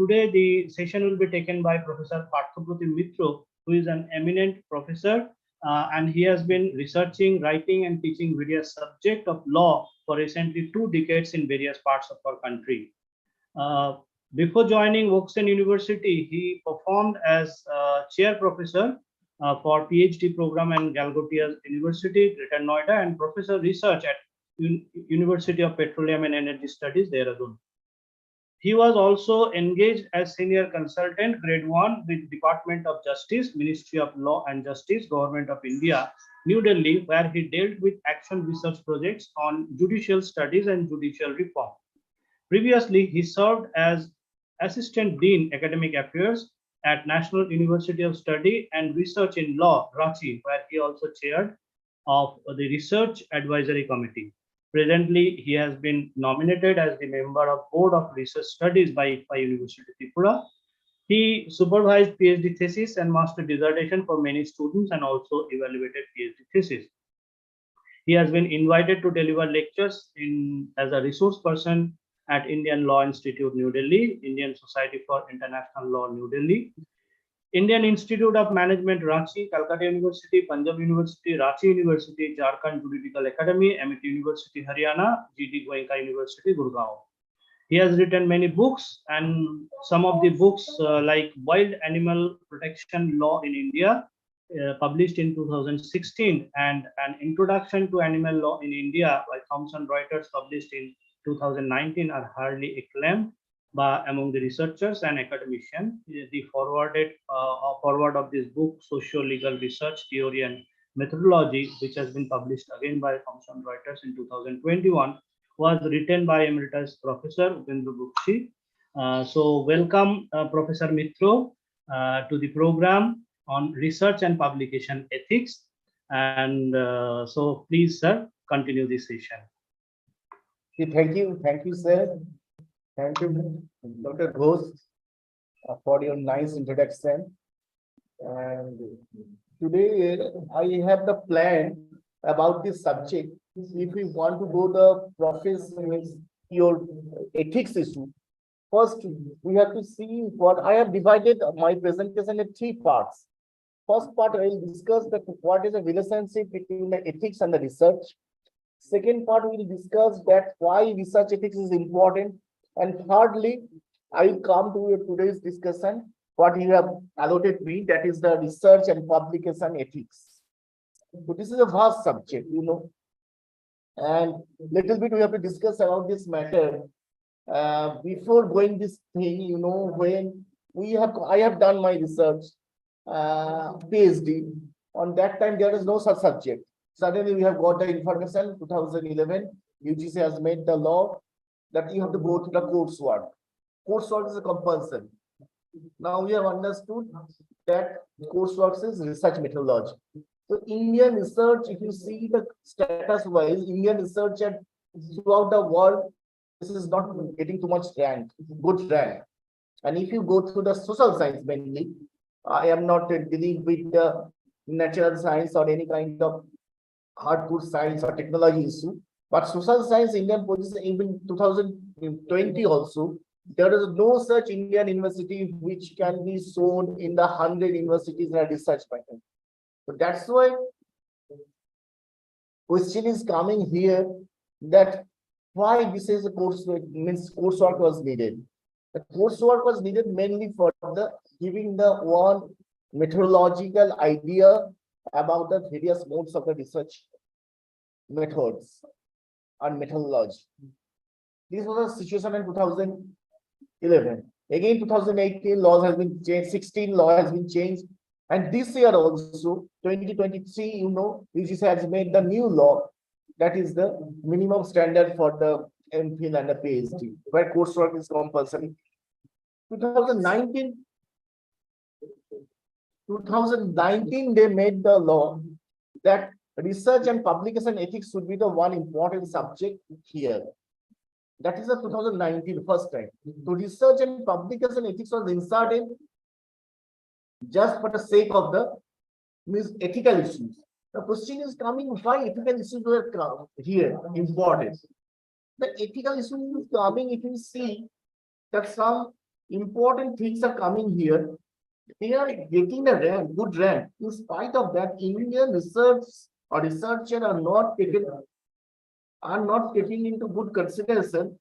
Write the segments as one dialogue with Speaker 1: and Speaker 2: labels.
Speaker 1: Today, the session will be taken by Professor Parthoprati Mitro, who is an eminent professor, and he has been researching, writing, and teaching various subjects of law for recently 2 decades in various parts of our country. Before joining Woxen University, he performed as chair professor for PhD program in Galgotia University, Greater Noida, and professor research at University of Petroleum and Energy Studies, Dehradun. He was also engaged as senior consultant, grade 1 with Department of Justice, Ministry of Law and Justice, Government of India, New Delhi, where he dealt with action research projects on judicial studies and judicial reform. Previously, he served as Assistant Dean Academic Affairs at National University of Study and Research in Law, Ranchi, where he also chaired of the Research Advisory Committee. Presently, he has been nominated as the member of Board of Research Studies by IFA University, Tripura. He supervised PhD thesis and master dissertation for many students and also evaluated PhD thesis. He has been invited to deliver lectures as a resource person at Indian Law Institute, New Delhi, Indian Society for International Law, New Delhi, Indian Institute of Management, Ranchi, Calcutta University, Punjab University, Ranchi University, Jharkhand Juridical Academy, Amit University, Haryana, GD Goenka University, Gurgaon. He has written many books, and some of the books like Wild Animal Protection Law in India, published in 2016, and An Introduction to Animal Law in India by Thomson Reuters, published in 2019, are highly acclaimed among the researchers and academicians. The forward of this book, Socio-Legal Research Theory and Methodology, which has been published again by Thomson Reuters in 2021, was written by Emeritus Professor Upendra Bukshi. So welcome, Professor Mitro, to the program on research and publication ethics. And so please, sir, continue this session.
Speaker 2: Thank you, sir. Thank you, Dr. Ghosh, for your nice introduction. And today I have the plan about this subject. If we want to go the profession, your ethics issue, first we have to see what I have divided my presentation in 3 parts. First part, I will discuss what is the relationship between the ethics and the research. Second part, we will discuss that why research ethics is important. And thirdly, I will come to today's discussion, what you have allotted me, that is the research and publication ethics. So this is a vast subject, and little bit we have to discuss about this matter. Before going this thing, when I have done my research, PhD, on that time there is no such subject. Suddenly we have got the information, 2011, UGC has made the law that you have to go to the coursework. Coursework is a compulsion. Now we have understood that coursework is research methodology. So Indian research, if you see the status wise, Indian research throughout the world, this is not getting too much good rank. And if you go through the social science mainly, I am not dealing with the natural science or any kind of hardcore science or technology issue. But social science, Indian position, even 2020 also, there is no such Indian university which can be shown in the 100 universities in a research pattern. So that's why question is coming here that why this is a coursework, means coursework was needed. The coursework was needed mainly for giving the one methodological idea about the various modes of the research methods and methodology. This was a situation in 2011. Again, 2018 laws has been changed, 16 law has been changed. And this year also, 2023, UGC has made the new law, that is the minimum standard for the MPhil and the PhD, where coursework is compulsory. 2019, they made the law that research and publication ethics should be the one important subject here. That is the 2019 first time. So research and publication ethics was inserted just for the sake of the ethical issues. The question is coming, why ethical issues were here important? The ethical issue is coming if you see that some important things are coming here. They are getting a rank, good rank. In spite of that, Indian research or researchers are not taking into good consideration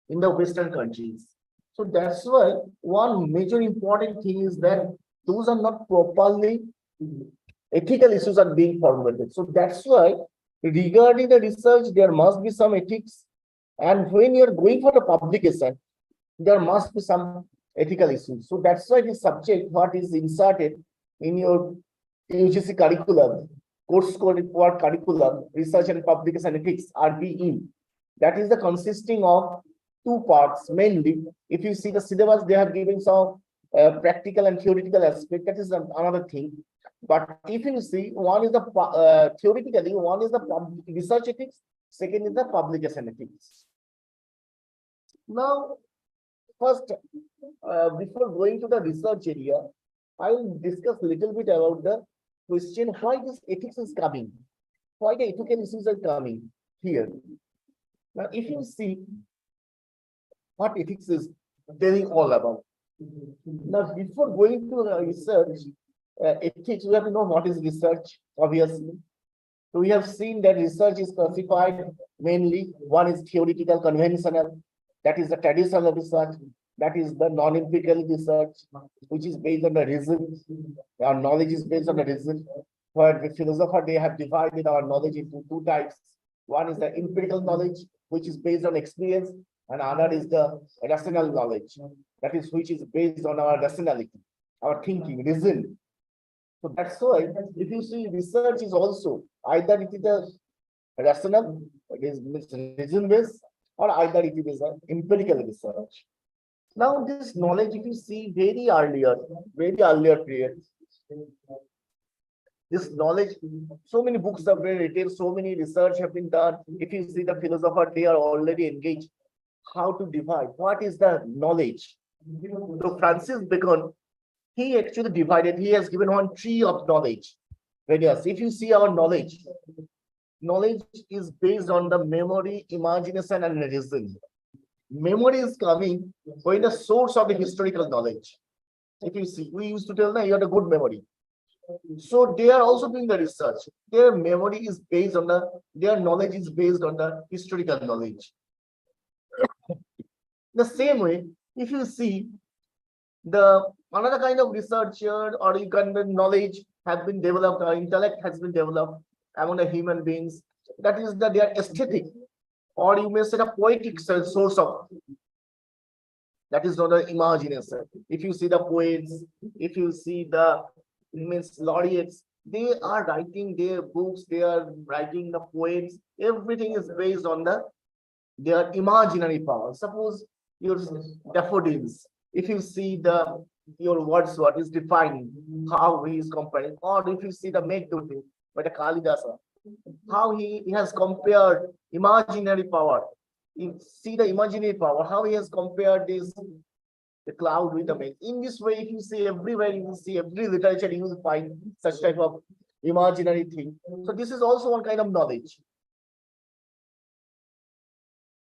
Speaker 2: in the Western countries. So that's why one major important thing is that those are not properly ethical issues are being formulated. So that's why regarding the research, there must be some ethics. And when you're going for the publication, there must be some ethical issues. So that's why this subject, what is inserted in your UGC curriculum, course report curriculum, research and publication ethics, RPE, that is the consisting of two parts mainly. If you see the syllabus, they have given some practical and theoretical aspect. That is another thing. But if you see, one is the theoretically, one is the research ethics, second is the publication ethics. Now, first, before going to the research area, I will discuss a little bit about the question why this ethics is coming, why the ethical issues are coming here. Now, if you see what ethics is telling all about. Now, before going to the research, ethics, we have to know what is research, obviously. So we have seen that research is classified mainly, one is theoretical, conventional, that is the traditional research, that is the non-empirical research, which is based on the reason. Our knowledge is based on the reason. Where the philosopher, they have divided our knowledge into two types. One is the empirical knowledge, which is based on experience, and another is the rational knowledge, that is which is based on our rationality, our thinking, reason. So that's why if you see research is also either it is a rational, it is reason based, or either it is an empirical research. Now this knowledge, if you see very earlier period, this knowledge, so many books have been written, so many research have been done. If you see the philosopher, they are already engaged how to divide what is the knowledge. So Francis Bacon, he actually divided, he has given one tree of knowledge. Yes, if you see our knowledge is based on the memory, imagination, and reason. Memory is coming when the source of the historical knowledge. If you see, we used to tell them you have a good memory. So they are also doing the research. Their memory is based on their knowledge is based on the historical knowledge. The same way, if you see the another kind of researcher or you can the knowledge has been developed or intellect has been developed among the human beings, that is that they are aesthetic, or you may say a poetic source of, that is not the imagination. If you see the poets, if you see the means laureates, they are writing their books, they are writing the poems, everything is based on their imaginary power. Suppose your daffodils, if you see your Wordsworth is defining how he is comparing, or if you see the Meghdut by the Kalidasa, how he has compared imaginary power. You see the imaginary power, how he has compared the cloud with the mist. In this way, if you see everywhere, you will see every literature, you will find such type of imaginary thing. So this is also one kind of knowledge.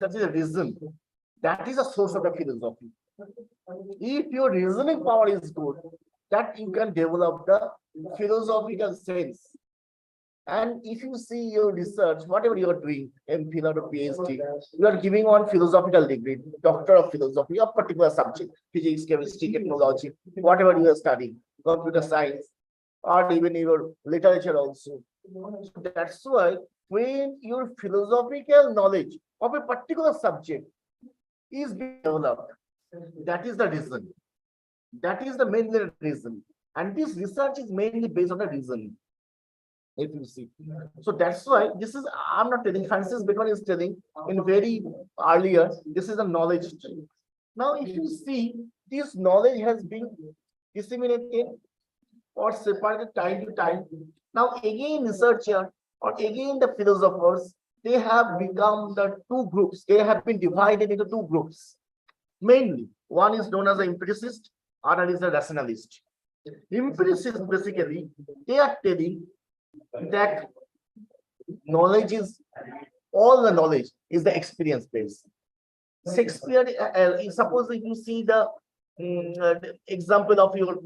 Speaker 2: That is a reason. That is a source of the philosophy. If your reasoning power is good, that you can develop the philosophical sense. And if you see your research, whatever you are doing, MPhil or PhD, you are giving one philosophical degree, doctor of philosophy of particular subject, physics, chemistry, technology, whatever you are studying, computer science, or even your literature also. So that's why when your philosophical knowledge of a particular subject is being developed, that is the reason. That is the main reason. And this research is mainly based on the reason. If you see, so that's why this is, I'm not telling, Francis Bacon is telling in very earlier, this is a knowledge. Now, if you see, this knowledge has been disseminated or separated time to time. Now, again, researcher or again the philosophers, they have become the two groups. They have been divided into two groups. Mainly, one is known as the empiricist, other is the rationalist. Empiricists basically, they are telling that knowledge is, all the knowledge is the experience based. Shakespeare, suppose if you see the example of your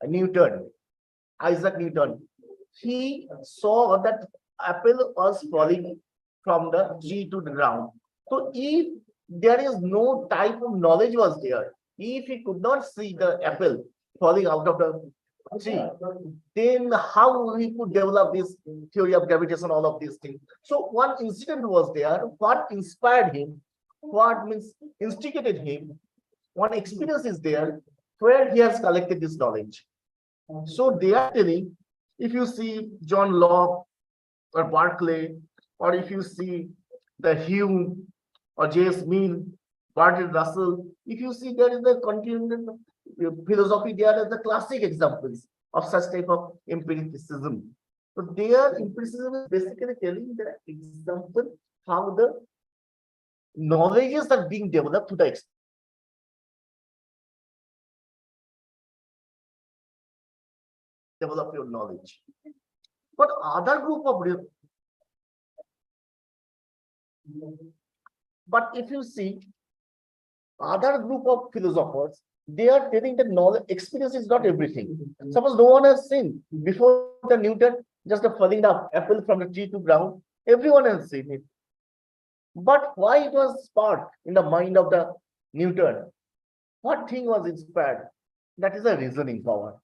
Speaker 2: Newton, Isaac Newton, he saw that apple was falling from the tree to the ground. So if there is no type of knowledge was there, if he could not see the apple falling out of the tree, then how he could develop this theory of gravitation, all of these things. So one incident was there, what inspired him, what means instigated him, one experience is there where he has collected this knowledge. So they are telling, if you see John Locke or Berkeley, or if you see the Hume or J.S. Mill, Bertrand Russell, if you see there is the continued philosophy, there are the classic examples of such type of empiricism. So their empiricism is basically telling the example how the knowledges are being developed to the extent. Develop your knowledge. But other group of but if you see other group of philosophers, they are telling that knowledge experience is not everything. Suppose no one has seen before the Newton just a falling the apple from the tree to ground, everyone has seen it. But why it was sparked in the mind of the Newton? What thing was inspired? That is a reasoning power.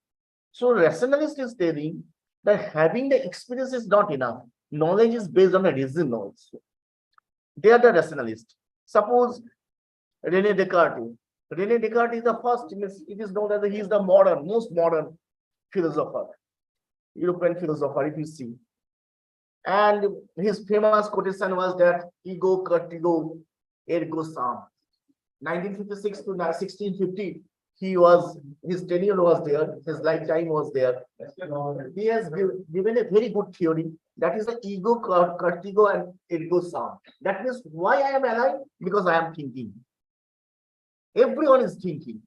Speaker 2: So rationalist is telling that having the experience is not enough. Knowledge is based on a reason also. They are the rationalists. Suppose Rene Descartes. Rene Descartes is the first, it is known as he is the most modern philosopher, European philosopher, if you see. And his famous quotation was that ego curtigo ergo sum. 1956 to 1650, his tenure was there, his lifetime was there. He has given a very good theory, that is the ego curtigo and ergo sum. That means why I am alive? Because I am thinking. Everyone is thinking.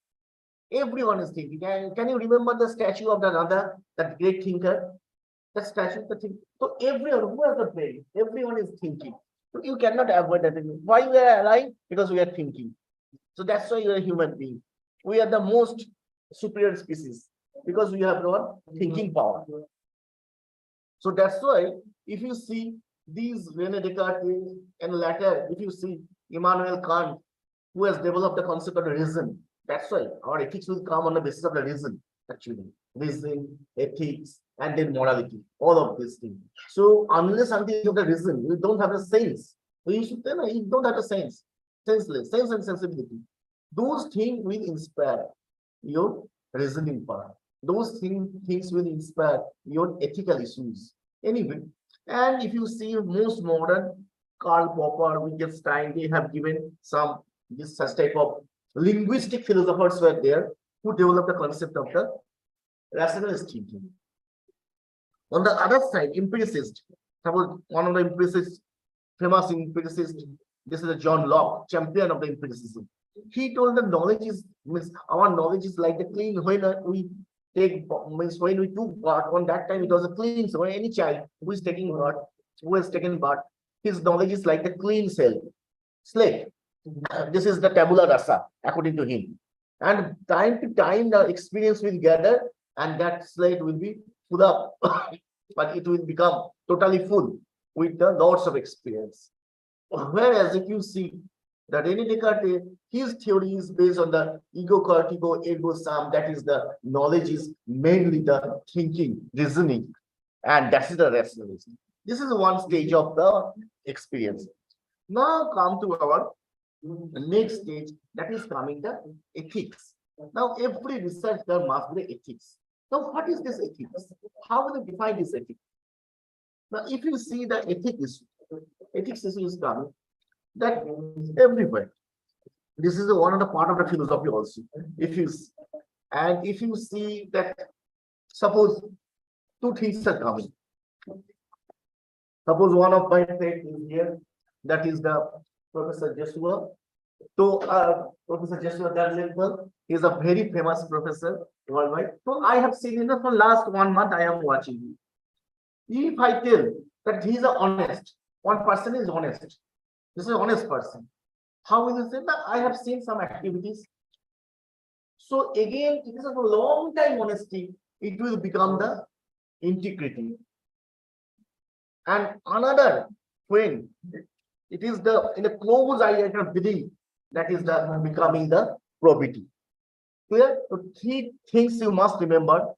Speaker 2: Everyone is thinking. And can you remember the statue of the Nanda, that great thinker? The statue, the thing. So everyone, who has the brain? Everyone is thinking. So you cannot avoid that. Why we are alive? Because we are thinking. So that's why you are a human being. We are the most superior species because we have our thinking power. So that's why if you see these Rene Descartes and later, if you see Immanuel Kant, who has developed the concept of reason, that's why our ethics will come on the basis of the reason, actually. Reason, ethics, and then morality, all of these things. So unless until you have the reason, we don't have a sense. We should tell you don't have a sense, senseless, sense and sensibility. Those things will inspire your reasoning power. Those things will inspire your ethical issues. Anyway, and if you see most modern, Karl Popper, Wittgenstein, they have given some this such type of linguistic philosophers were there who developed the concept of the rationalist thinking. On the other side, empiricist, suppose one of the empiricists, famous empiricist, this is a John Locke, champion of the empiricism. He told the knowledge is, means our knowledge is like the clean, when we take, means when we took bath, on that time it was a clean, so any child who is taking bath, who has taken bath, his knowledge is like the clean slate. This is the tabula rasa, according to him. And time to time, the experience will gather, and that slate will be full up, but it will become totally full with the lots of experience. Whereas if you see the Rene Descartes, his theory is based on the ego cortigo ergo sum, that is the knowledge is mainly the thinking, reasoning, and that is the rationalism. This is one stage of the experience. Now come to our next stage, that is coming the ethics. Now every researcher must be ethics. Now what is this ethics? How will you define this ethics? Now if you see the ethics is coming that everywhere. This is one of the part of the philosophy also. If you see that, suppose two things are coming. Suppose one of my friends is here, that is the Professor Joshua. So Professor Joshua Darlington is a very famous professor worldwide. So I have seen him for last 1 month. I am watching him. If I tell that he is honest, one person is honest. This is an honest person. How will you say that? I have seen some activities. So again, it is a long time honesty. It will become the integrity. And another when it is the in a close idea belief that is the becoming the probity. Clear? So three things you must remember.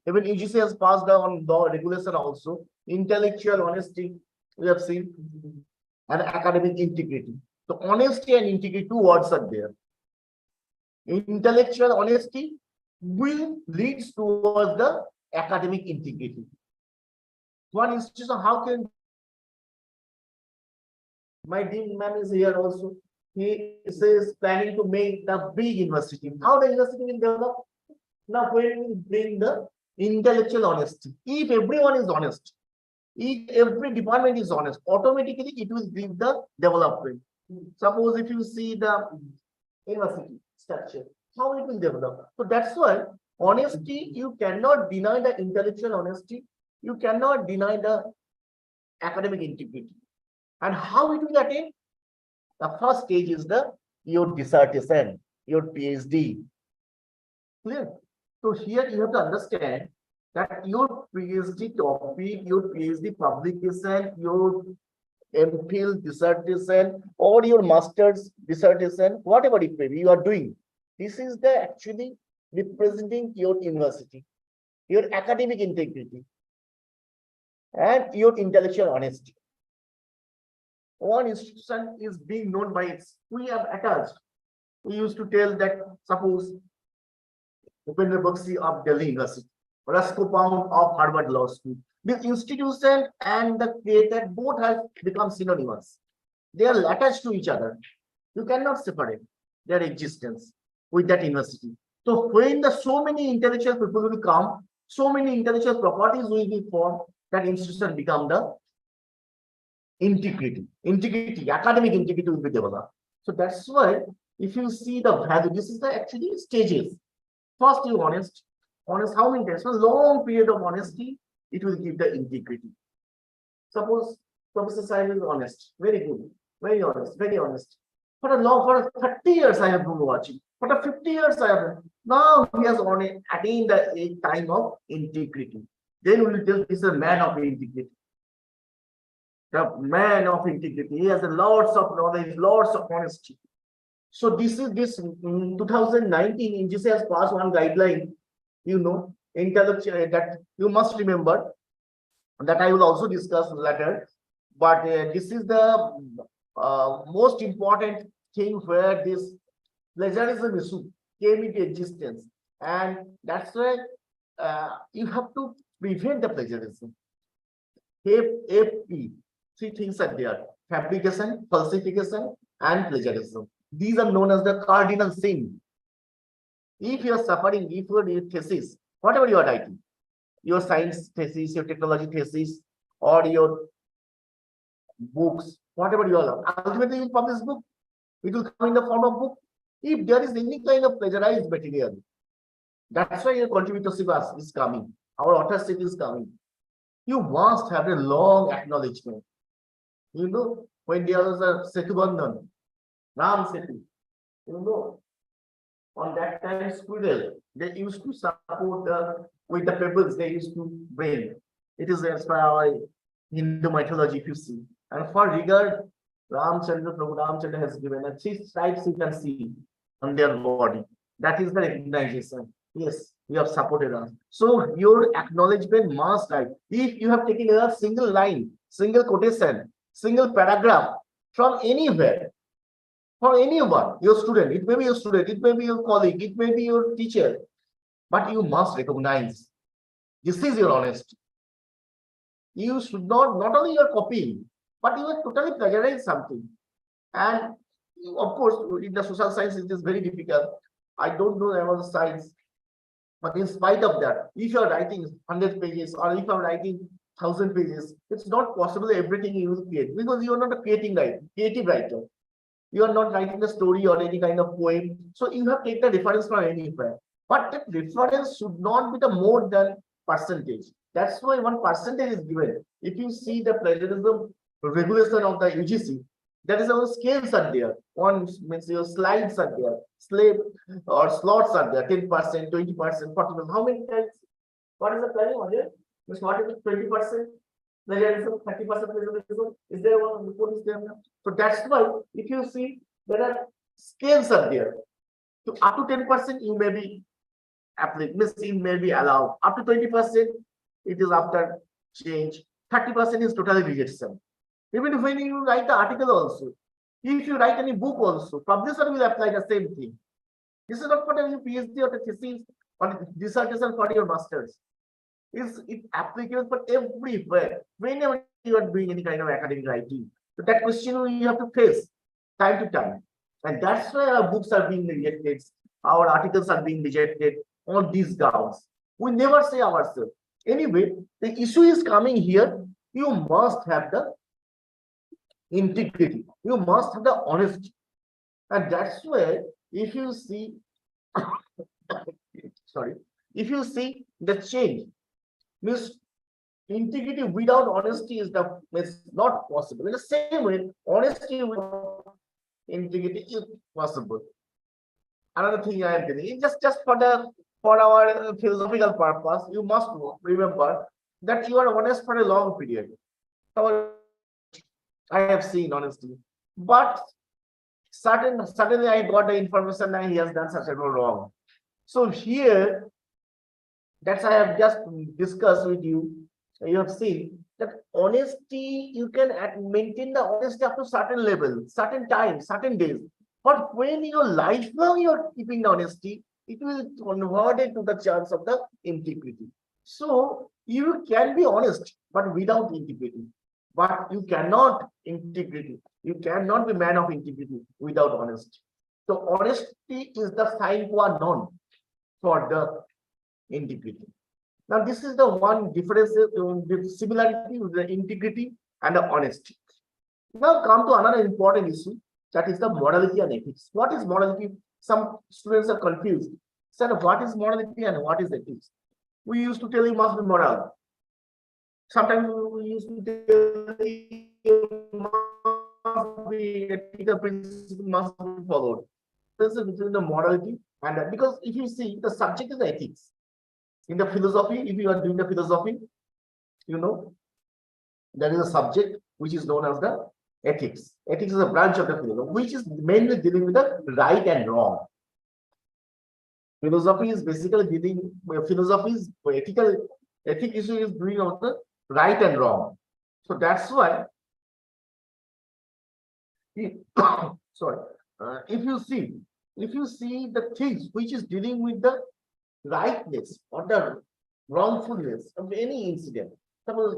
Speaker 2: Even UGC has passed on the regulation also. Intellectual honesty, we have seen, and academic integrity. So honesty and integrity, two words are there. Intellectual honesty will leads towards the academic integrity. One institution, how can my dean man is here also? He says planning to make the big university. How the university will develop? Now, when we bring the intellectual honesty, if everyone is honest, if every department is honest, automatically it will bring the development. Suppose if you see the university structure, how it will develop. So that's why honesty, you cannot deny the intellectual honesty, you cannot deny the academic integrity. And how it will attain? The first stage is the your dissertation, your PhD. Clear? So here you have to understand that your PhD topic, your PhD publication, your MPhil dissertation, or your master's dissertation, whatever it may be, you are doing. This is the actually representing your university, your academic integrity, and your intellectual honesty. One institution is being known by its, we have attached. We used to tell that, suppose Upendra Bakshi of Delhi University, Roscoe Pound of Harvard Law School. This institution and the creator both have become synonymous. They are attached to each other. You cannot separate their existence with that university. So when the so many intellectual people will come, so many intellectual properties will be formed, that institution become the integrity, academic integrity will be developed. So that's why if you see the value, this is the actually stages. First, you honest how many times? A long period of honesty, it will give the integrity. Suppose Professor Saib is honest, very good, very honest, very honest. For 30 years I have been watching. For 50 years I have been. Now he has only attained the time of integrity. Then we will tell this is a man of integrity. The man of integrity. He has a lots of knowledge, lots of honesty. So this is this 2019 UGC has passed one guideline, intellectual that you must remember that I will also discuss later. But this is the most important thing where this plagiarism issue came into existence, and that's why you have to prevent the plagiarism. FFP, three things are there: fabrication, falsification, and plagiarism. These are known as the cardinal sin. If you are suffering, if you are doing thesis, whatever you are writing, your science thesis, your technology thesis, or your books, whatever you are, ultimately you publish book, it will come in the form of book. If there is any kind of plagiarized material, that's why your contributorship is coming, our authorship is coming. You must have a long acknowledgement. When there was a Setubandhan, Ram Setu, on that time, squirrel, they used to support with the pebbles they used to bring. It is as per our Hindu mythology, if you see. And for regard, Ramchandra, Prabhu Ramchandra has given a 3 stripes you can see on their body. That is the recognition. Yes, you have supported us. So your acknowledgement must write. If you have taken a single line, single quotation, single paragraph from anywhere, for anyone, your student, it may be your student, it may be your colleague, it may be your teacher, but you must recognize this is your honesty. You should not only you are copying, but you are totally plagiarizing something. And of course, in the social science, it is very difficult. I don't know about the science, but in spite of that, if you are writing 100 pages or if you are writing 1000 pages, it's not possible everything you will create because you are not a creative writer. You are not writing a story or any kind of poem. So you have taken the reference from anywhere. But that reference should not be the more than percentage. That's why 1% is given. If you see the plagiarism regulation of the UGC, That is our scales are there. One means your slides are there, slave or slots are there, 10%, 20%, 40%. How many times? What is the planning on there? Means what is the 20%? There is 30% is there one report is there now? So that's why if you see there are scales are there. So up to 10% you may be applicable, means it may be allowed. Up to 20% it is after change. 30% is totally rejection. Even when you write the article also, if you write any book also, publisher will apply the same thing. This is not for any PhD or the thesis or dissertation for your masters. Is it applicable for everywhere? Whenever you are doing any kind of academic writing, so that question you have to face time to time, and that's why our books are being rejected, our articles are being rejected on these grounds. We never say ourselves. Anyway, the issue is coming here. You must have the integrity. You must have the honesty, and that's where if you see, sorry, if you see the change. Means integrity without honesty is not possible. In the same way, honesty without integrity is possible. Another thing I am telling you, just for our philosophical purpose, you must remember that you are honest for a long period. I have seen honesty, but suddenly I got the information that he has done such a wrong. So here, that's I have just discussed with you. You have seen that honesty, you can maintain the honesty up to certain level, certain time, certain days. But when your lifelong you are keeping the honesty, it will convert into the chance of the integrity. So you can be honest, but without integrity. But you cannot integrity. You cannot be man of integrity without honesty. So honesty is the sine qua non for the integrity. Now, this is the one difference, the similarity with the integrity and the honesty. Now, come to another important issue, that is the morality and ethics. What is morality? Some students are confused. So, what is morality and what is ethics? We used to tell you must be moral. Sometimes we used to tell you must be ethical principle must be followed. This is between the morality and that, because if you see the subject is the ethics. In the philosophy, if you are doing the philosophy, you know, there is a subject which is known as the ethics. Ethics is a branch of the philosophy, which is mainly dealing with the right and wrong. Philosophy is basically dealing with philosophy's ethic issue is doing on the right and wrong. So that's why, sorry, if you see the things which is dealing with the rightness or the wrongfulness of any incident. Suppose,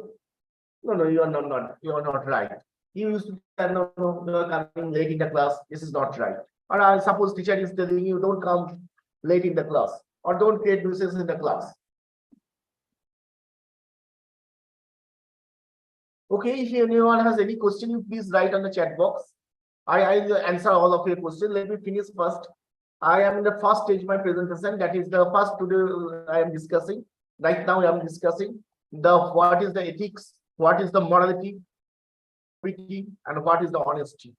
Speaker 2: no, you are not right. You used to say, no, you are coming late in the class. This is not right. Or I suppose teacher is telling you, don't come late in the class, or don't create nuisance in the class. Okay, if anyone has any question, you please write on the chat box. I will answer all of your questions. Let me finish first. I am in the first stage of my presentation. That is the first today I am discussing. Right now I am discussing what is the ethics, what is the morality, and what is the honesty.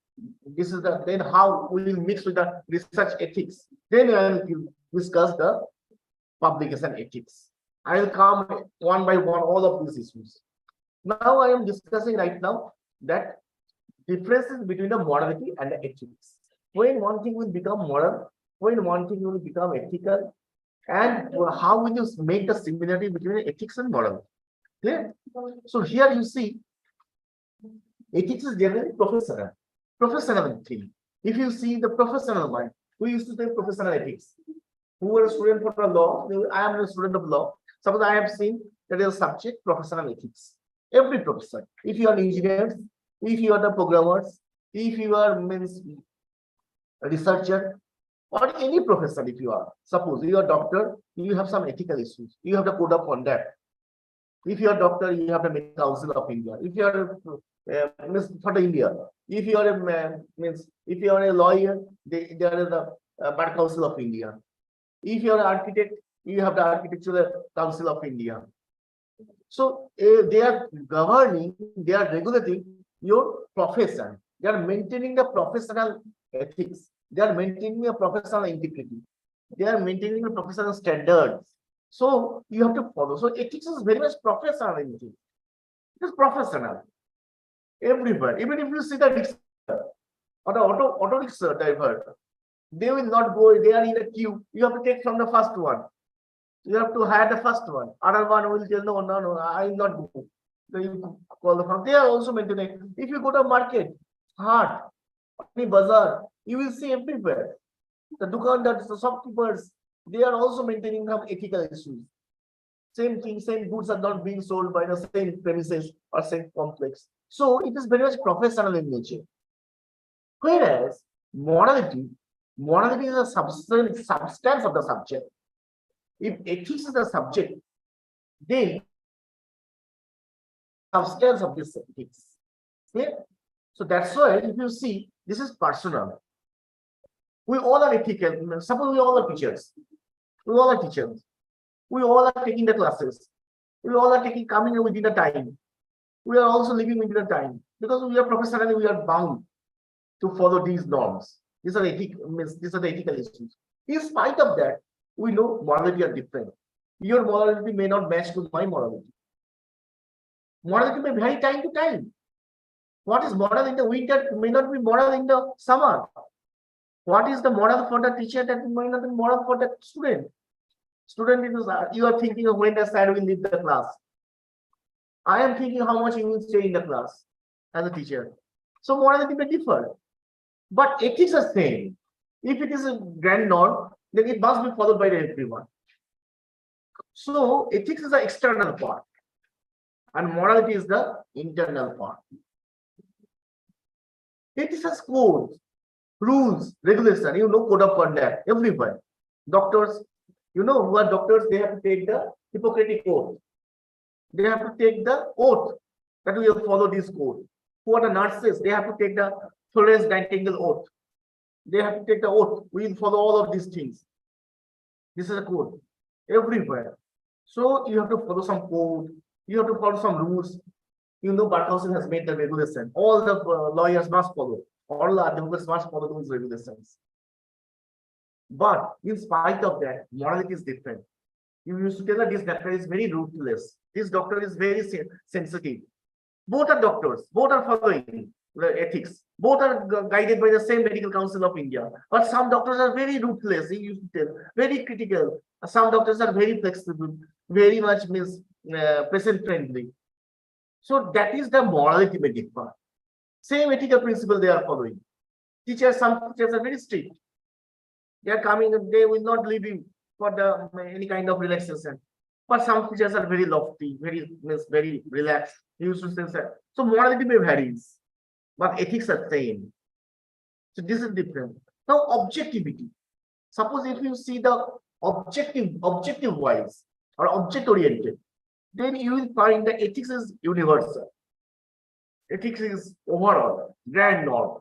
Speaker 2: This is then how we will mix with the research ethics. Then I will discuss the publication ethics. I will come one by one all of these issues. Now I am discussing right now that differences between the morality and the ethics. When one thing will become moral, when one thing will become ethical, and how will you make the similarity between ethics and moral? Clear? So here you see, ethics is generally professional thing. If you see the professional mind, we used to say professional ethics. Who are a student for the law? I am a student of law. Suppose I have seen that is a subject professional ethics. Every professor, if you are engineers, if you are the programmers, if you are a researcher, or any professor, if you are, suppose you are a doctor, you have some ethical issues. You have the code of conduct. If you are a doctor, you have the Medical Council of India. If you are for the India, if you are if you are a lawyer, there is the Bar Council of India. If you are an architect, you have the Architectural Council of India. So they are governing, they are regulating your profession. They are maintaining the professional ethics. They are maintaining a professional integrity. They are maintaining the professional standards. So you have to follow. So ethics is very much professional in it. It is professional. Everywhere. Even if you see the rickshaw or the auto rickshaw driver, they will not go. They are in a queue. You have to take from the first one. You have to hire the first one. Other one will tell no, I will not go. So you call the firm. They are also maintaining. If you go to market, hard, any bazaar, you will see everywhere. The dukandars, the shopkeepers, they are also maintaining some ethical issues. Same thing, same goods are not being sold by the same premises or same complex. So it is very much professional in nature. Whereas morality is a substance of the subject. If ethics is the subject, then substance of this ethics. Okay? So that's why if you see, this is personal. We all are ethical. Suppose we all are teachers. We all are teachers. We all are taking the classes. We all are coming within the time. We are also living within the time. Because we are professionally, we are bound to follow these norms. These are the ethical issues. In spite of that, we know morality are different. Your morality may not match to my morality. Morality may vary time to time. What is moral in the winter may not be moral in the summer. What is the moral for the teacher that may not be moral for the student? Student, you are thinking of when the sir will leave the class. I am thinking how much you will stay in the class as a teacher. So morality may differ. But ethics are same. If it is a grand norm, then it must be followed by everyone. So ethics is the external part, and morality is the internal part. Ethics has codes, rules, regulation. You know, code of conduct. Everybody, doctors, you know, who are doctors, they have to take the Hippocratic oath. They have to take the oath that we will follow this code. Who are the nurses? They have to take the Florence Nightingale oath. They have to take the oath. We will follow all of these things. This is a code everywhere. So you have to follow some code. You have to follow some rules. You know, Barkhausen has made the regulation. All the lawyers must follow. All the advocates must follow those regulations. But in spite of that, morality is different. You used to tell that this doctor is very ruthless. This doctor is very sensitive. Both are doctors. Both are following the ethics. Both are guided by the same Medical Council of India. But some doctors are very ruthless. You used to tell, very critical. Some doctors are very flexible, very much patient friendly. So that is the morality may differ. Same ethical principle they are following. Teachers, some teachers are very strict. They are coming, they will not leave you for any kind of relaxation. But some teachers are very lofty, very relaxed. You used to say that. So morality may varies, but ethics are same. So this is different. Now objectivity. Suppose if you see the objective wise or object oriented, then you will find that ethics is universal. Ethics is overall, grand norm.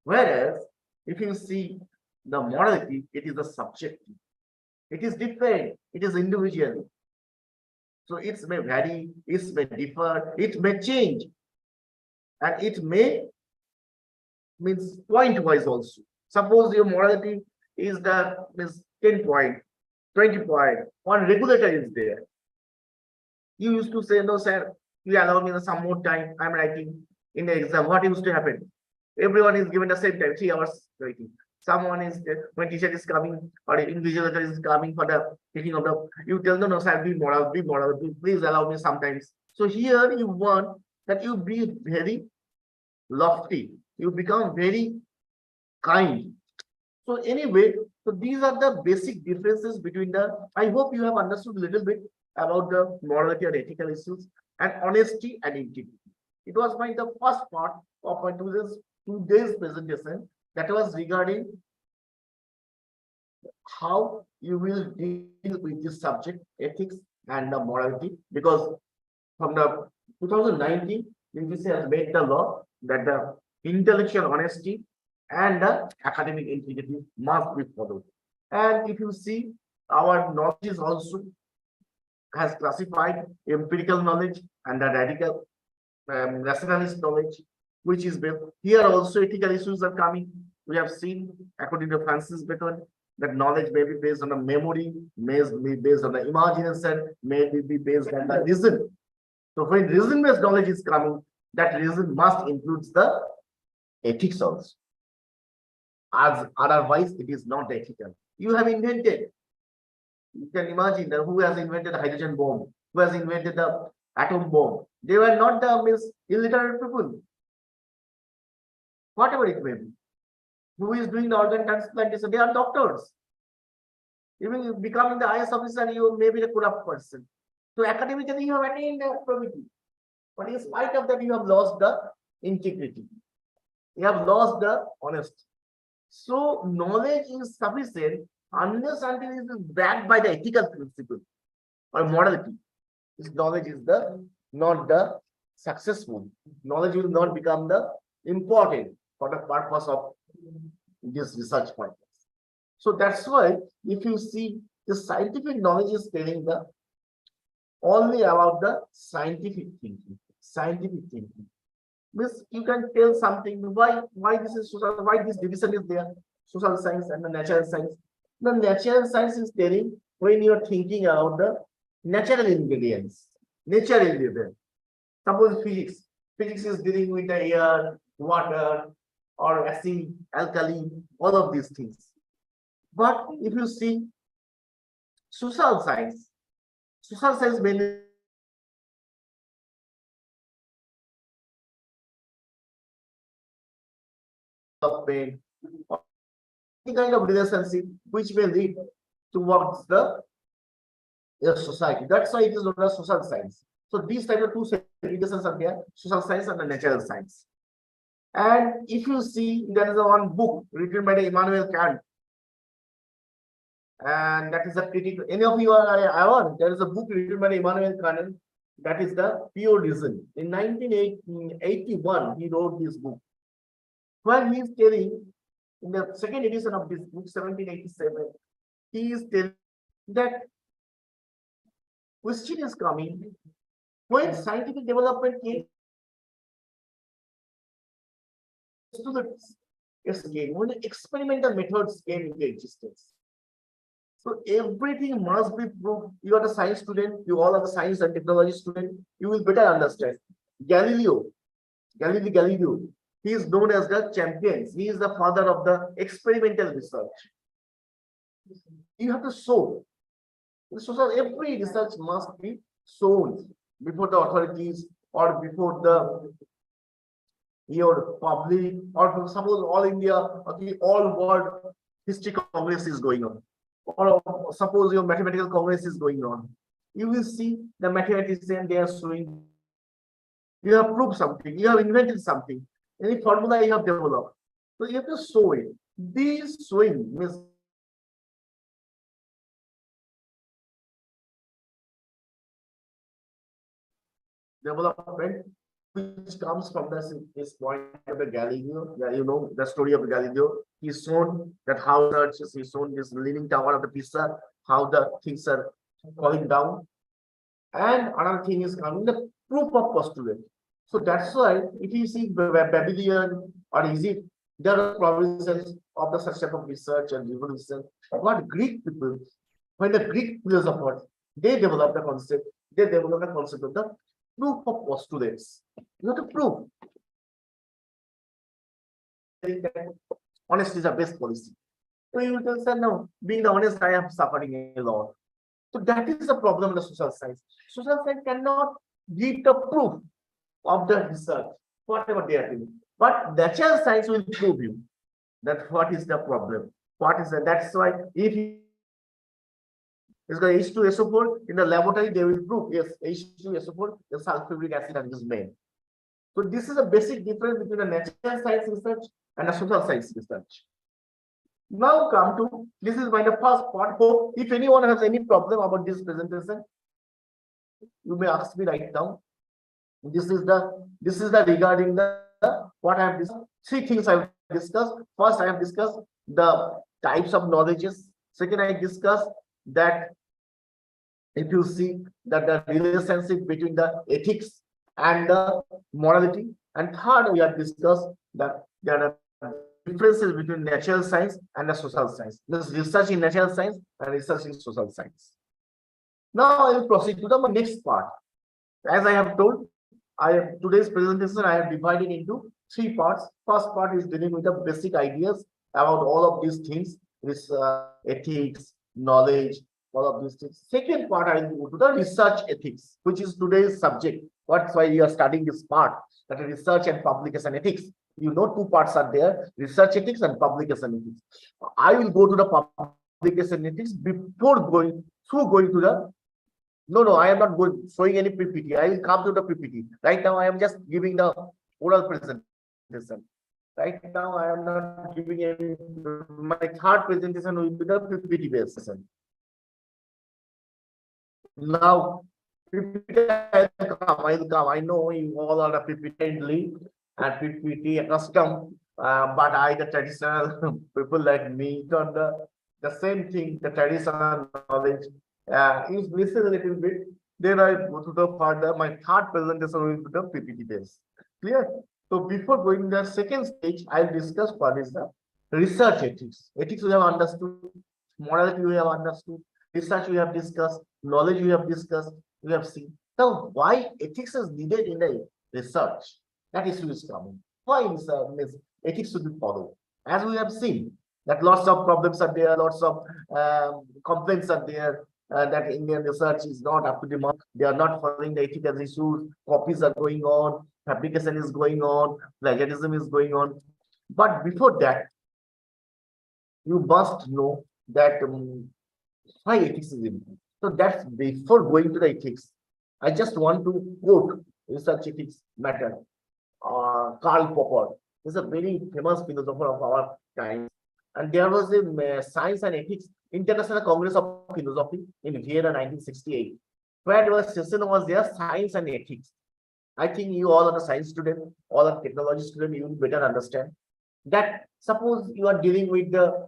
Speaker 2: Whereas if you see the morality, it is the subjective. It is different. It is individual. So it may vary, it may differ, it may change, and it may means point wise also. Suppose your morality is 10 point, 20 point, one regulator is there. You used to say, no, sir, you allow me some more time. I'm writing in the exam. What used to happen? Everyone is given the same time, 3 hours writing. Someone is when teacher is coming or invigilator is coming for the taking of the, you tell them, no, sir, be moral, please allow me sometimes. So here you want that you be very lofty, you become very kind. So anyway, so these are the basic differences between the, I hope you have understood a little bit about the morality and ethical issues and honesty and integrity. It was the first part of my today's presentation that was regarding how you will deal with this subject, ethics and the morality, because from the 2019, UGC has made the law that the intellectual honesty and the academic integrity must be followed. And if you see, our knowledge is also has classified empirical knowledge and the radical rationalist knowledge. which is built. Here also ethical issues are coming. We have seen, according to Francis Bacon, that knowledge may be based on a memory, may be based on the imagination, may be based on the reason. So when reason-based knowledge is coming, that reason must include the ethics also. As otherwise, it is not ethical. You have invented. You can imagine that who has invented the hydrogen bomb, who has invented the atom bomb. They were not the illiterate people. Whatever it may be. Who is doing the organ transplantation? They are doctors. Even becoming the IS officer, you may be a corrupt person. So academically, you have attained probity. But in spite of that, you have lost the integrity. You have lost the honesty. So knowledge is sufficient unless until it is backed by the ethical principle or morality. This knowledge is not the successful. Knowledge will not become the important for the purpose of this research purpose. So that's why if you see the scientific knowledge is telling the only about the scientific thinking. Scientific thinking means you can tell something why this is social, why this division is there, social science and the natural science. The natural science is telling when you are thinking about the natural ingredients, nature ingredients. Suppose physics is dealing with the air, water, or acid, alkali, all of these things. But if you see social science mainly development or any kind of relationship which may lead towards the society. That's why it is known as social science. So these type of two segregations are there: social science and the natural science. And if you see, there is one book written by the Immanuel Kant, and that is a critic. Any of you are aware? There is a book written by Immanuel Kant, that is the Pure Reason. In 1981, he wrote this book, where he is telling, in the second edition of this book, 1787, he is telling that question is coming when scientific development came to the game, when the experimental methods came into existence. So everything must be proved. You are the science student, you all are the science and technology student, you will better understand. Galileo, he is known as the champion. He is the father of the experimental research. You have to show. So every research must be shown before the authorities or before the your public, or suppose all India, okay, all world history congress is going on, or suppose your mathematical congress is going on. You will see the mathematician, they are showing you have proved something, you have invented something, any formula you have developed. So you have to show it. This showing means development which comes from this point of the Galileo. Yeah, you know the story of Galileo. He's shown that how he's shown this leaning tower of the Pisa, how the things are falling down. And another thing is coming, the proof of postulate. So that's why if you see Babylon or Egypt, there are provinces of the such type of research and revolution. But Greek people, when the Greek philosophers, they develop the concept of the proof of postulates. You have to prove. Honesty is the best policy. So you will say, no, being honest, I am suffering a lot. So that is the problem in the social science. Social science cannot give the proof of the research, whatever they are doing. But natural science will prove you that what is the problem. What is that? That's why if it's got H2SO4 in the laboratory, they will prove yes, H2SO4, the sulfuric acid is made. So this is a basic difference between the natural science research and the social science research. Now come to, this is my first part. Hope if anyone has any problem about this presentation, you may ask me right now. This is the regarding the what I have discussed. Three things I have discussed. First, I have discussed the types of knowledges. Second, I discussed that if you see that the relationship between the ethics and the morality. And third, we have discussed that there are differences between natural science and the social science. There's research in natural science and research in social science. Now I will proceed to the next part. As I have told, today's presentation I have divided into three parts. First part is dealing with the basic ideas about all of these things, this ethics, knowledge, all of these things. Second part, I will go to the research ethics, which is today's subject. That's why we are studying this part, that is research and publication ethics. You know, two parts are there: research ethics and publication ethics. I will go to the publication ethics before going to the no, I am not going showing any PPT. I will come to the PPT. Right now, I am just giving the oral presentation. Right now, I am not giving any. My third presentation will be the PPT based session. Now, PPT I will come. I know you all are PPT and PPT accustomed, but the traditional people like me don't the same thing, the traditional knowledge. Is missing a little bit. Then I go to the further. My third presentation will be the PPT base. Clear? So before going to the second stage, I'll discuss what is the research ethics. Ethics we have understood, morality we have understood, research we have discussed, knowledge we have discussed, we have seen. Now, why ethics is needed in the research? That issue is coming. Why ethics should be followed? As we have seen, that lots of problems are there, lots of complaints are there, that Indian research is not up to the mark. They are not following the ethical issues. Copies are going on, fabrication is going on, plagiarism is going on. But before that, you must know that why ethics is important. So that's before going to the ethics. I just want to quote research ethics matter. Karl Popper is a very famous philosopher of our time. And there was a Science and Ethics International Congress of Philosophy in Vienna 1968, where the session was there, Science and Ethics. I think you all are the science student, all are technology student, you will better understand that suppose you are dealing with the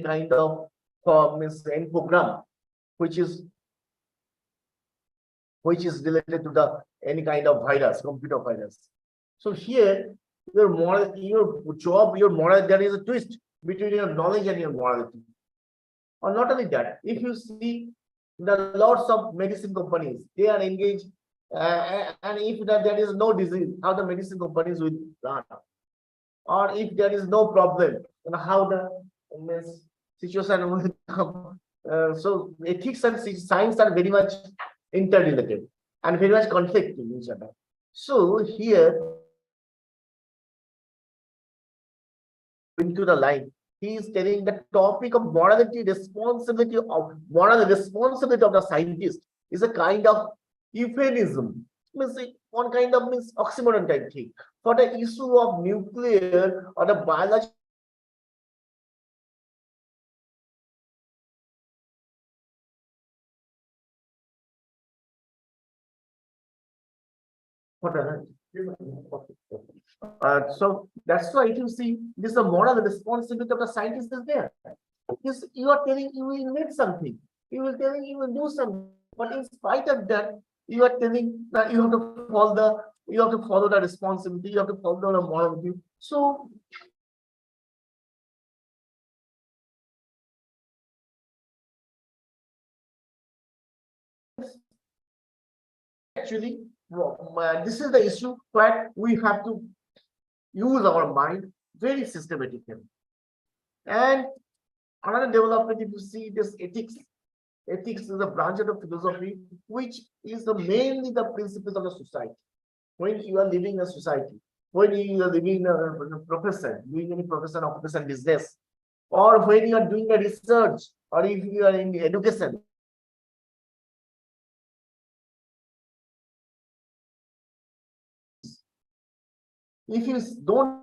Speaker 2: kind of program which is related to the any kind of virus, computer virus. So here, your moral, your job, your moral, there is a twist between your knowledge and your morality. Or not only that, if you see the lots of medicine companies, they are engaged, and if there is no disease, how the medicine companies will run, or if there is no problem, then how the situation will come. So ethics and science are very much interrelated and very much conflicting each other. So here, into the line, he is telling the topic of responsibility of the scientist is a kind of euphemism. Means one kind of oxymoron type thing for the issue of nuclear or the biology. So that's why if you see this, the moral responsibility of the scientist is there. Because you are telling you will invent something, you will telling you will do something, but in spite of that, you are telling that you have to follow the responsibility, you have to follow the morality. So actually, this is the issue where we have to use our mind very systematically. And another development, if you see this ethics is a branch of the philosophy which is mainly the principles of the society. When you are living in a society, when you are living in a profession, doing any profession, occupation, business, or when you are doing a research, or if you are in education, if you don't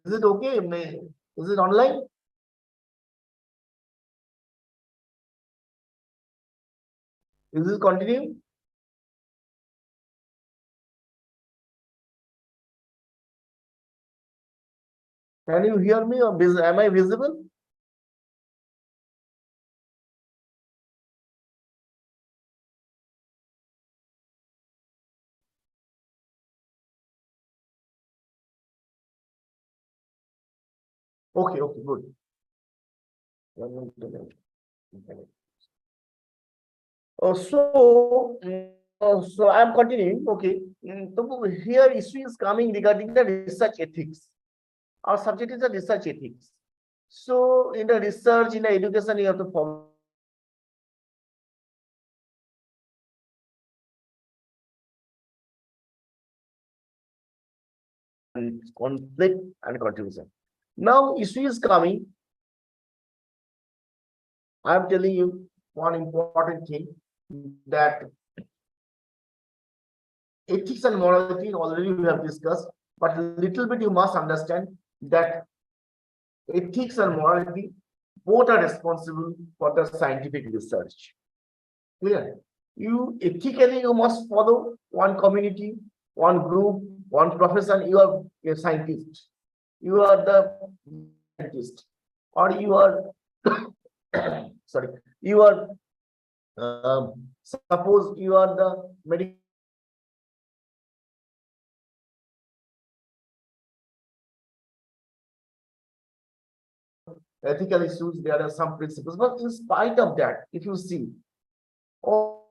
Speaker 2: Is it okay? Is it online? Is it continue? Can you hear me or am I visible? Okay, okay, good. So I'm continuing. Okay. So here issue is coming regarding the research ethics. Our subject is the research ethics. So in the research, in the education, you have to follow conflict and contribution. Now issue is coming. I'm telling you one important thing, that ethics and morality already we have discussed, but a little bit you must understand that ethics and morality both are responsible for the scientific research. Clear? You ethically you must follow one community, one group, one profession. You are a scientist. You are the scientist, or you are sorry. You are suppose you are the medical. Ethical issues, there are some principles, but in spite of that, if you see, all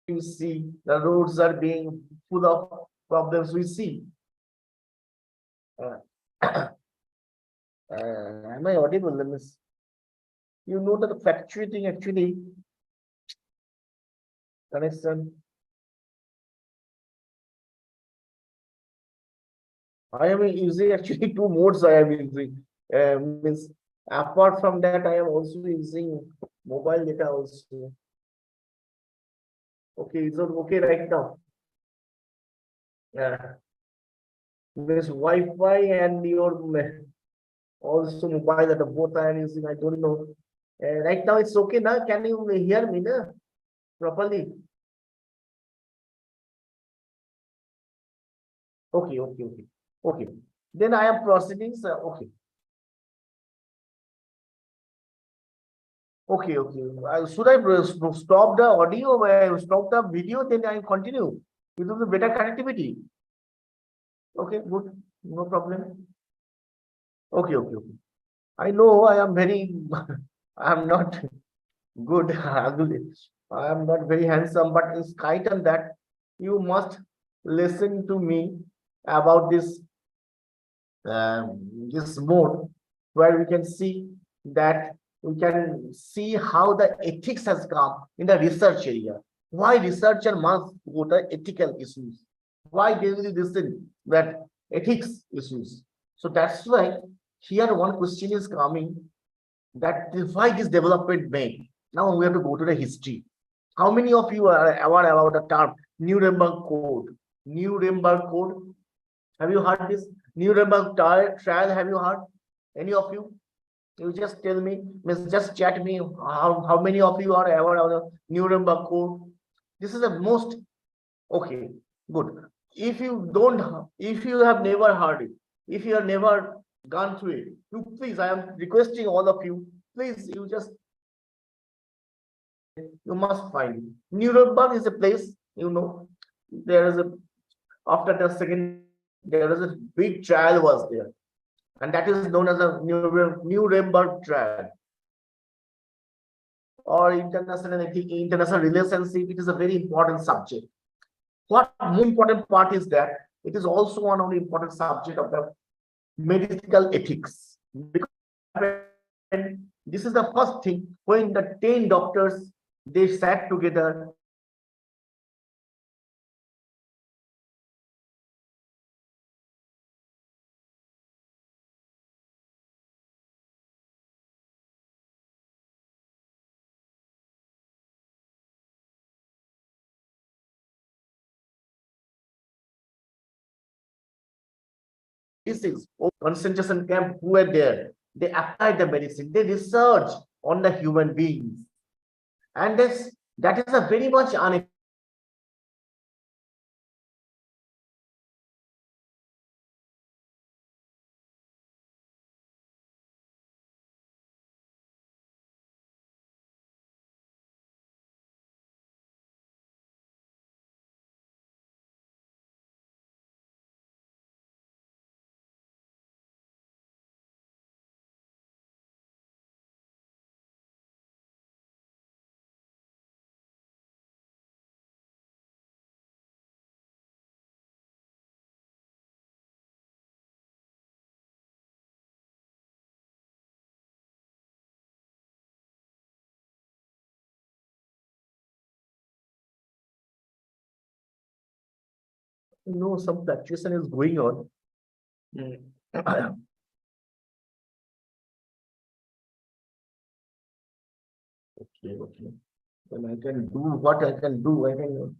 Speaker 2: you see, the roads are being full of problems. We see. Uh, am I audible? Miss? You know that the fluctuating actually connection. I am using actually two modes. I am using means apart from that, I am also using mobile data also. Okay, is it okay right now? Yeah. This Wi-Fi and your also mobile data both I am using. I don't know. Right now it's okay now. Can you hear me na properly? Okay, okay, okay, okay. Then I am proceeding. Okay, okay, okay. Should I stop the audio? Stop the video? Then I continue. It will be better connectivity. Okay, good. No problem. Okay, okay, okay. I know I am very, I am not good. I am not very handsome, but in spite of that, you must listen to me about this mode where we can see that we can see how the ethics has come in the research area. Why researcher must go to ethical issues? Why they will listen that ethics issues? So that's why here one question is coming, that why this development made. Now we have to go to the history. How many of you are aware about the term Nuremberg Code? Nuremberg Code. Have you heard this Nuremberg trial? Have you heard? Any of you? You just tell me, just chat me how many of you are aware of the Nuremberg Code? This is the most okay, good. If you don't, if you have never heard it, if you have never gone through it, you please, I am requesting all of you, please, you must find it. Nuremberg is a place, there is a after the second, there is a big trial was there, and that is known as a Nuremberg trial or international relationship. It is a very important subject. What more important part is that it is also one of the important subject of the medical ethics, because this is the first thing when the 10 doctors they sat together 46 concentration camp who were there. They applied the medicine. They research on the human beings, and that is a very much unexpected. No, some fluctuation is going on. Okay, okay. Then I can do what I can do. I can.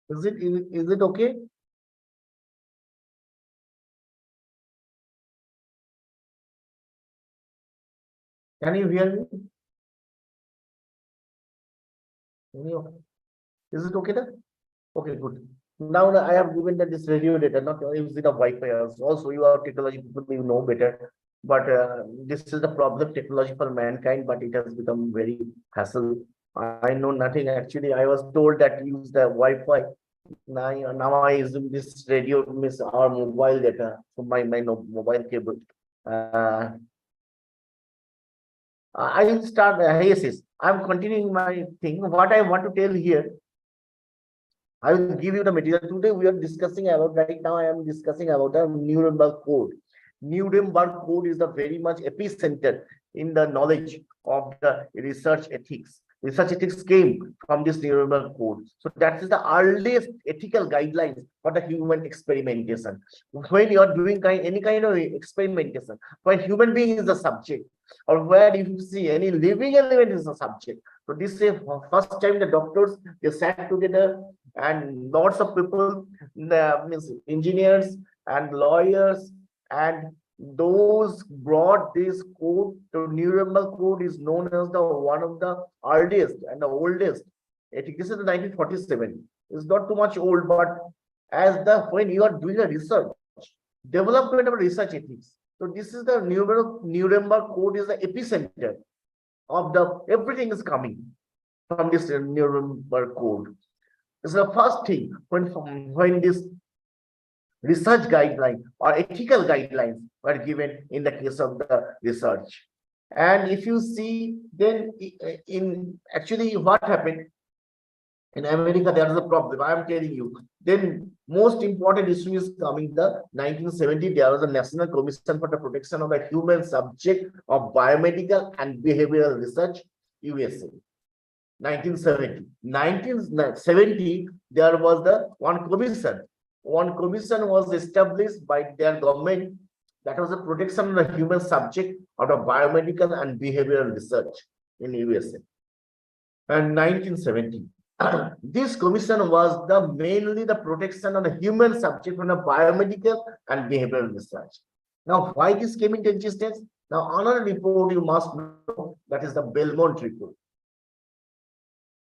Speaker 2: Is it okay? Can you hear me? Is it okay then? Okay, good. Now I have given that this radio data, not using of Wi-Fi also. Also, you are technology people, you know better. But this is the problem technology for mankind, but it has become very hassle. I know nothing. Actually, I was told that use the Wi-Fi. Now I use this radio, miss our mobile data from my mobile cable. Uh, I will start. Yes. I'm continuing my thing. What I want to tell here, I will give you the material. Today we are discussing about, right now I am discussing about the Nuremberg Code. Nuremberg Code is the very much epicenter in the knowledge of the research ethics. Research ethics came from this Nuremberg Code. So that is the earliest ethical guidelines for the human experimentation. When you are doing any kind of experimentation, when human being is the subject, or where if you see any living element is the subject. So this is first time the doctors, they sat together, and lots of people, means engineers and lawyers, and those brought this code. The Nuremberg Code is known as the one of the earliest and the oldest. I think this is the 1947. It's not too much old, but as the when you are doing a research, development of research ethics. So this is the Nuremberg Code is the epicenter of the everything is coming from this Nuremberg Code. This is the first thing when this research guideline or ethical guidelines were given in the case of the research. And if you see, then in actually what happened in America, there is a problem. I am telling you. Then most important issue is coming the 1970. There was a National Commission for the Protection of the Human Subject of Biomedical and Behavioral Research, USA. 1970. 1970, there was the one commission. One commission was established by their government, that was the protection of the human subject of the biomedical and behavioral research in USA. And 1970. This commission was the mainly the protection of the human subject from the biomedical and behavioral research. Now, why this came into existence? Now, another report you must know, that is the Belmont report.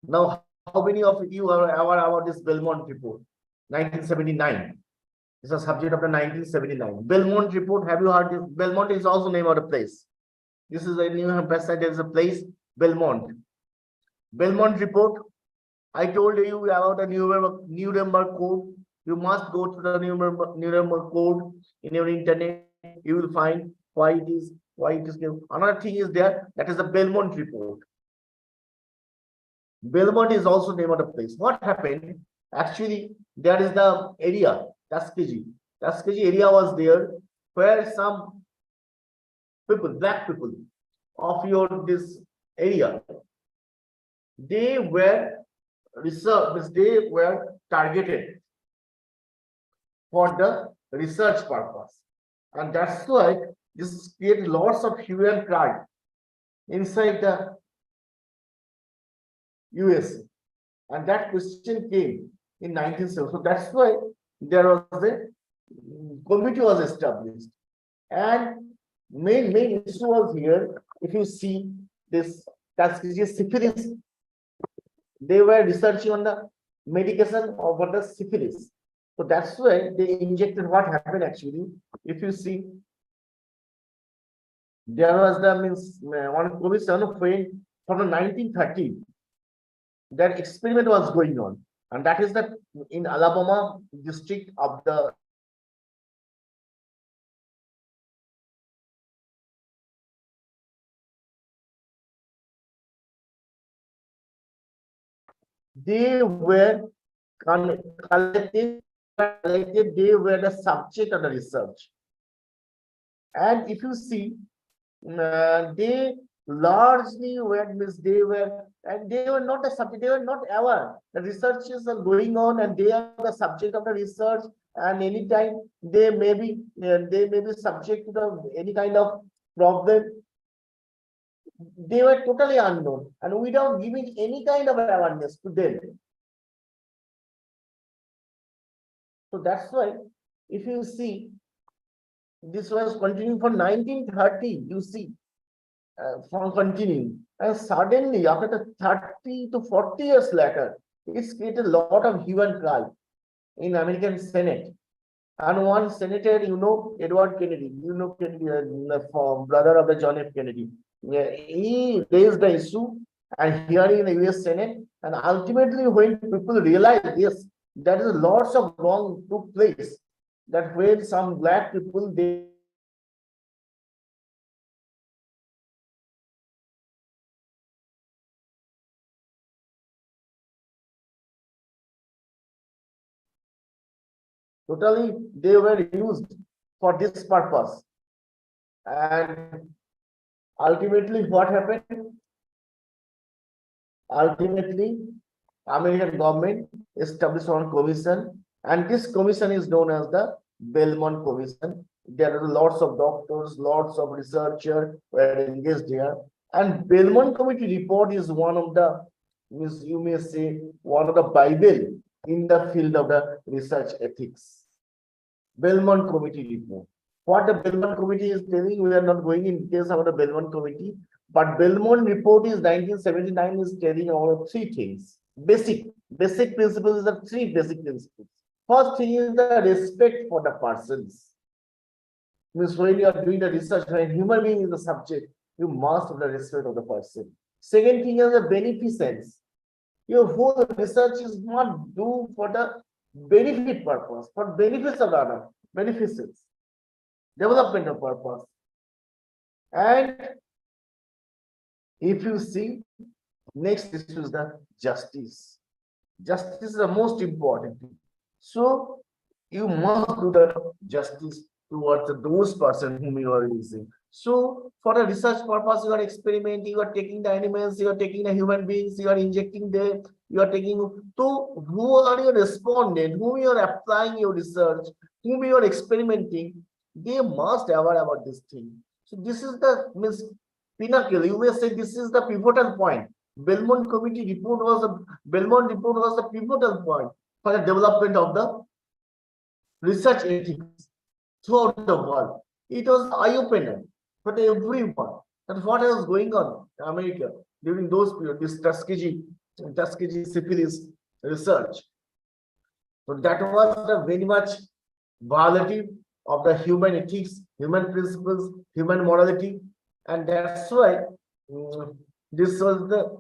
Speaker 2: Now, how many of you are aware about this Belmont report? 1979. It's a subject of the 1979. Belmont report. Have you heard this? Belmont is also name of a place. This is a New Hampshire. There is a place, Belmont. Belmont report. I told you about the Nuremberg Code. You must go to the Nuremberg Code in your internet. You will find why it is. Another thing is there. That is the Belmont report. Belmont is also name of the place. What happened? Actually, there is the area, Tuskegee. Tuskegee area was there where some people, black people of this area, they were research, they were targeted for the research purpose. And that's why this created lots of hue and cry inside the US. And that question came in 1970. So that's why there was a committee was established. And main issue was here. If you see this Tuskegee syphilis, they were researching on the medication over the syphilis. So that's why they injected. What happened actually, if you see, there was the one commission from the 1930. That experiment was going on, and that is that in Alabama district of the they were collected, they were the subject of the research. And if you see, they largely were they were not the subject, they were not aware. The researches are going on and they are the subject of the research, and anytime they may be subject to any kind of problem. They were totally unknown and without giving any kind of awareness to them. So that's why, if you see, this was continuing for 1930, you see, from continuing. And suddenly, after the 30 to 40 years later, it's created a lot of hue and cry in American Senate. And one senator, Edward Kennedy, Kennedy, brother of the John F. Kennedy. He raised the issue and hearing in the US Senate, and ultimately when people realize, yes, there is lots of wrong took place, that when some black people, they totally they were used for this purpose. And ultimately what happened? Ultimately, American government established one commission, and this commission is known as the Belmont Commission. There are lots of doctors, lots of researchers were engaged here, and Belmont Committee report is one of the, you may say, one of the Bible in the field of the research ethics. Belmont Committee report. What the Belmont Committee is telling, we are not going in details about the Belmont Committee, but Belmont report is 1979 is telling about three things. Basic principles are three basic principles. First thing is the respect for the persons. Means when you are doing the research, when human being is the subject, you must have the respect of the person. Second thing is the beneficence. Your whole research is not due for the benefit purpose, for benefits of other, beneficence, development of purpose. And if you see, next is the justice. Justice is the most important thing. So you must do the justice towards those persons whom you are using. So for the research purpose, you are experimenting, you are taking the animals, you are taking the human beings, you are injecting them, you are taking, so who are your respondent, whom you are applying your research, whom you are experimenting, they must aware about this thing. So this is the pinnacle, you may say this is the pivotal point. Belmont Committee report was the pivotal point for the development of the research ethics throughout the world. It was eye-opener for everyone. That's what was going on in America during those periods, this Tuskegee syphilis research. So that was the very much violative of the human ethics, human principles, human morality, and that's why this was the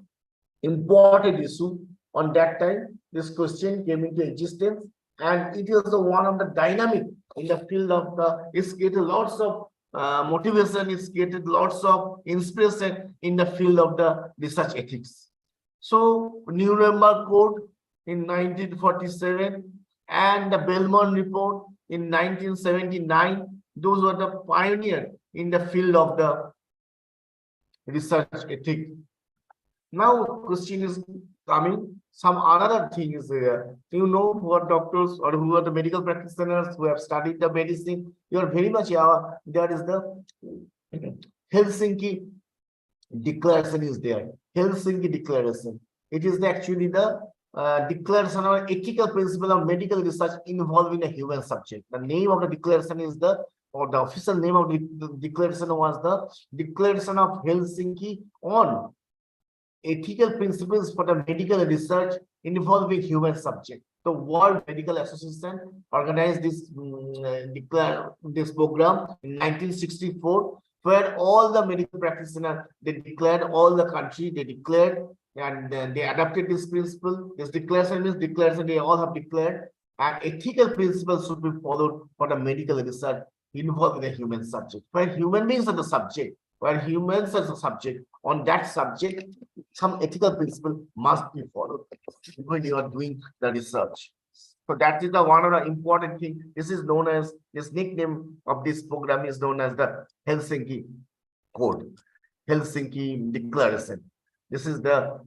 Speaker 2: important issue on that time. This question came into existence, and it was the one of the dynamic in the field of the. It's created lots of motivation. It's created lots of inspiration in the field of the research ethics. So Nuremberg Code in 1947 and the Belmont Report in 1979. Those were the pioneer in the field of the research ethics. Now, question is coming. Some another thing is there. You know, who are doctors or who are the medical practitioners who have studied the medicine. You are very much aware. There is the Helsinki Declaration is there. Helsinki Declaration. It is actually the declaration of ethical principle of medical research involving a human subject. The name of the declaration is the official name of the declaration was the Declaration of Helsinki on ethical principles for the medical research involving human subject. The World Medical Association organized this this program in 1964, where all the medical practitioners they declared, all the country they declared, and they adopted this principle. This declaration means declaration they all have declared, and ethical principles should be followed for the medical research involving the human subject. Where human beings are the subject, where humans are the subject, on that subject, some ethical principle must be followed when you are doing the research. So that is the one of the important thing. This is known as, this nickname of this program is known as the Helsinki Code, Helsinki Declaration. This is the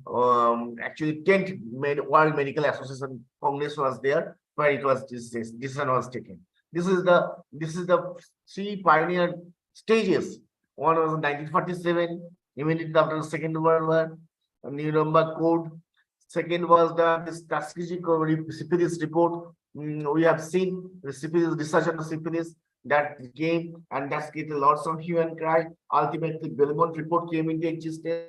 Speaker 2: actually 10th World Medical Association Congress was there, where it was this decision was taken. This is the three pioneer stages. One was 1947, immediately after the Second World War, Nuremberg Code. Second was this Tuskegee syphilis report. We have seen the syphilis research on the syphilis that came, and that's created lots of hue and cry. Ultimately, Belmont report came into existence.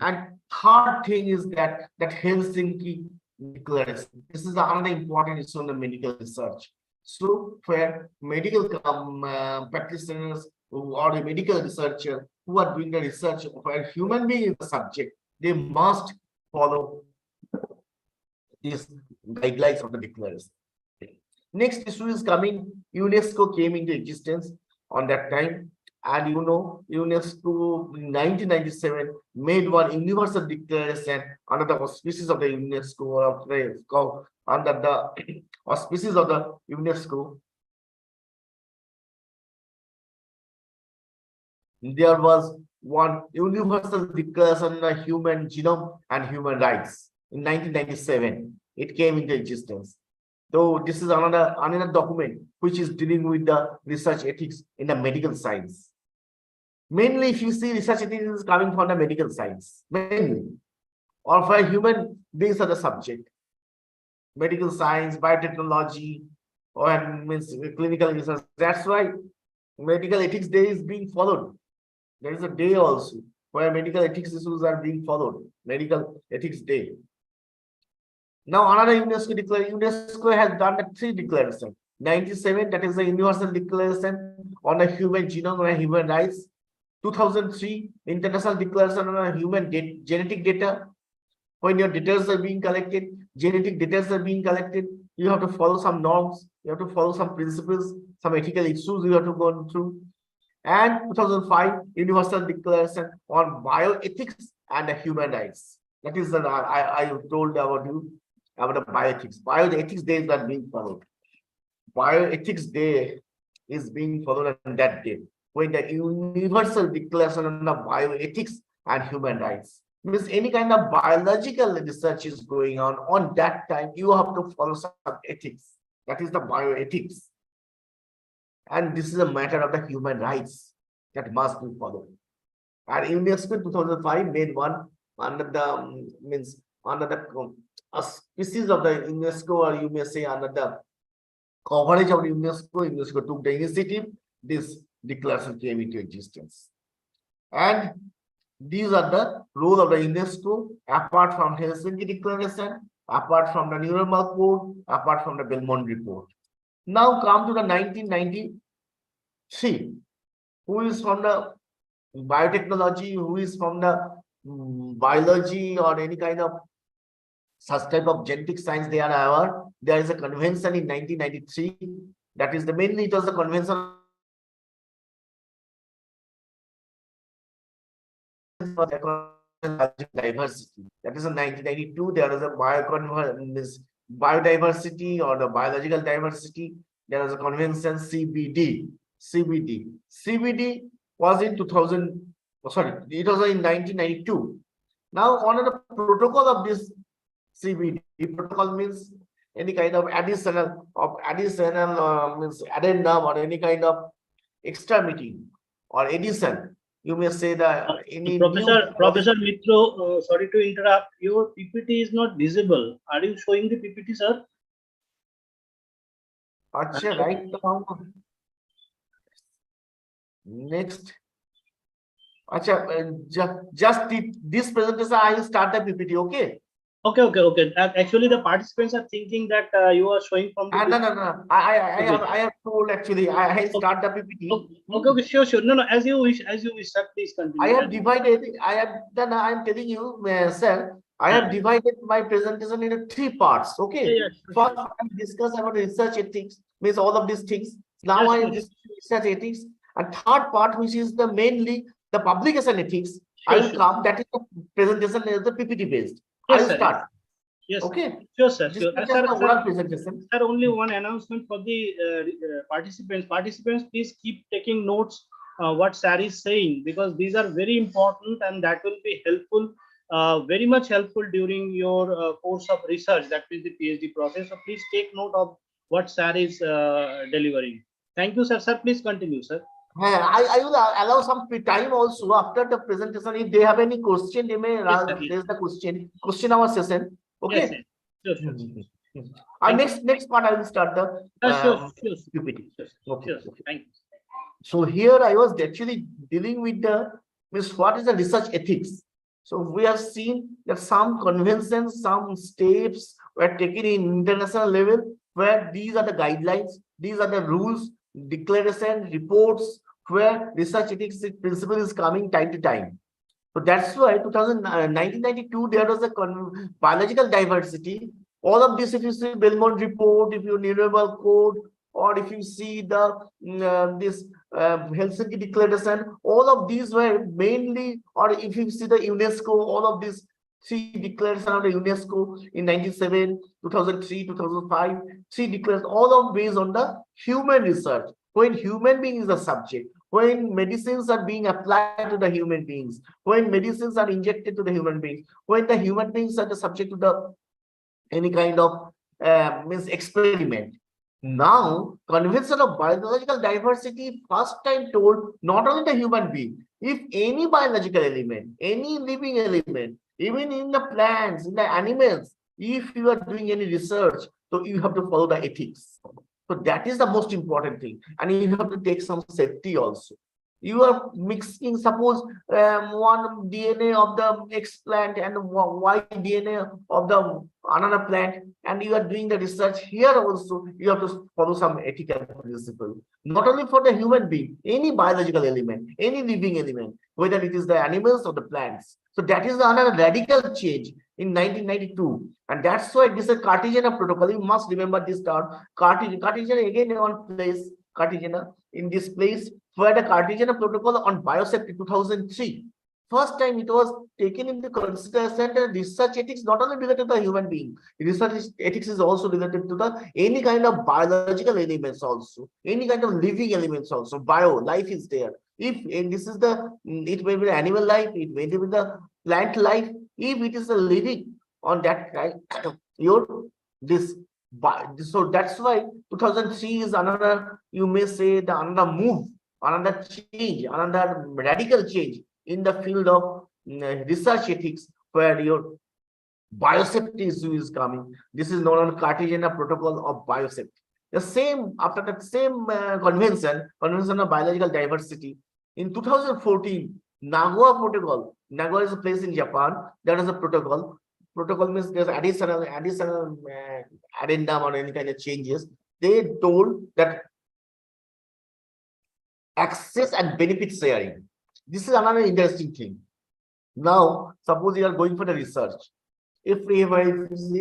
Speaker 2: And third thing is that Helsinki Declaration. This is another important issue in the medical research. So, where medical practitioners or a medical researcher who are doing the research where human being is the subject, they must follow these guidelines of the declaration. Next issue is coming. UNESCO came into existence on that time, and you know, UNESCO in 1997 made one universal declaration under the auspices of the UNESCO, under the auspices of the UNESCO. There was one universal declaration on the human genome and human rights in 1997. It came into existence. So this is another document which is dealing with the research ethics in the medical science. Mainly, if you see, research ethics is coming from the medical science, mainly, or for human beings are the subject. Medical science, biotechnology, or means clinical research. That's why medical ethics day is being followed. There is a day also where medical ethics issues are being followed. Medical Ethics Day. Now, another UNESCO declaration. UNESCO has done the three declarations. 97, that is the Universal Declaration on the Human Genome and Human Rights. 2003, International Declaration on Human Genetic Data. When your data are being collected, genetic data are being collected, you have to follow some norms, you have to follow some principles, some ethical issues you have to go through. And 2005, Universal Declaration on Bioethics and the Human Rights. That is the I told about you about the bioethics. Bioethics days are being followed. Bioethics Day is being followed on that day, when the Universal Declaration on the Bioethics and Human Rights. Means any kind of biological research is going on that time, you have to follow some ethics. That is the bioethics. And this is a matter of the human rights that must be followed. And UNESCO 2005 made one under the under the auspices of the UNESCO, or you may say under the coverage of UNESCO. UNESCO took the initiative. This declaration came into existence. And these are the role of the UNESCO apart from Helsinki Declaration. apart from the Nuremberg Code, apart from the Belmont Report. Now come to the 1993, who is from the biotechnology, who is from the biology or any kind of such type of genetic science they are aware. There is a convention in 1993. That is the mainly it was the convention diversity. That is in 1992. There is a biodiversity or the biological diversity. There is a convention CBD. CBD was in 2000. Sorry, it was in 1992. Now, on the protocol of this CBD protocol means any kind of additional means addendum or any kind of extra meeting or addition. You may say that any
Speaker 1: Professor Mitro, sorry to interrupt. Your PPT is not visible. Are you showing the PPT, sir?
Speaker 2: Achha, right now. Next. Achha, just this presentation, I will start the PPT, okay?
Speaker 1: Okay. Actually, the participants are thinking that you are showing from the.
Speaker 2: No. I have told actually. I start the PPT.
Speaker 1: Okay, sure. No. As you wish, sir. Please continue.
Speaker 2: I have divided. I am telling you, sir. I have divided my presentation into 3 parts. Okay. First, I discuss about research ethics, means all of these things. Now I discuss research ethics, and third part, which is the mainly the publication ethics. I will come. That is the presentation is the PPT based. I will start.
Speaker 1: Yes.
Speaker 2: Okay.
Speaker 1: Sure, sir.
Speaker 2: Sir,
Speaker 1: only one announcement for the participants. Participants, please keep taking notes what sir is saying, because these are very important and that will be helpful, very much helpful during your course of research, that is the PhD process. So please take note of what sir is delivering. Thank you, sir. Sir, please continue, sir.
Speaker 2: I will allow some time also after the presentation. If they have any question, they may raise the question hour session. Okay.
Speaker 1: Yes, sure.
Speaker 2: Next part I will start the PPT.
Speaker 1: Okay. Thank you.
Speaker 2: So here I was actually dealing with what is the research ethics. So we have seen that some conventions, some steps were taken in international level, where these are the guidelines, these are the rules, declaration, reports, where research ethics principle is coming time to time. So that's why 1992, there was a biological diversity. All of this, if you see Belmont Report, if you Nuremberg Code, or if you see the Helsinki Declaration, all of these were mainly, or if you see the UNESCO, all of these 3 declarations of the UNESCO in 97, 2003, 2005, 3 declarations, all of based on the human research, when human being is the subject, when medicines are being applied to the human beings, when medicines are injected to the human beings, when the human beings are the subject to the any kind of means experiment. Now, convention of biological diversity first time told not only the human being, if any biological element, any living element, even in the plants, in the animals, if you are doing any research, so you have to follow the ethics. So that is the most important thing, and you have to take some safety also. You are mixing, suppose one DNA of the X plant and Y DNA of the another plant, and you are doing the research here also, you have to follow some ethical principle. Not only for the human being, any biological element, any living element, whether it is the animals or the plants. So that is another radical change in 1992, and that's why this is a Cartesian protocol. You must remember this term, Cartesian again in one place, Cartesian in this place, where the Cartesian protocol on biosafety 2003. First time it was taken into consideration that research ethics not only related to the human being, research ethics is also related to the any kind of biological elements also, any kind of living elements also. Life is there. If this is the, it may be the animal life, it may be the plant life. If it is a living on that kind, so that's why 2003 is another, you may say, the another move, another change, another radical change in the field of research ethics, where your biosafety issue is coming. This is known as Cartesian protocol of biosafety. The same, after that same convention of biological diversity, in 2014, Nagoya protocol. Nagoya is a place in Japan. That is a protocol. protocol means there's additional addendum or any kind of changes. They told that access and benefit sharing. This is another interesting thing. Now, suppose you are going for the research. If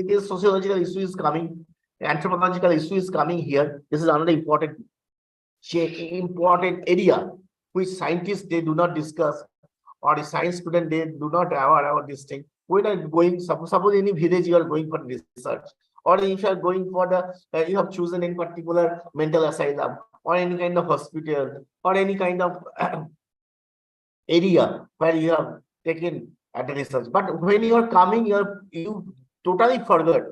Speaker 2: this sociological issue is coming, anthropological issue is coming here, this is another important area which scientists they do not discuss, or the science student they do not aware about this thing. When are going, suppose any village you are going for research, or if you are going for the you have chosen any particular mental asylum or any kind of hospital or any kind of area where you have taken at the research. But when you are coming, you totally forgot.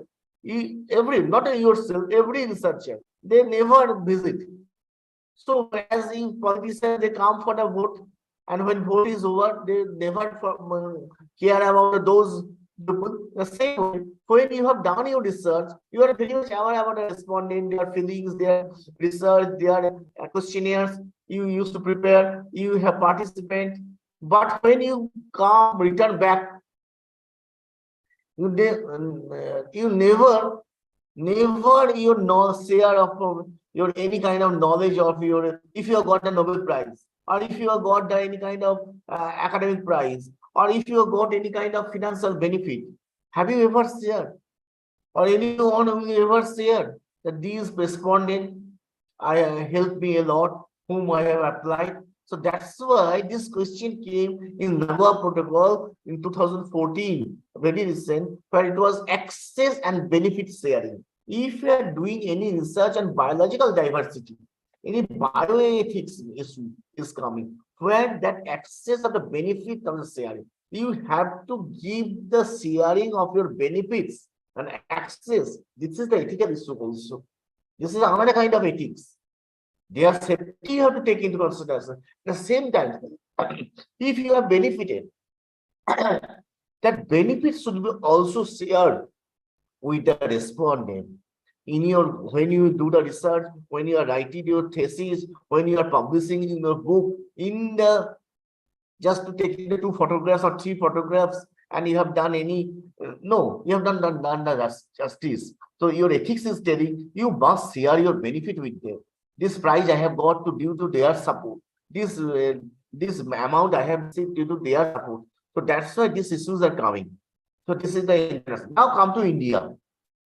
Speaker 2: Not yourself, every researcher, they never visit. So as in politicians, they come for the vote, and when vote is over, they never care about those people. The same way, when you have done your research, you are very much aware about the respondent, their feelings, their research, their questionnaires you used to prepare, you have participant. But when you come, return back, you never you know share of your any kind of knowledge of your, if you have got the Nobel Prize, or if you have got any kind of academic prize, or if you have got any kind of financial benefit. Have you ever shared, or anyone who ever shared that these respondents helped me a lot, whom I have applied? So that's why this question came in Nagoya Protocol in 2014, very recent, where it was access and benefit sharing. If you are doing any research on biological diversity, any bioethics issue is coming, where that access of the benefit of the sharing, you have to give the sharing of your benefits and access. This is the ethical issue also. This is another kind of ethics. Their safety you have to take into consideration. At the same time, if you are benefited, that benefit should be also shared with the respondent. When you do the research, when you are writing your thesis, when you are publishing in your book, just to take the 2 photographs or 3 photographs, and you have done any no, you have done the justice. So your ethics is telling you must share your benefit with them. This prize I have got due to their support. This amount I have received due to their support. So that's why these issues are coming. So this is the interest. Now come to India.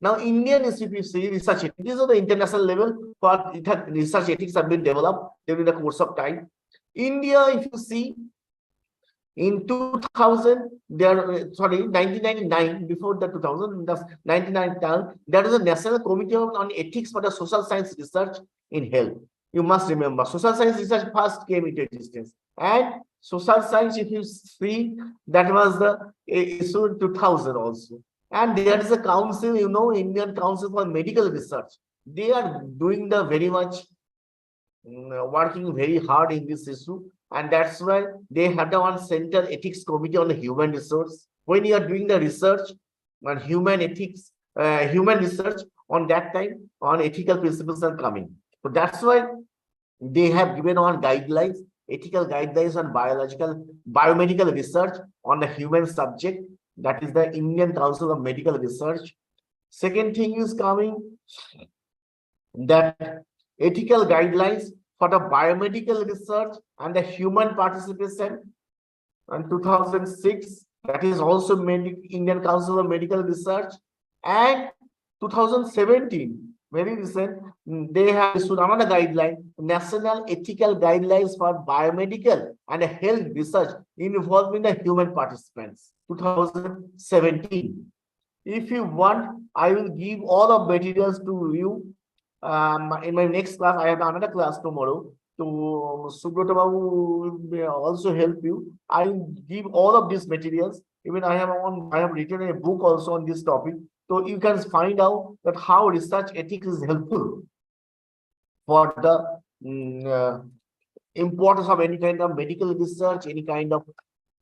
Speaker 2: Now Indian institutes research ethics. These are the international level for research ethics have been developed during the course of time. India, if you see, in 2000, 1999, before the 2000, the 1999, there is a National Committee on Ethics for the Social Science Research in Health. You must remember, social science research first came into existence. And social science, if you see, that was the issue in 2000 also. And there is a council, Indian Council for Medical Research. They are doing the very much, working very hard in this issue. And that's why they had one Central Ethics Committee on the Human Resource. When you are doing the research on human ethics, human research, on that time, on ethical principles are coming. So that's why they have given on guidelines, ethical guidelines on biomedical research on the human subject. That is the Indian Council of Medical Research. Second thing is coming, that ethical guidelines for the biomedical research and the human participation in 2006. That is also Indian Council of Medical Research. And 2017, very recent, they have issued another guideline, National Ethical Guidelines for Biomedical and Health Research involving the human participants, 2017. If you want, I will give all of materials to you. In my next class, I have another class tomorrow. So Subrata Babu will also help you. I will give all of these materials. Even I have written a book also on this topic. So you can find out that how research ethics is helpful for the importance of any kind of medical research, any kind of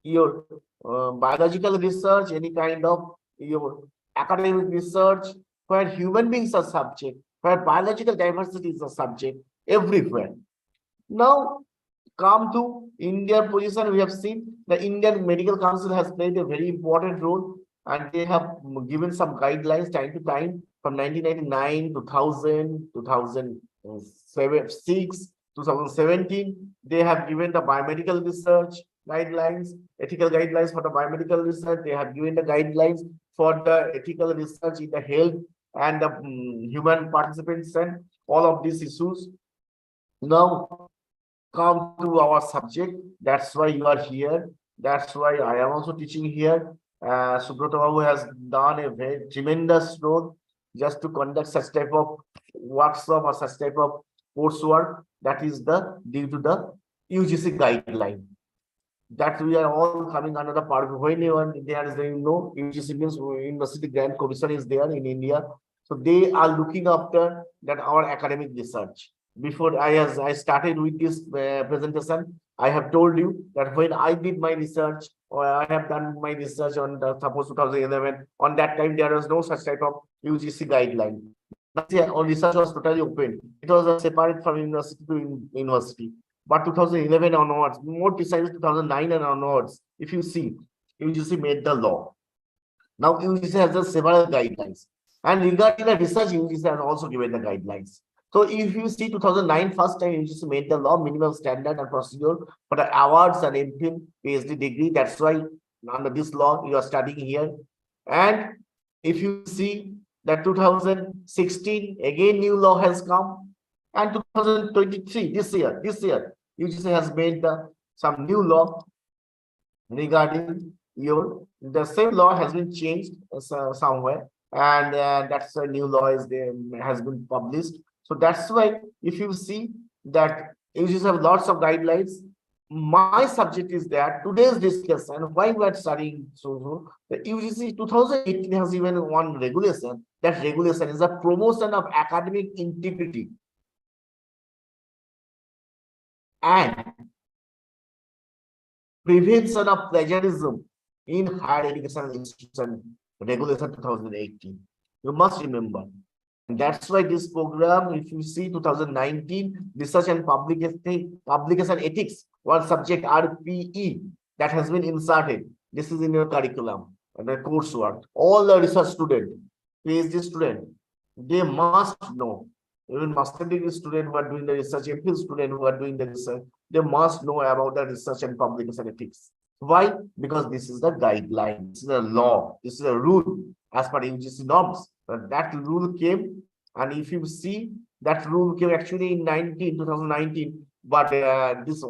Speaker 2: your biological research, any kind of your academic research, where human beings are subject, where biological diversity is a subject, everywhere. Now, come to Indian position, we have seen the Indian Medical Council has played a very important role. and they have given some guidelines time to time from 1999, 2000, 2006, 2017. They have given the biomedical research guidelines, ethical guidelines for the biomedical research. They have given the guidelines for the ethical research in the health and the human participants and all of these issues. Now, come to our subject. That's why you are here. That's why I am also teaching here. Subrata Babu has done a very tremendous role just to conduct such type of workshop or such type of coursework. That is the due to the UGC guideline. That we are all coming under the part of when there is UGC means University Grant Commission is there in India. So they are looking after that our academic research. Before I started with this presentation, I have told you that when I did my research or I have done my research on the suppose 2011, on that time there was no such type of UGC guideline. Our research was totally open. It was separate from university to university. But 2011 onwards, more precisely 2009 and onwards, if you see, UGC made the law. Now UGC has the several guidelines. And regarding the research, UGC has also given the guidelines. So if you see 2009, first time UGC made the law, minimum standard and procedure for the awards and MPhil, PhD degree. That's why under this law, you are studying here. And if you see that 2016, again, new law has come. And 2023, this year, UGC has made some new law regarding the same law has been changed somewhere, and that's a new law is there has been published. So that's why if you see that UGC have lots of guidelines. My subject is that today's discussion why we are studying the UGC 2018 has even one regulation. That regulation is the promotion of academic integrity and prevention of plagiarism in higher education institution regulation 2018. You must remember. And that's why this program, if you see 2019 research and publication ethics, one subject RPE that has been inserted. This is in your curriculum and the coursework. All the research student, PhD student, they must know. Even master degree student who are doing the research, MPhil student who are doing the research, they must know about the research and publication ethics. Why? Because this is the guideline, this is a law, this is a rule as per UGC norms. But that rule came, and if you see, that rule came actually in 2019. But this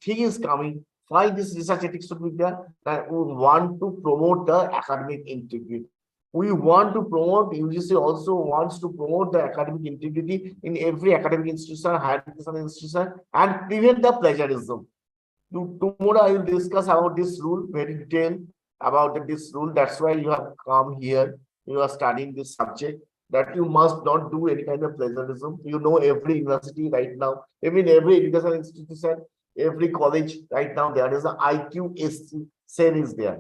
Speaker 2: thing is coming. Why this research ethics should be there? That we want to promote the academic integrity. We want to promote, UGC also wants to promote the academic integrity in every academic institution, higher education institution, and prevent the plagiarism. Tomorrow I will discuss about this rule very detailed about this rule. That's why you have come here. You are studying this subject that you must not do any kind of plagiarism. You know, every university right now, even every educational institution, every college right now, there is an IQSC cell is there.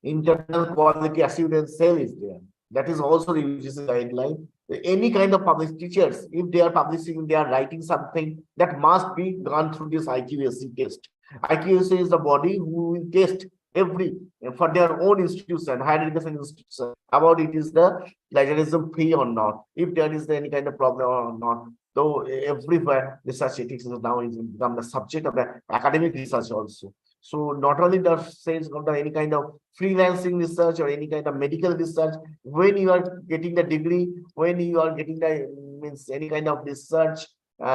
Speaker 2: Internal quality assurance cell is there. That is also the UGC guideline. Any kind of public teachers, if they are publishing, they are writing something, that must be gone through this IQSC test. IQSC is the body who will test every for their own institution, higher education institution, about it is the plagiarism free or not, if there is any kind of problem or not. So everywhere research ethics is now become the subject of the academic research also. So not only the sense of the any kind of freelancing research or any kind of medical research, when you are getting the degree, when you are getting the means any kind of research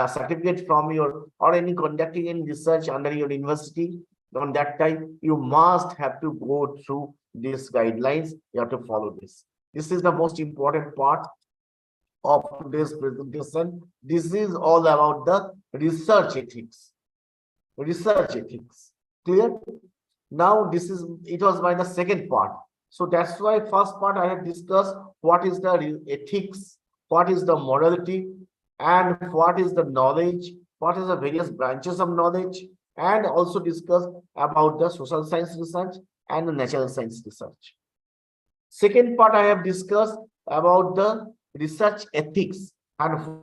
Speaker 2: certificate from your or any conducting any research under your university, on that time you must have to go through these guidelines. You have to follow this. This is the most important part of today's presentation. This is all about the research ethics. Research ethics. Clear? Now this is it was by the second part. So that's why first part I have discussed what is the ethics, what is the morality, and what is the knowledge, what is the various branches of knowledge, and also discuss about the social science research and the natural science research. Second part I have discussed about the research ethics and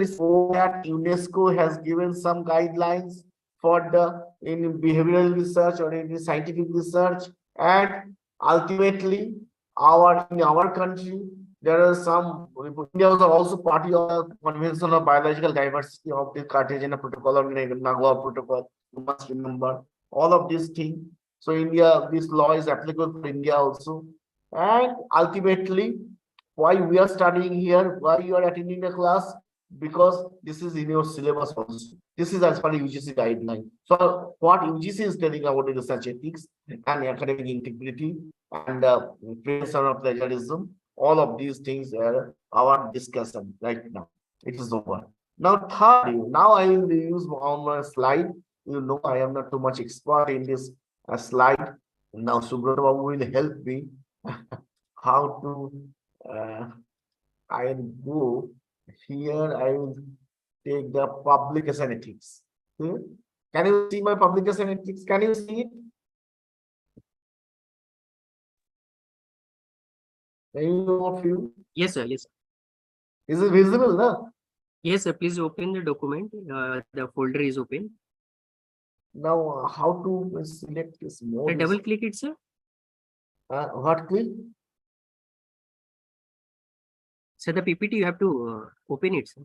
Speaker 2: is that UNESCO has given some guidelines for the in behavioral research or in scientific research, and ultimately in our country there are some. India was also party of the Convention of Biological Diversity of the Cartagena Protocol or Nagoya Protocol. You must remember all of these things. So India, this law is applicable for India also. And ultimately, why we are studying here, why you are attending the class, because this is in your syllabus also. This is as per UGC guideline. So what UGC is telling about the research ethics and academic integrity and prevention of plagiarism, all of these things are our discussion right now. It is over. Now third, now I will use on my slide. You know, I am not too much expert in this slide. Now Subrata Babu will help me how to I will go here. I will take the publication ethics. Hmm? Can you see my publication ethics? Can you see it? Any of you?
Speaker 3: Yes, sir. Yes.
Speaker 2: Is it visible? No?
Speaker 3: Yes, sir. Please open the document. The folder is open.
Speaker 2: Now, how to select this mode?
Speaker 3: Double click it, sir.
Speaker 2: What click?
Speaker 3: So the PPT you have to open it, sir.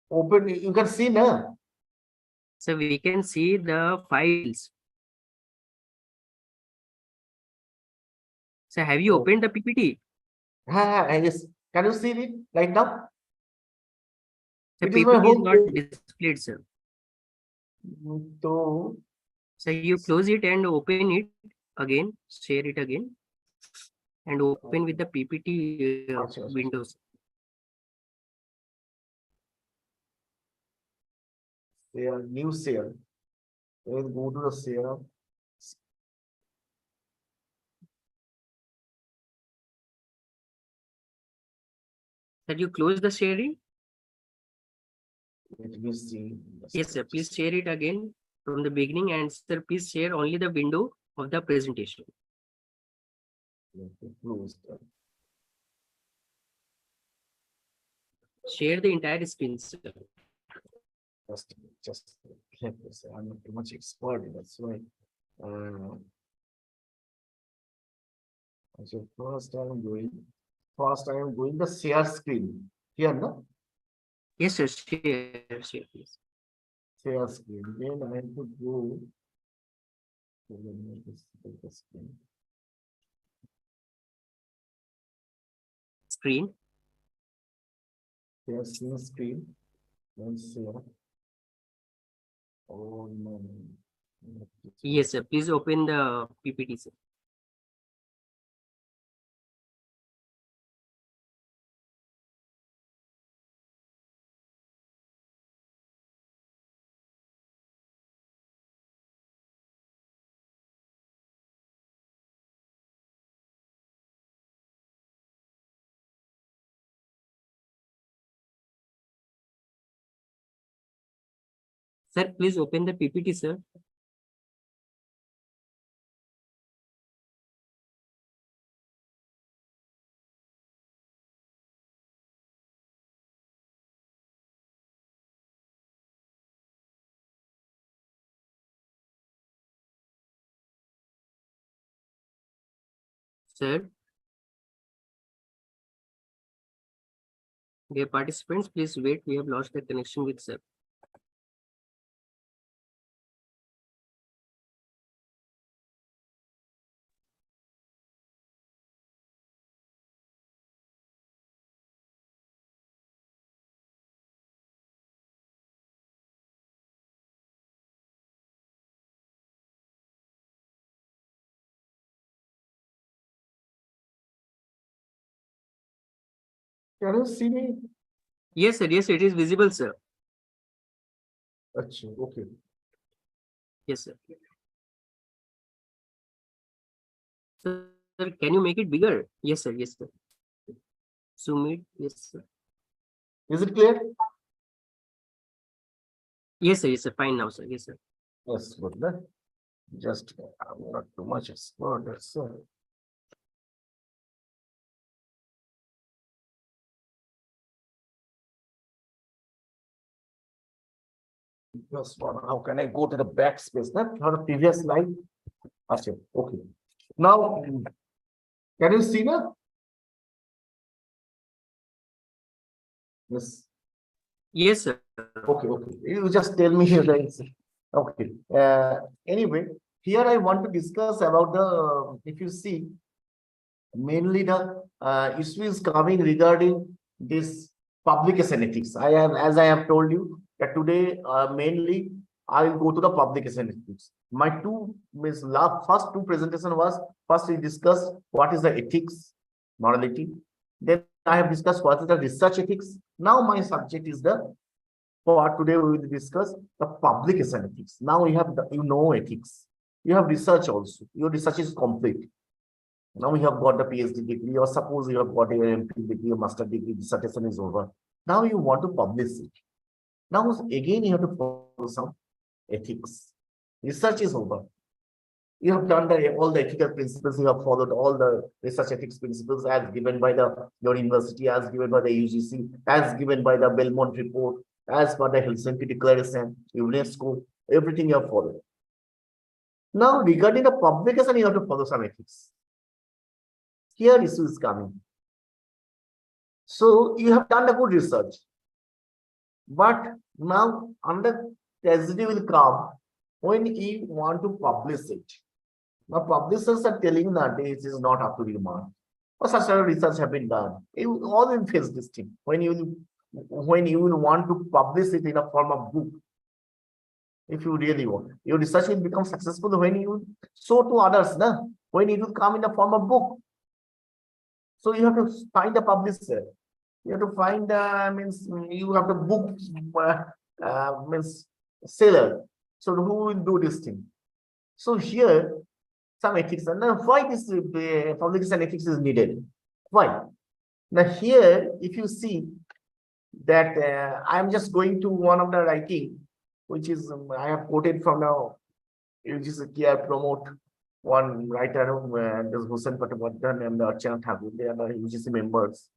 Speaker 2: Open. You can see now.
Speaker 3: So we can see the files. So have you opened the PPT?
Speaker 2: Yes. Can you see it right now?
Speaker 3: The
Speaker 2: It is my
Speaker 3: PPT is
Speaker 2: home
Speaker 3: not
Speaker 2: page.
Speaker 3: displayed, sir.
Speaker 2: So
Speaker 3: So you close it and open it again, share it again, and open with the PPT windows.
Speaker 2: share, new share. Then go to the share.
Speaker 3: That you close the sharing?
Speaker 2: Let me see.
Speaker 3: Yes, sir. Please share it again from the beginning, and sir, please share only the window of the presentation.
Speaker 2: Close that.
Speaker 3: Share the entire screen, sir.
Speaker 2: Just let me say, I'm not too much expert. That's why. So first I am going the share screen here, no?
Speaker 3: Yes, sir. Share, please.
Speaker 2: Share screen. Then I have to go to the screen.
Speaker 3: Screen.
Speaker 2: Share screen. Then share. Oh no.
Speaker 3: Yes, sir. Please open the PPT, sir. Sir, please open the PPT, sir. Sir, dear participants, please wait. We have lost the connection with sir.
Speaker 2: Can you see me?
Speaker 3: Yes, sir. Yes, it is visible, sir.
Speaker 2: Achha, okay.
Speaker 3: Yes, sir. Sir, can you make it bigger? Yes, sir. Yes, sir. Zoom it. Yes, sir.
Speaker 2: Is it clear?
Speaker 3: Yes, sir. Yes, sir. Fine now, sir. Yes, sir.
Speaker 2: Yes, good. Then. Just I'm not too much expert. That's all. Just how can I go to the backspace? That for the previous slide. Okay. Now, can you see now? Yes.
Speaker 3: Yes, sir.
Speaker 2: Okay. You just tell me the answer. Okay. Anyway, here I want to discuss about the, if you see, mainly the issue is coming regarding this publication ethics. As I have told you, that today mainly I will go to the publication ethics. My two means first two presentation was first we discussed what is the ethics, morality. Then I have discussed what is the research ethics. Now my subject is the, for today we will discuss the publication ethics. Now you have the, ethics. You have research also. Your research is complete. Now you have got the PhD degree, or suppose you have got your MPhil degree, your master degree, dissertation is over. Now you want to publish it. Now again you have to follow some ethics. Research is over. You have done all the ethical principles, you have followed all the research ethics principles as given by your university, as given by the UGC, as given by the Belmont report, as per the Helsinki Declaration, UNESCO, everything you have followed. Now regarding the publication, you have to follow some ethics. Here issue is coming. So you have done a good research, but now under tragedy will come when you want to publish it. Now publishers are telling that it is not up to the mark, or such a research have been done. You all will face this thing when you will want to publish it in a form of book. If you really want, your research will become successful when you show to others, when it will come in the form of book. So you have to find a publisher. You have to find means you have to book means seller. So who will do this thing? So here some ethics, and now why this publication ethics is needed? Why? Now here, if you see that I'm just going to one of the writing, which is I have quoted from now, which is here promote one writer, this Hussain Pattabardhan and Archana Thakur, they are the UGC members.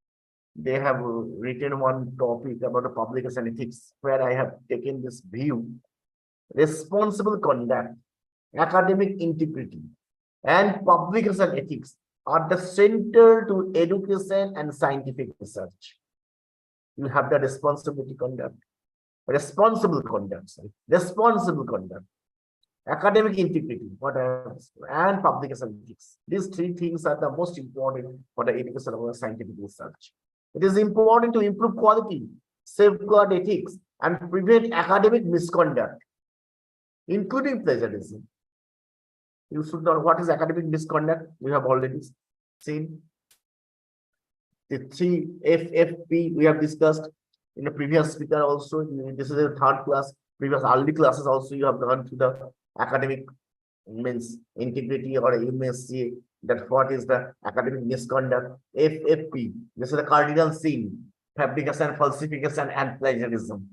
Speaker 2: They have written one topic about the publication ethics, where I have taken this view: responsible conduct, academic integrity, and publication ethics are the center to education and scientific research. You have the responsible conduct, academic integrity, and publication ethics. These three things are the most important for the education of scientific research. It is important to improve quality, safeguard ethics, and prevent academic misconduct, including plagiarism. You should know what is academic misconduct. We have already seen the 3 FFP we have discussed in the previous speaker also. This is the third class. Previous early classes also you have gone through the academic means integrity, or you may see that what is the academic misconduct. FFP, this is the cardinal sin: fabrication, falsification, and plagiarism.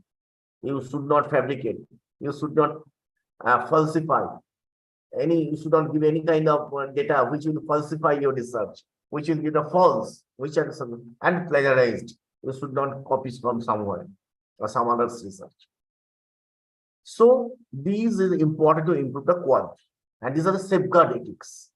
Speaker 2: You should not fabricate. You should not falsify. You should not give any kind of data which will falsify your research, which will be the false, which are and plagiarized. You should not copy from somewhere or some other's research. So these is important to improve the quality, and these are the safeguard ethics.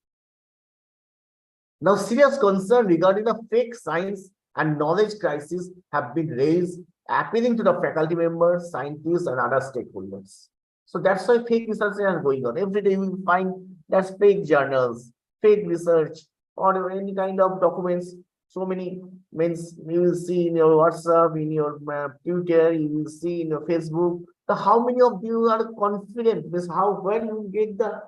Speaker 2: Now, serious concern regarding the fake science and knowledge crisis have been raised, appealing to the faculty members, scientists, and other stakeholders. So that's why fake research is going on. Every day we find that's fake journals, fake research, or any kind of documents. So many means you will see in your WhatsApp, in your Twitter, you will see in your Facebook. So how many of you are confident? Means when you get the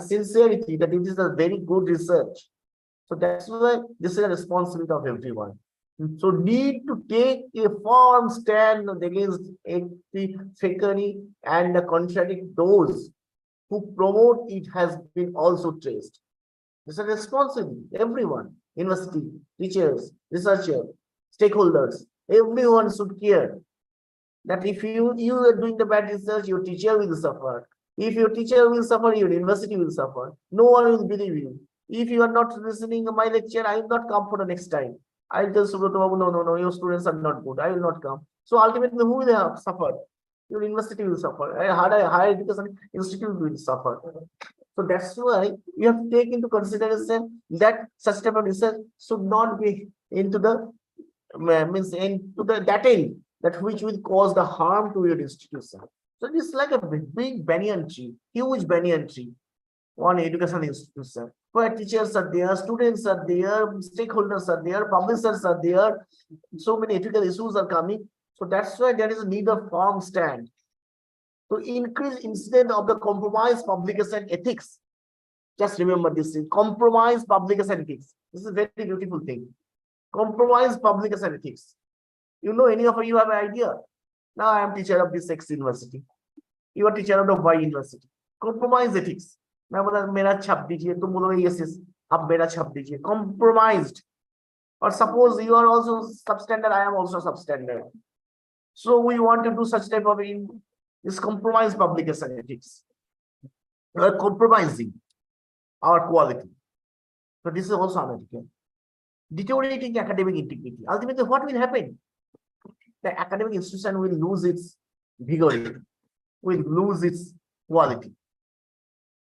Speaker 2: sincerity that it is a very good research. So that's why this is a responsibility of everyone. So need to take a firm stand against the fakery and contradict those who promote it has been also traced. This is a responsibility. Everyone, university, teachers, researchers, stakeholders, everyone should care that if you are doing the bad research, your teacher will suffer. If your teacher will suffer, your university will suffer. No one will believe you. If you are not listening to my lecture, I will not come for the next time. I'll tell Subroto, no, your students are not good. I will not come. So ultimately, who will have suffered? your university will suffer. A higher education institute will suffer. So that's why you have to take into consideration that such type of research should not be into the means into the that end that which will cause the harm to your institution. So it's like a big banyan tree, huge banyan tree, one education institution where teachers are there, students are there, stakeholders are there, publishers are there, so many ethical issues are coming. So that's why there is a need of firm stand to increase incident of the compromised publication ethics. Just remember this thing, compromised publication ethics. This is a very beautiful thing. Compromised publication ethics. You know, any of you have an idea. Now I am teacher of this X university. You are teacher of the Y university. Compromise ethics. मैं बोला मेरा छाप दीजिए, तुम बोलोगे yes yes, आप मेरा छाप दीजिए. Compromised. Or suppose you are also substandard, I am also substandard. So we want to do such type of this compromised publication ethics. We are compromising our quality. So this is also unethical. Deteriorating academic integrity. Ultimately, what will happen? The academic institution will lose its vigor, will lose its quality,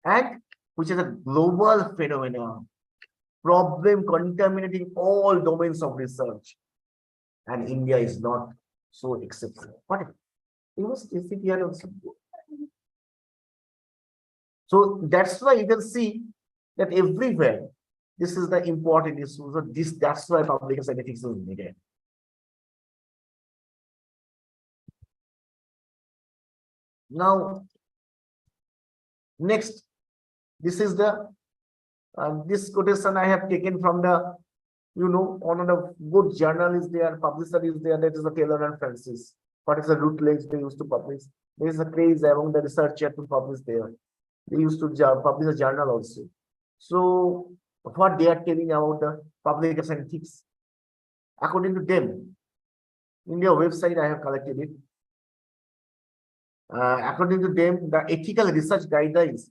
Speaker 2: and which is a global phenomenon, problem contaminating all domains of research, and India is not so exceptional. What? You must sit here also. So that's why you can see that everywhere this is the important issue. So that's why publication ethics is needed. Now, next, this is the this quotation I have taken from the, one of the good journalists there, publisher is there, that is the Taylor and Francis. What is the Routledge they used to publish? There is a craze among the researchers to publish there. They used to publish a journal also. So, what they are telling about the publication ethics? According to them, in their website, I have collected it. According to them, the ethical research guidelines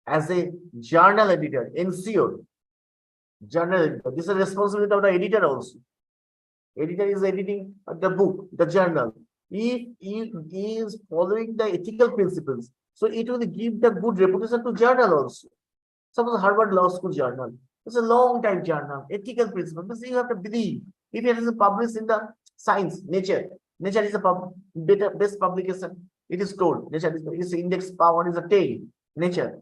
Speaker 2: as a journal editor, NCO, journal editor, this is a responsibility of the editor also. Editor is editing the book, the journal. If he is following the ethical principles, so it will give the good reputation to journal also. Suppose Harvard Law School journal. It's a long time journal, ethical principle. Because you have to believe if it is published in the science, nature is a best publication. It is told nature is index power is a tail. Nature.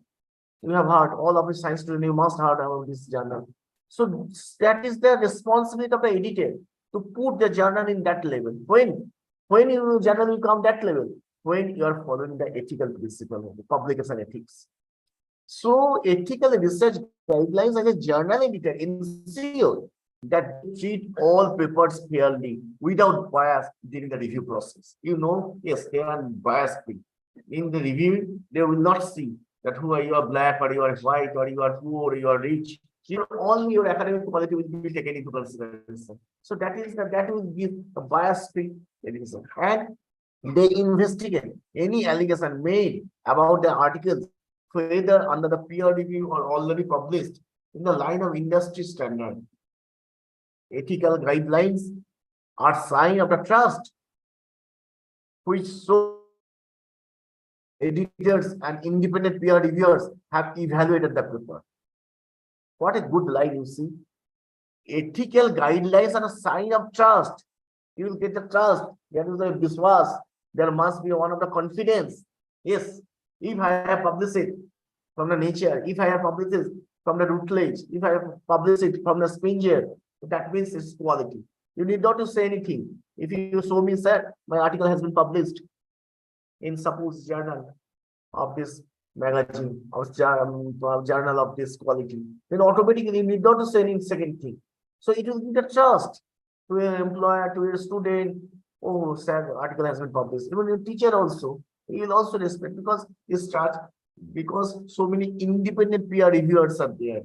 Speaker 2: You have heard all of the science students, you must have heard about this journal. So that is the responsibility of the editor to put the journal in that level. When your journal will come that level, when you are following the ethical principle of the publication ethics. So ethical research guidelines as a journal editor ensure that treat all papers fairly without bias during the review process. Yes, they are bias free. In the review, they will not see that you are black or you are white or you are poor or you are rich. Only your academic quality will be taken into consideration. So that will give a bias free edition. And they investigate any allegation made about the articles, whether under the peer review or already published in the line of industry standard. Ethical guidelines are sign of the trust, which so editors and independent peer reviewers have evaluated the paper. What a good line, you see. Ethical guidelines are a sign of trust. You will get the trust. There is a viswas. There must be one of the confidence. Yes, if I have published it from the nature, if I have published it from the Routledge, if I have published it from the Springer, that means it's quality. You need not to say anything. If you show me, sir, my article has been published in suppose journal of this magazine or journal of this quality, then automatically you need not to say any second thing. So it will give the trust to your employer, to your student. Oh, sir, article has been published. Even your teacher also, he will also respect because so many independent peer reviewers are there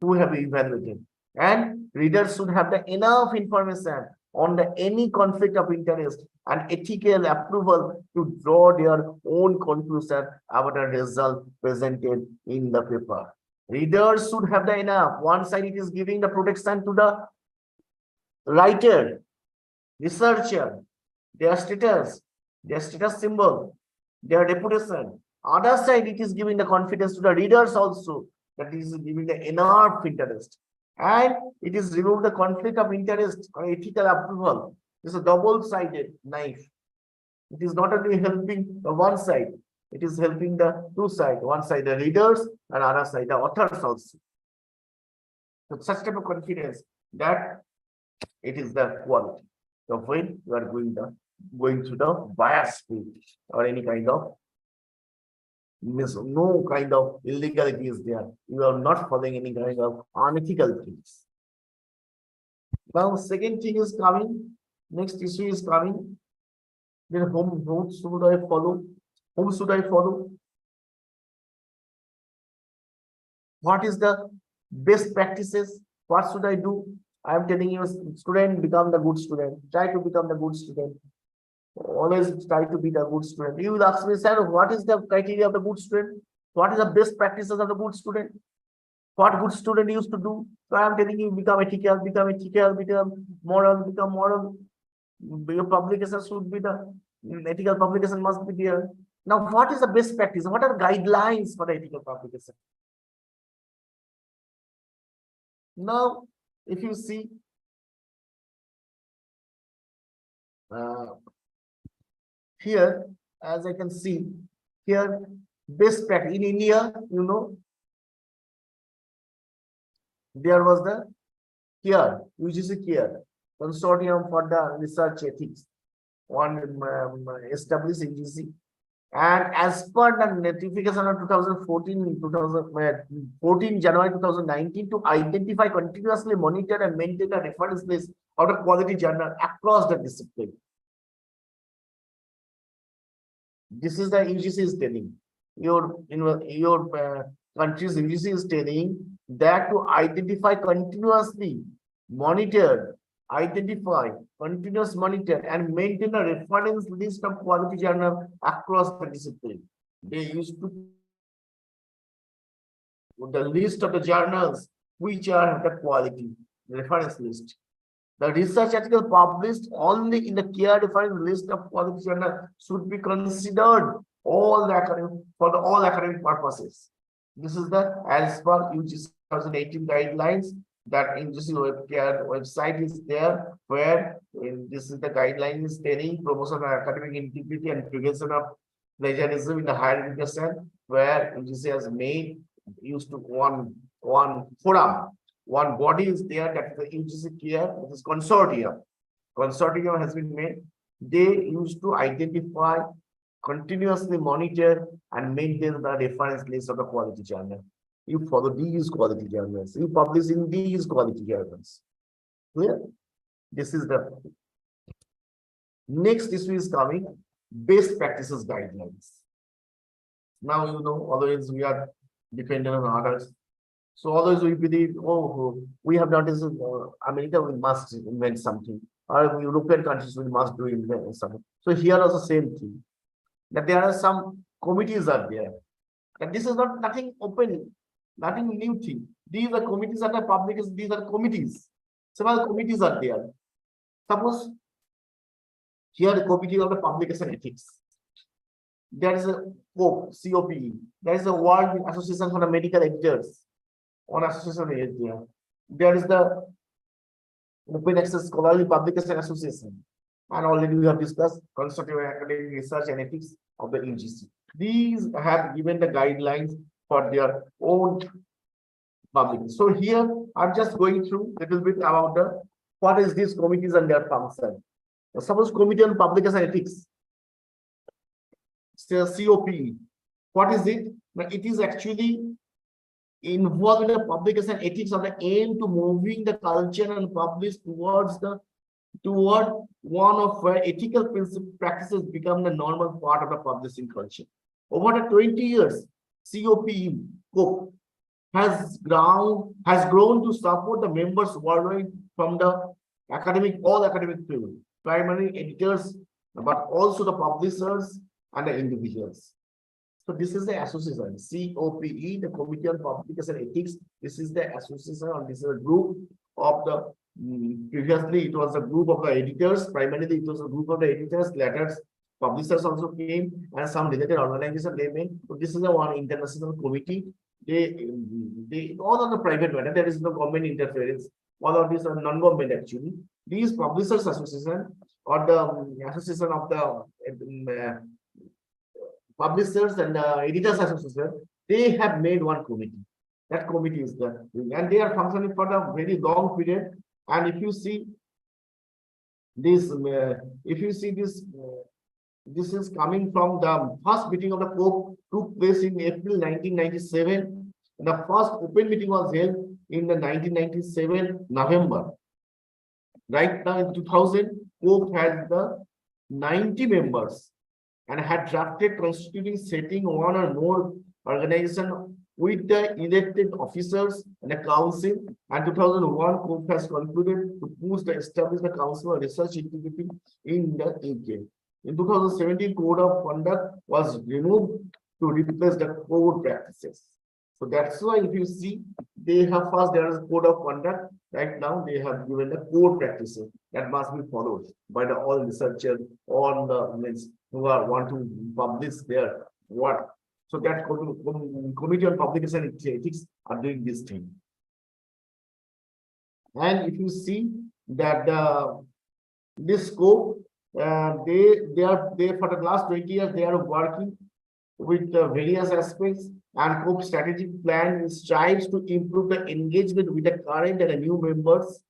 Speaker 2: who have evaluated. And readers should have the enough information on any conflict of interest and ethical approval to draw their own conclusion about the result presented in the paper. Readers should have the enough. One side it is giving the protection to the writer, researcher, their status, their status symbol, their reputation. Other side, it is giving the confidence to the readers also, that is giving the enough interest. And it is remove the conflict of interest or ethical approval. It's a double-sided knife. It is not only helping the one side, it is helping the two sides. One side the readers and other side the authors also. So such type of confidence that it is the quality. So when you are going through the bias page or any kind of no kind of illegality is there. You are not following any kind of unethical things. Now, second thing is coming. Next issue is coming. Then whom should I follow? Whom should I follow? What is the best practices? What should I do? I am telling you, student, become the good student. Try to become the good student. Always try to be the good student. You will ask me, sir, what is the criteria of the good student? What is the best practices of the good student? What good student used to do? So I am telling you, become ethical, become moral. Your publication should be the ethical publication must be there. Now, what is the best practice? What are the guidelines for the ethical publication? Now, if you see, here, as I can see, here, best practice in India, you know, there was the CARE, UGC CARE, Consortium for the Research Ethics, one established UGC. And as per the notification of 2014 January 2019 to identify, continuously monitor and maintain a reference list of the quality journal across the discipline. This is the UGC is telling. Your country's UGC is telling that to identify, continuously monitor, continuous monitor and maintain a reference list of quality journal across the discipline. They used to the list of the journals which are the quality reference list. The research article published only in the CARE reference list of quality journal should be considered all the academic for the all academic purposes. This is the as per UGC 2018 guidelines. That UGC CARE website is there, where this is the guideline is telling promotion of academic integrity and prevention of plagiarism in the higher education, where UGC has made used to one forum. One body is there, that is the UGC CARE, it is consortium. Consortium has been made. They used to identify, continuously monitor and maintain the reference list of the quality journal. You follow these quality journals. You publish in these quality journals. Clear? This is the next issue is coming. Best practices guidelines. Now you know, always we are dependent on others. So always we believe, oh, we have noticed America we must invent something, or European countries we must do invent something. So here also same thing, that there are some committees are there. And this is not nothing open, nothing new thing. These are committees are the public, these are committees. Several committees are there. Suppose here the committee of the publication ethics. There is a COPE. There is a World Association for the Medical Editors. On association area. There is the Open Access Scholarly Publication Association. And already we have discussed Consultative Academic Research and Ethics of the UGC. These have given the guidelines for their own public. So here I'm just going through a little bit about the what is these committees and their function. Suppose Committee on Publication Ethics. It's a COPE. What is it? It is actually involved in the publication ethics of the aim to moving the culture and publish toward one of where ethical practices become the normal part of the publishing culture. Over the 20 years, COPE has grown to support the members worldwide from the all academic field, primarily editors, but also the publishers and the individuals. So this is the association, COPE, the Committee on Publication Ethics. This is the association, or this is a group of the, previously it was a group of the editors, primarily it was a group of the editors, later publishers also came, and some related organizations they made. So this is a one international committee. They all of the private matter. There is no government interference. All of these are non-government actually. These publishers association or the association of the publishers and editors association, they have made one committee. That committee is there, and they are functioning for a very long period. And if you see this, this is coming from the first meeting of the Pope took place in April 1997. The first open meeting was held in the 1997 November. Right now in 2000, Pope had the 90 members and had drafted constituting setting one or more organization with the elected officers and a council. And 2001, Pope has concluded to push the establish the council of research integrity in the UK. In 2017, code of conduct was removed to replace the code practices. So that's why if you see, they have first there is a code of conduct. Right now, they have given the code practices that must be followed by the all researchers, all the who are want to publish their work. So that committee on publication and ethics are doing this thing. And if you see that this scope, they for the last 20 years they are working with various aspects, and COPE strategic plan strives to improve the engagement with the current and the new members,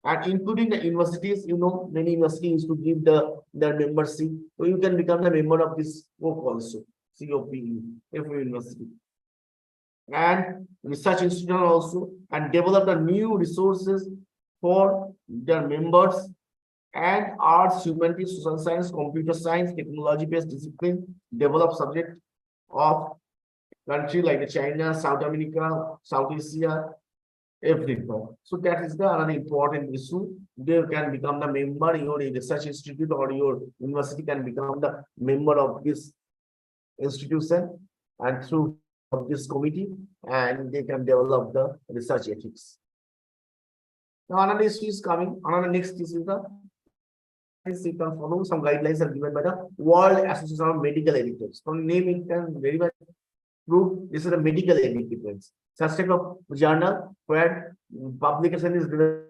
Speaker 2: and including the universities. You know, many universities to give their membership, so you can become the member of this COPE also, COPE, every university, and research institute also, and develop the new resources for their members, and arts, humanities, social science, computer science, technology-based discipline, develop subject of country like China, South America, South Asia, everywhere. So that is the another important issue. They can become the member, your research institute or your university can become the member of this institution, and through of this committee, and they can develop the research ethics. Now another issue is coming. Another next issue is you can follow some guidelines are given by the World Association of Medical Editors. From name it can very much prove this is a medical editors. Such type of journal where publication is given.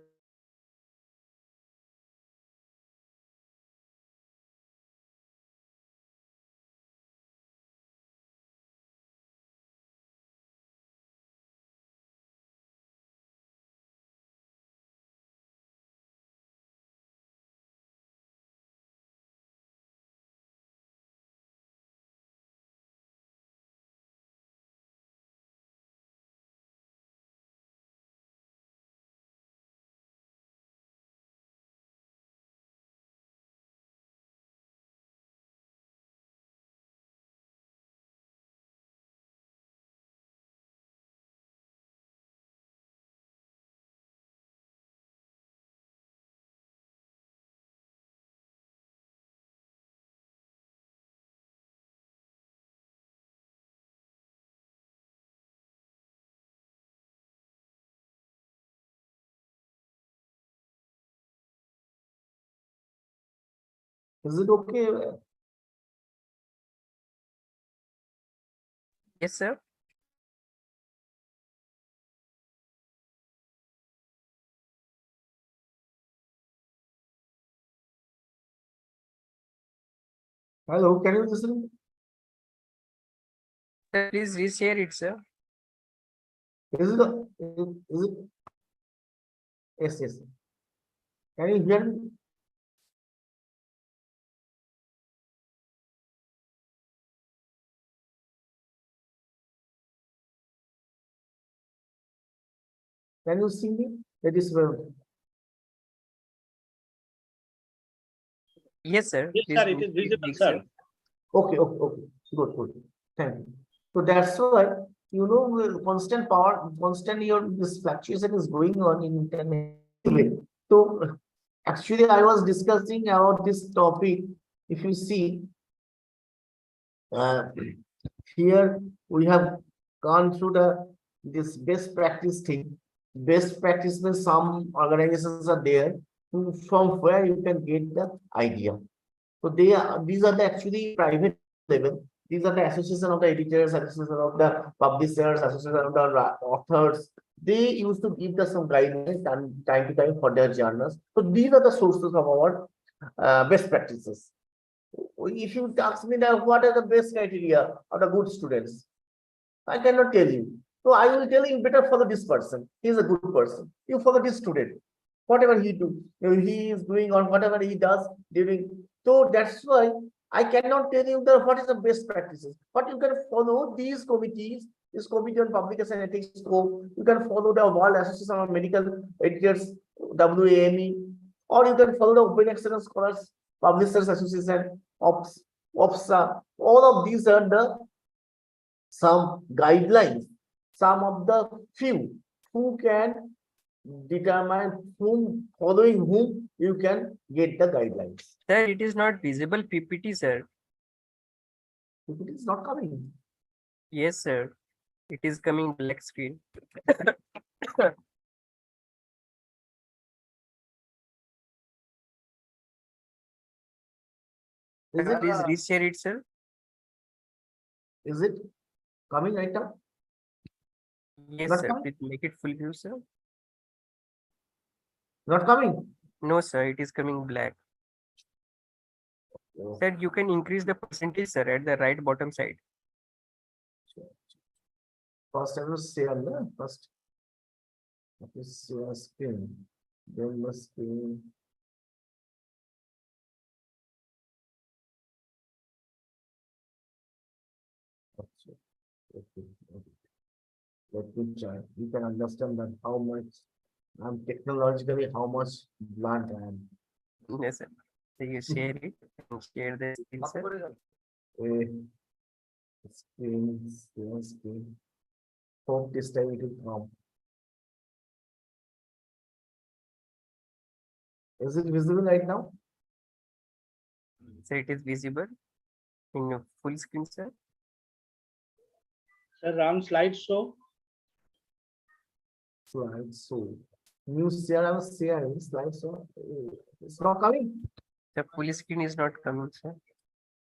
Speaker 2: Is it okay?
Speaker 3: Yes, sir.
Speaker 2: Hello, can you listen?
Speaker 3: Sir, please reshare it, sir.
Speaker 2: Is it? Yes, yes. Can you hear me? Can you see me? That is
Speaker 3: Yes, sir.
Speaker 1: Yes,
Speaker 3: Please
Speaker 1: sir, it is
Speaker 3: please
Speaker 1: visible,
Speaker 3: speak,
Speaker 1: sir.
Speaker 2: okay. Good. Thank you. So that's why you know constant power, constant your this fluctuation is going on in internet. So actually, I was discussing about this topic. If you see, uh, here we have gone through this best practice thing. Best practice means some organizations are there from where you can get the idea. So they are, these are the actually private level. These are the association of the editors, association of the publishers, association of the authors. They used to give us some guidelines and time to time for their journals. So these are the sources of our best practices. If you ask me that what are the best criteria of the good students, I cannot tell you. So I will tell you better follow this person. He is a good person. You follow this student. Whatever he do, he is doing or whatever he does during. So that's why I cannot tell you that what is the best practices. But you can follow these committees, this committee on publication ethics scope. You can follow the World Association of Medical Editors, WAME, or you can follow the Open Excellence Scholars Publishers Association, OPSA. All of these are the some guidelines, some of the few who can determine whom, following whom you can get the guidelines.
Speaker 3: Sir, it is not visible PPT, sir.
Speaker 2: If it is not coming,
Speaker 3: Yes, sir. It is coming black screen.
Speaker 2: is it?
Speaker 3: Please reshare it, sir.
Speaker 2: Is it coming right now?
Speaker 3: Yes,
Speaker 2: Not
Speaker 3: sir.
Speaker 2: coming?
Speaker 3: Please make it full view, sir.
Speaker 2: Not coming.
Speaker 3: No, sir. It is coming black.
Speaker 2: Oh,
Speaker 3: Sir, you can increase the percentage, sir, at the right bottom side.
Speaker 2: first, I will share the first. This screen. Then the screen. Okay. Okay. Let me try. You can understand that how much I'm technologically how much blunt I am.
Speaker 3: Yes, sir. So you share it and share the screen, sir.
Speaker 2: Screen. Hope this time it will come. Is it visible right now?
Speaker 3: So it is visible in your full screen, sir.
Speaker 1: Sir, run slideshow.
Speaker 2: Slideshow. New share, I was sharing slideshow. It's not coming.
Speaker 3: The full screen is not coming, sir.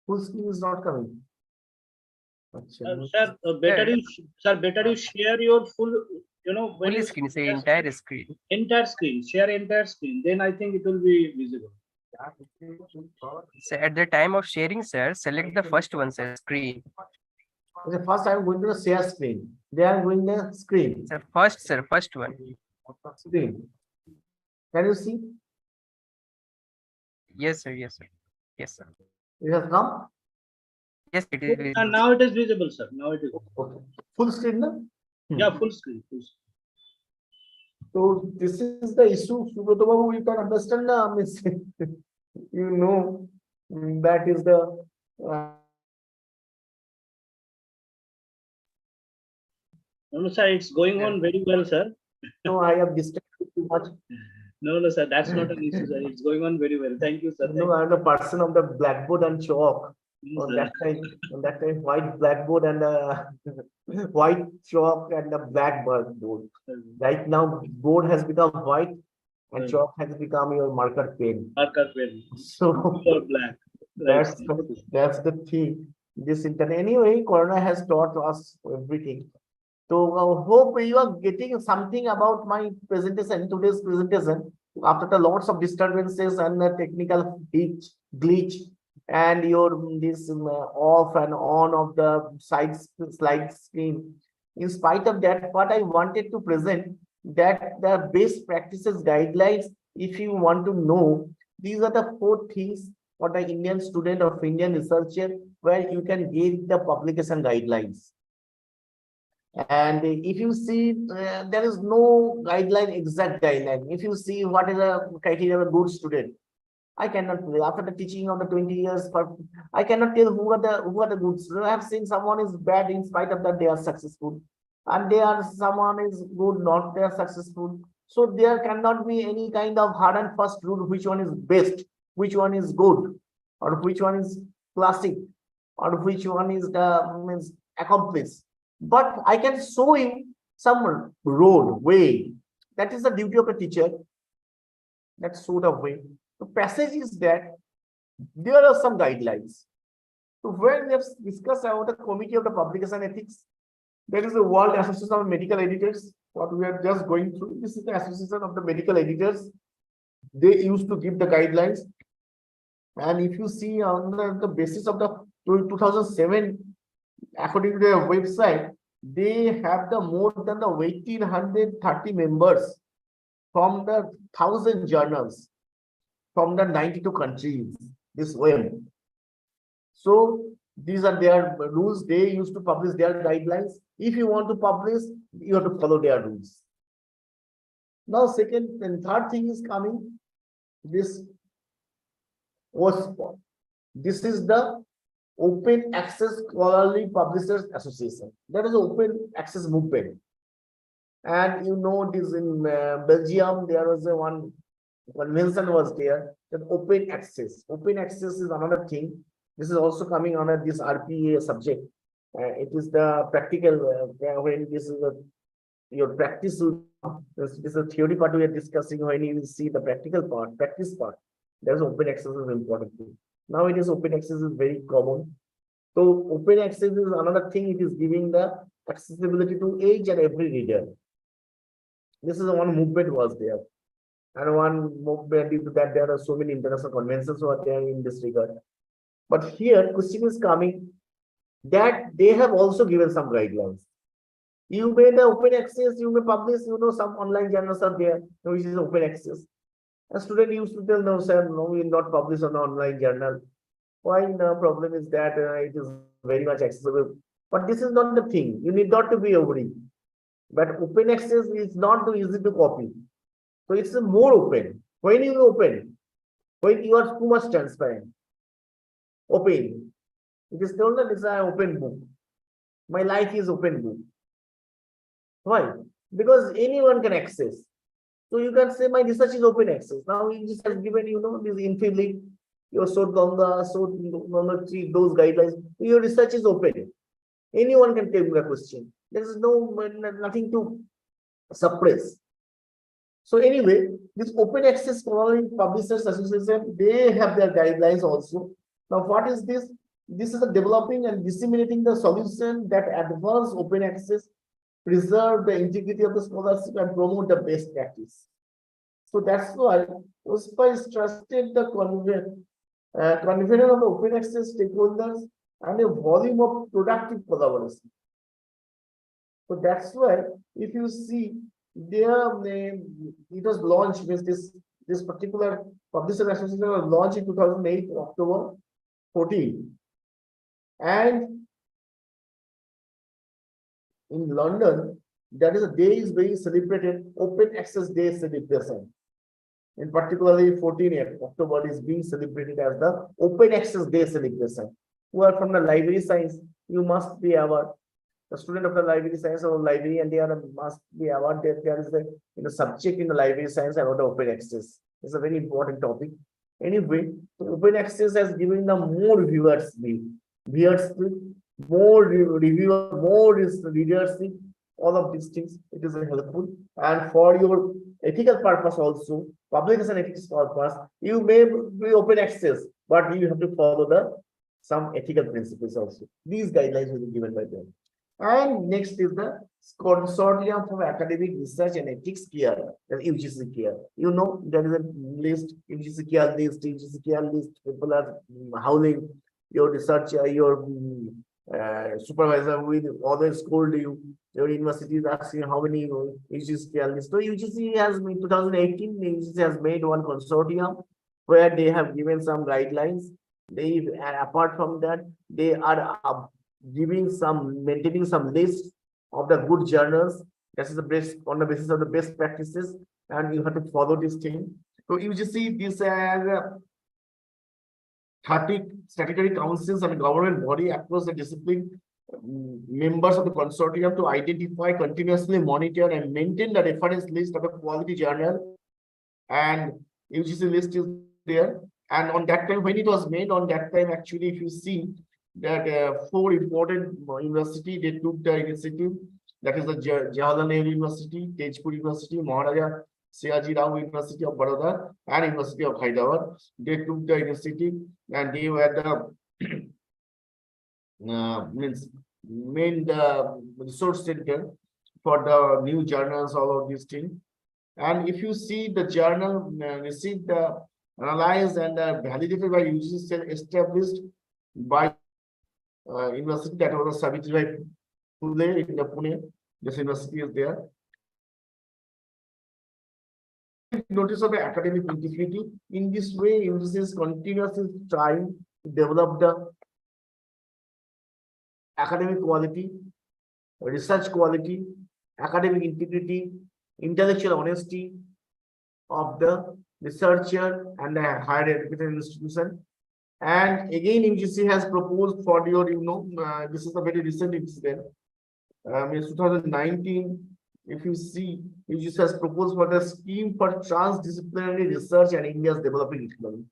Speaker 2: Full screen is not coming.
Speaker 1: Sir, better you share your full, when
Speaker 3: Full
Speaker 1: you
Speaker 3: screen, say entire screen.
Speaker 1: share entire screen, then I think it will be visible.
Speaker 3: So at the time of sharing, sir, select the first one, sir, screen.
Speaker 2: Okay, first I'm going to the share screen. Then I'm going to the screen.
Speaker 3: Sir, first one.
Speaker 2: Screen. Can you see?
Speaker 3: Yes, sir. Yes, sir. Yes, sir.
Speaker 2: It has come.
Speaker 3: Yes, it is visible.
Speaker 1: And now it is visible, sir. Now it is visible.
Speaker 2: Okay. Full screen, no?
Speaker 1: Yeah, full screen. Full screen.
Speaker 2: So this is the issue. Subroto Babu, you can understand now. You know that is the
Speaker 1: No, sir, it's going on very well, sir.
Speaker 2: no, I have distracted too much.
Speaker 1: No, sir, that's not an issue, sir. It's going on very well. Thank you, sir.
Speaker 2: No, I'm the person of the blackboard and chalk.
Speaker 1: Yes,
Speaker 2: On
Speaker 1: sir.
Speaker 2: that time, white blackboard and white chalk and the blackboard board. Right now, board has become white and chalk has become your marker pen.
Speaker 1: Marker pen.
Speaker 2: So
Speaker 1: Or black. Right.
Speaker 2: that's the thing. This internet anyway, Corona has taught us everything. So hope you are getting something about my presentation, today's presentation. After the lots of disturbances and the technical glitch and your this off and on of the slide screen. In spite of that, what I wanted to present that the best practices guidelines, if you want to know, these are the 4 things for the Indian student or Indian researcher where you can get the publication guidelines. And if you see, there is no guideline, exact guideline. If you see what is the criteria of a good student, I cannot tell. After the teaching of the 20 years, I cannot tell who are the good students. I have seen someone is bad in spite of that they are successful, and someone is good, not they are successful. So there cannot be any kind of hard and fast rule which one is best, which one is good, or which one is classic, or which one is the means accomplished. But I can show him some road, way. That is the duty of a teacher. That sort of way. The passage is that there are some guidelines. So when we have discussed about the Committee of the Publication Ethics, there is the World Association of Medical Editors. What we are just going through, this is the Association of the Medical Editors. They used to give the guidelines. And if you see on the basis of the 2007, according to their website, they have the more than the 1830 members from the 1,000 journals from the 92 countries. This web. So these are their rules. They used to publish their guidelines. If you want to publish, you have to follow their rules. Now, second and third thing is coming. This OSPO. This is the Open Access Scholarly Publishers Association. That is open access movement. And you know, this in Belgium, there was one convention was there, that open access. Open access is another thing. This is also coming under this RPE subject. It is the practical, when this is your practice. This is a theory part we are discussing. When you will see the practical part, practice part, there's open access is important thing. Now it is open access is very common. So open access is another thing. It is giving the accessibility to each and every reader. This is one movement was there. And one movement due to that there are so many international conventions who are there in this regard. But here question is coming that they have also given some guidelines. You may the open access, you may publish, you know, some online journals are there, which is open access. A student used to tell, no, sir, no, we will not publish on an online journal. Why? The problem is that it is very much accessible. But this is not the thing. You need not to be worried. But open access is not too easy to copy. So it's more open. When you open, when you are too much transparent, open. It is told that it's an open book. My life is open book. Why? Because anyone can access. So you can say my research is open access. Now you just have given, you know, this info link, your Sot Ganga, Sot Ganga 3, those guidelines. Your research is open. Anyone can take the question. There is nothing to suppress. So anyway, this open access scholarly publishers association, they have their guidelines also. Now, what is this? This is a developing and disseminating the solution that advance open access, preserve the integrity of the scholarship, and promote the best practice. So that's why OSPA is trusted the convener of the open access stakeholders and a volume of productive collaboration. So that's why if you see there, it was launched with this particular publisher association was launched in 2008 October 14, and in London, that is a day is being celebrated, Open Access Day celebration. In particularly 14th October is being celebrated as the Open Access Day celebration. Who are from the library science, you must be aware. The student of the library science or library, and they are must be aware that there is a subject in the library science about the open access. It's a very important topic. Anyway, open access has given the more viewers, more reviewer, more readership, all of these things. It is helpful, and for your ethical purpose also, publication ethics purpose, you may be open access, but you have to follow some ethical principles also. These guidelines will be given by them. And next is the Consortium for Academic Research and Ethics Care, the UGC Care. You know, there is a list, UGC Care list, UGC Care list. People are howling. Your researcher, your supervisor will always scold you. Your university is asking how many UGC Care list. So UGC has in 2018, UGC has made one consortium where they have given some guidelines. They, apart from that, they are maintaining some list of the good journals. That is the best on the basis of the best practices, and you have to follow this thing. So UGC this as 30 statutory councils and government body across the discipline, members of the consortium to identify, continuously monitor, and maintain the reference list of the quality journal. And UGC list is there. And on that time, when it was made, on that time, actually, if you see that 4 important university, they took the initiative. That is the Jawaharlal Nehru University, Tezpur University, Maharaja Siaji Rao University of Baroda and University of Hyderabad. They took the initiative and they were the means main the resource center for the new journals, all of these things. And if you see the journal received the analyzed and validated by UGC established by university, that was Savitribai Phule in the Pune. This university is there. Notice of the academic integrity. In this way, UGC is continuously trying to develop the academic quality, research quality, academic integrity, intellectual honesty of the researcher and the higher education institution. And again, UGC has proposed for your, this is a very recent incident. In 2019, if you see, UGC has proposed for the scheme for transdisciplinary research and India's developing economy.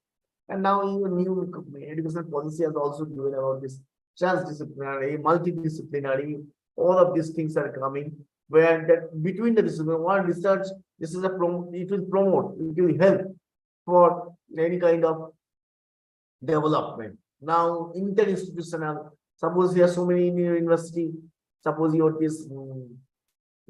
Speaker 2: And now even new education policy has also given about this transdisciplinary, multidisciplinary, all of these things are coming where that between the discipline, one research, this is a it will promote, it will help for any kind of development. Now, interinstitutional, suppose you have so many in your university, suppose you have this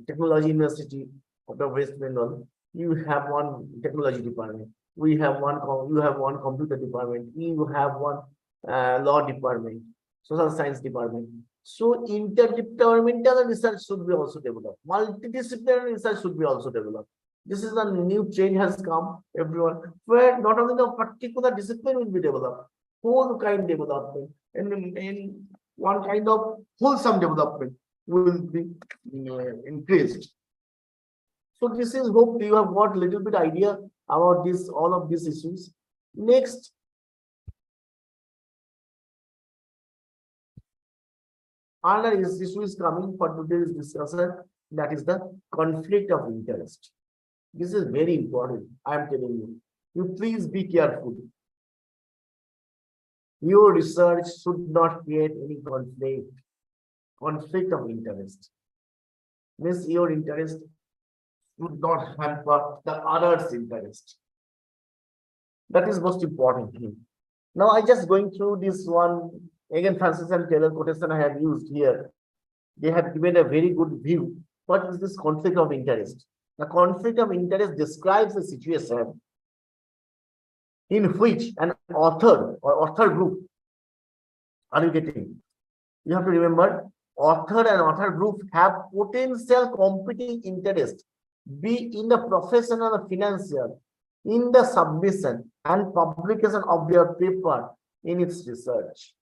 Speaker 2: technology university of the West Bengal, you have one technology department, we have one, you have one computer department, you have one law department, social science department. So interdepartmental research should be also developed. Multidisciplinary research should be also developed. This is a new change has come, everyone, where not only the particular discipline will be developed, whole kind development, and in one kind of wholesome development will be increased. So this is hope you have got a little bit idea about this, all of these issues. Next, another issue is coming for today's discussion, that is the conflict of interest. This is very important. I am telling you. You please be careful. Your research should not create any conflict of interest. Means your interest should not hamper the other's interest. That is most important thing. Now I just going through this one. Again, Francis and Taylor quotation I have used here. They have given a very good view. What is this conflict of interest? The conflict of interest describes a situation in which an author or author group, are you getting? You have to remember, author and author group have potential competing interest, be in the professional or financial, in the submission and publication of their paper in its research.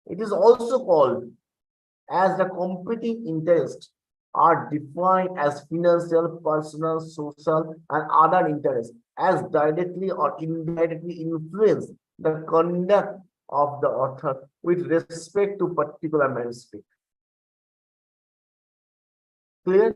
Speaker 2: It is also called as the competing interests are defined as financial, personal, social, and other interests as directly or indirectly influence the conduct of the author with respect to particular manuscript. Clear?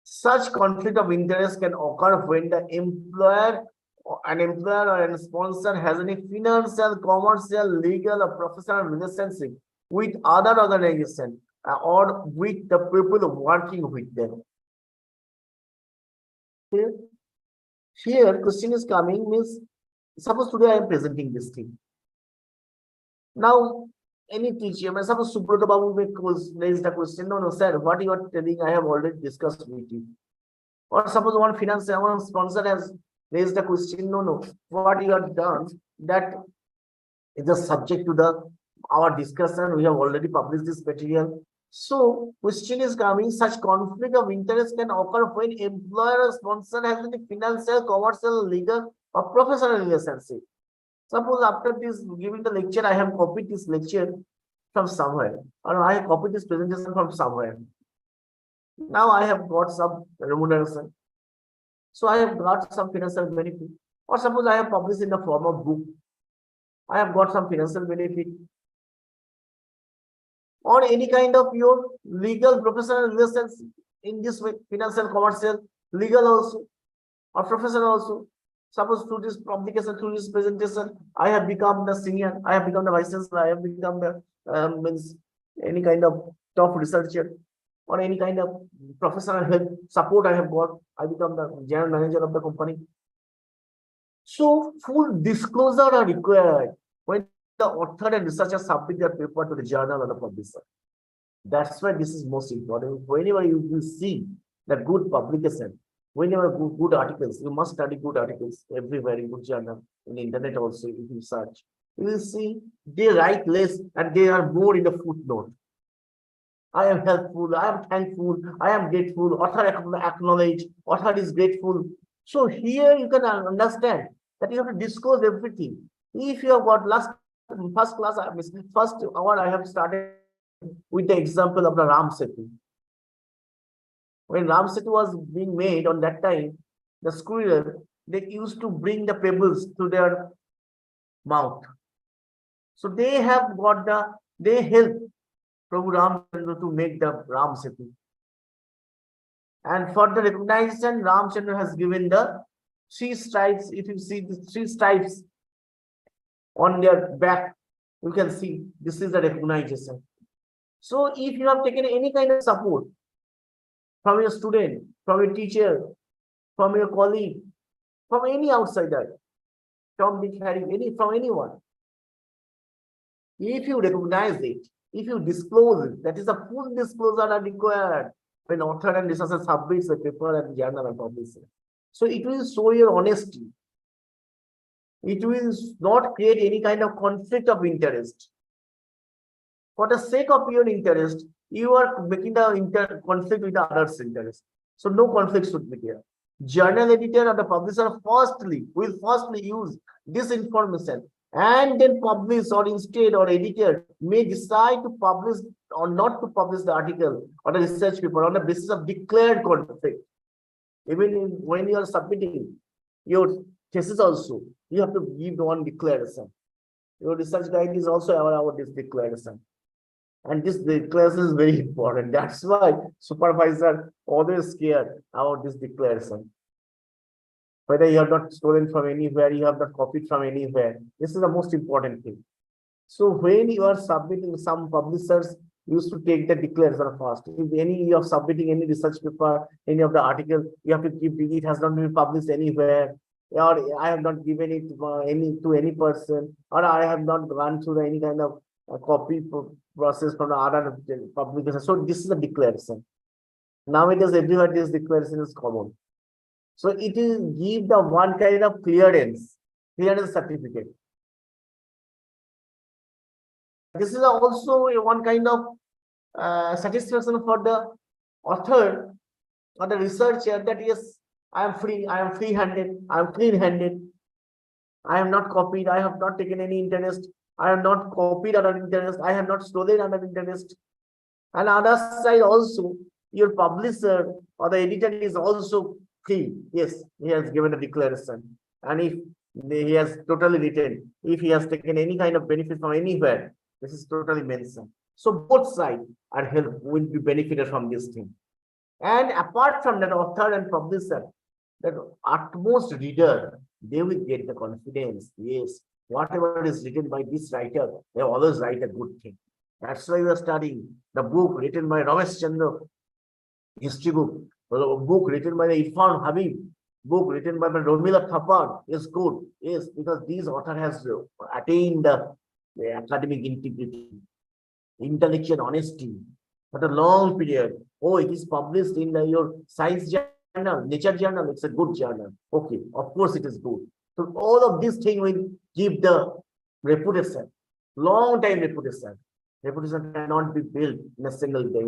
Speaker 2: Such conflict of interest can occur when the employer or a sponsor has any financial, commercial, legal, or professional relationship with other organizations or with the people working with them. Here, question is coming means, suppose today I am presenting this thing. Now, any teacher, suppose Subrata Babu may raise the question, no, sir, what you are telling, I have already discussed with you. Or suppose one financial, one sponsor has raised the question, no, what you have done, that is the subject to our discussion. We have already published this material. So, question is coming, such conflict of interest can occur when employer or sponsor has any financial, commercial, legal, or professional relationship. Suppose after this giving the lecture, I have copied this lecture from somewhere, or I have copied this presentation from somewhere. Now I have got some remuneration. So I have got some financial benefit. Or suppose I have published in the form of book. I have got some financial benefit. Or any kind of your legal, professional relations in this way, financial, commercial, legal also, or professional also. Suppose through this publication, through this presentation, I have become the senior, I have become the vice chancellor, I have become the means any kind of top researcher. or any kind of professional help, support I have got. I become the general manager of the company. So full disclosure are required when the author and researcher submit their paper to the journal or the publisher. That's why this is most important. Whenever you will see the good publication, whenever good articles, you must study good articles everywhere in good journal, in the internet also, if you search. You will see they write less and they are more in the footnote. I am helpful, I am thankful, I am grateful, author acknowledge, author is grateful. So here you can understand that you have to disclose everything. If you have got first class, first hour I have started with the example of the Ram Setu. When Ram Setu was being made on that time, the squirrel, they used to bring the pebbles to their mouth. So they have got they help Prabhu Ramchandra to make the Ram Setu. And for the recognition, Ramchandra has given the 3 stripes. If you see the 3 stripes on their back, you can see this is the recognition. So if you have taken any kind of support from your student, from your teacher, from your colleague, from any outsider, from anyone, if you recognize it, if you disclose it, that is a full disclosure are required when author and researcher submits the paper and journal and publish it. So it will show your honesty. It will not create any kind of conflict of interest. For the sake of your interest, you are making the conflict with the others' interest. So no conflict should be there. Journal editor or the publisher will firstly use this information and then publish, or instead, or editor may decide to publish or not to publish the article or the research paper on the basis of declared conflict. Even when you are submitting your thesis also, you have to give one declaration. Your research guide is also aware about this declaration. And this declaration is very important. That's why supervisor always care about this declaration. Whether you have not stolen from anywhere, you have not copied from anywhere. This is the most important thing. So when you are submitting, some publishers used to take the declaration first. If you are submitting any research paper, any of the article, you have to keep it has not been published anywhere, or I have not given it to any person, or I have not gone through any kind of copy process from the other publication. So this is a declaration. Nowadays, everywhere this declaration is common. So it will give the one kind of clearance certificate. This is also one kind of satisfaction for the author or the researcher that yes, I am free, I am free-handed, I am clean-handed, I am not copied, I have not taken any interest, I have not copied other interest, I have not stolen other interest. And other side also, your publisher or the editor is also free. Yes, he has given a declaration. And if he has totally written, if he has taken any kind of benefit from anywhere, this is totally mentioned. So both sides are help will be benefited from this thing. And apart from that, author and publisher, that utmost reader, they will get the confidence. Yes, whatever is written by this writer, they always write a good thing. That's why we are studying the book written by Ramesh Chandra, history book, a book written by the Irfan Habib, book written by the Romila Thapar is good. Yes, because these author has attained the academic integrity, intellectual honesty for a long period. Oh, it is published in your science journal, nature journal, it's a good journal. Okay, of course it is good. So all of these things will give the reputation, long time reputation. Reputation cannot be built in a single day,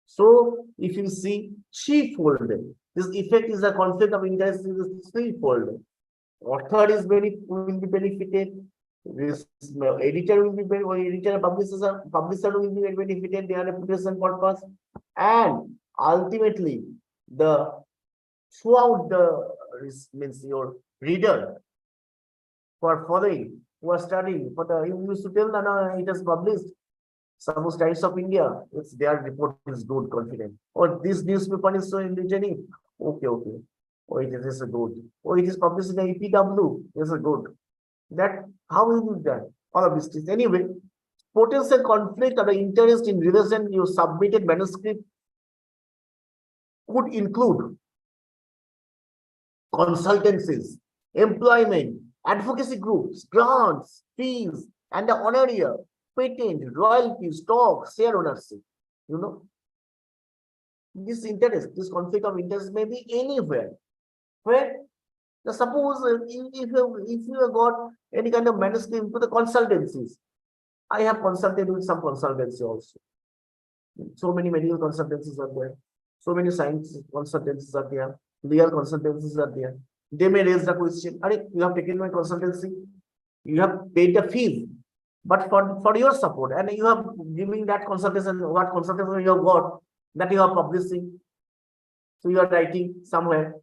Speaker 2: So if you see threefold, this effect is a conflict of interest is threefold. Author will be benefited. This editor will be benefited. Editor publisher will be benefited. Their reputation purpose, and ultimately throughout means your reader who are following, who are studying you used to tell that it is published. Suppose Times of India, it's their report is good, confident. Or this newspaper is so enlightening. Okay. Oh, it is a good. Oh, it is published in the EPW. It's a good. That how will you do that? All of this. Anyway, potential conflict or the interest in relation you submitted manuscript could include consultancies, employment, advocacy groups, grants, fees, and the honoraria, patent, royalty, stock, share ownership. You know, this interest, this conflict of interest may be anywhere. Where, now suppose if you have got any kind of manuscript to the consultancies, I have consulted with some consultancy also. So many medical consultancies are there. So many science consultancies are there. Legal consultancies are there. They may raise the question, you have taken my consultancy, you have paid the fee, but for your support, and you have giving that consultation, what consultation you have got, that you are publishing. So you are writing somewhere.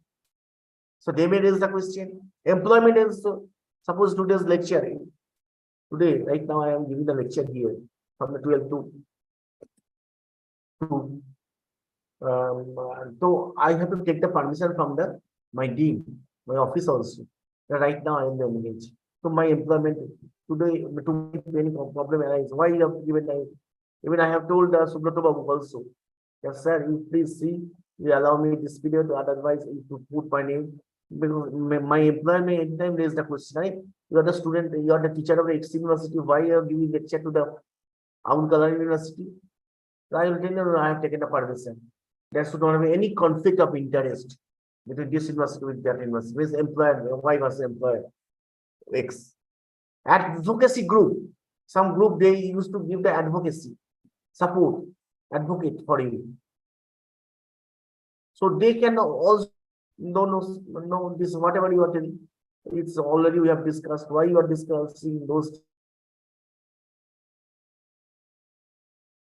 Speaker 2: So they may raise the question. Employment is, suppose today's lecture. Today, right now, I am giving the lecture here from the 12 to 2. So I have to take the permission from my dean, my office also. Right now I am the engaged. So my employment today, to any problem arise, why you have given even I have told Subroto Babu also. Yes, sir, you please see, you allow me this period, otherwise to put my name. Because my employment anytime raise the question, right? You are the student, you are the teacher of the university, why you are giving lecture to the Aul University? I will tell you, I have taken the permission. There should not be any conflict of interest between this university with that university. With employer, Y versus employer X. Advocacy group. Some group they used to give the advocacy, support, advocate for you. So they can also no, this whatever you are telling, it's already we have discussed. Why you are discussing those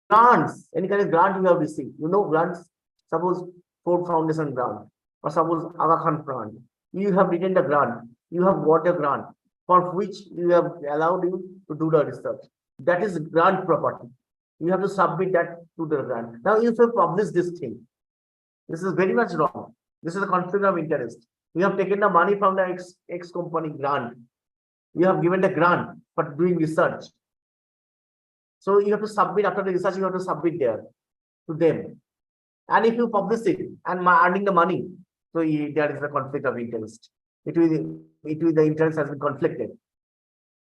Speaker 2: grants, any kind of grant you have received. You know, grants, suppose Ford Foundation grant, or suppose Aga Khan grant. You have written the grant, you have got a grant for which you have allowed you to do the research. That is grant property. You have to submit that to the grant. Now, if you publish this thing, this is very much wrong. This is a conflict of interest. You have taken the money from the X company grant. You have given the grant for doing research. So you have to submit after the research, you have to submit there to them. And if you publish it and earning the money, so there is a conflict of interest. It will the interest has been conflicted.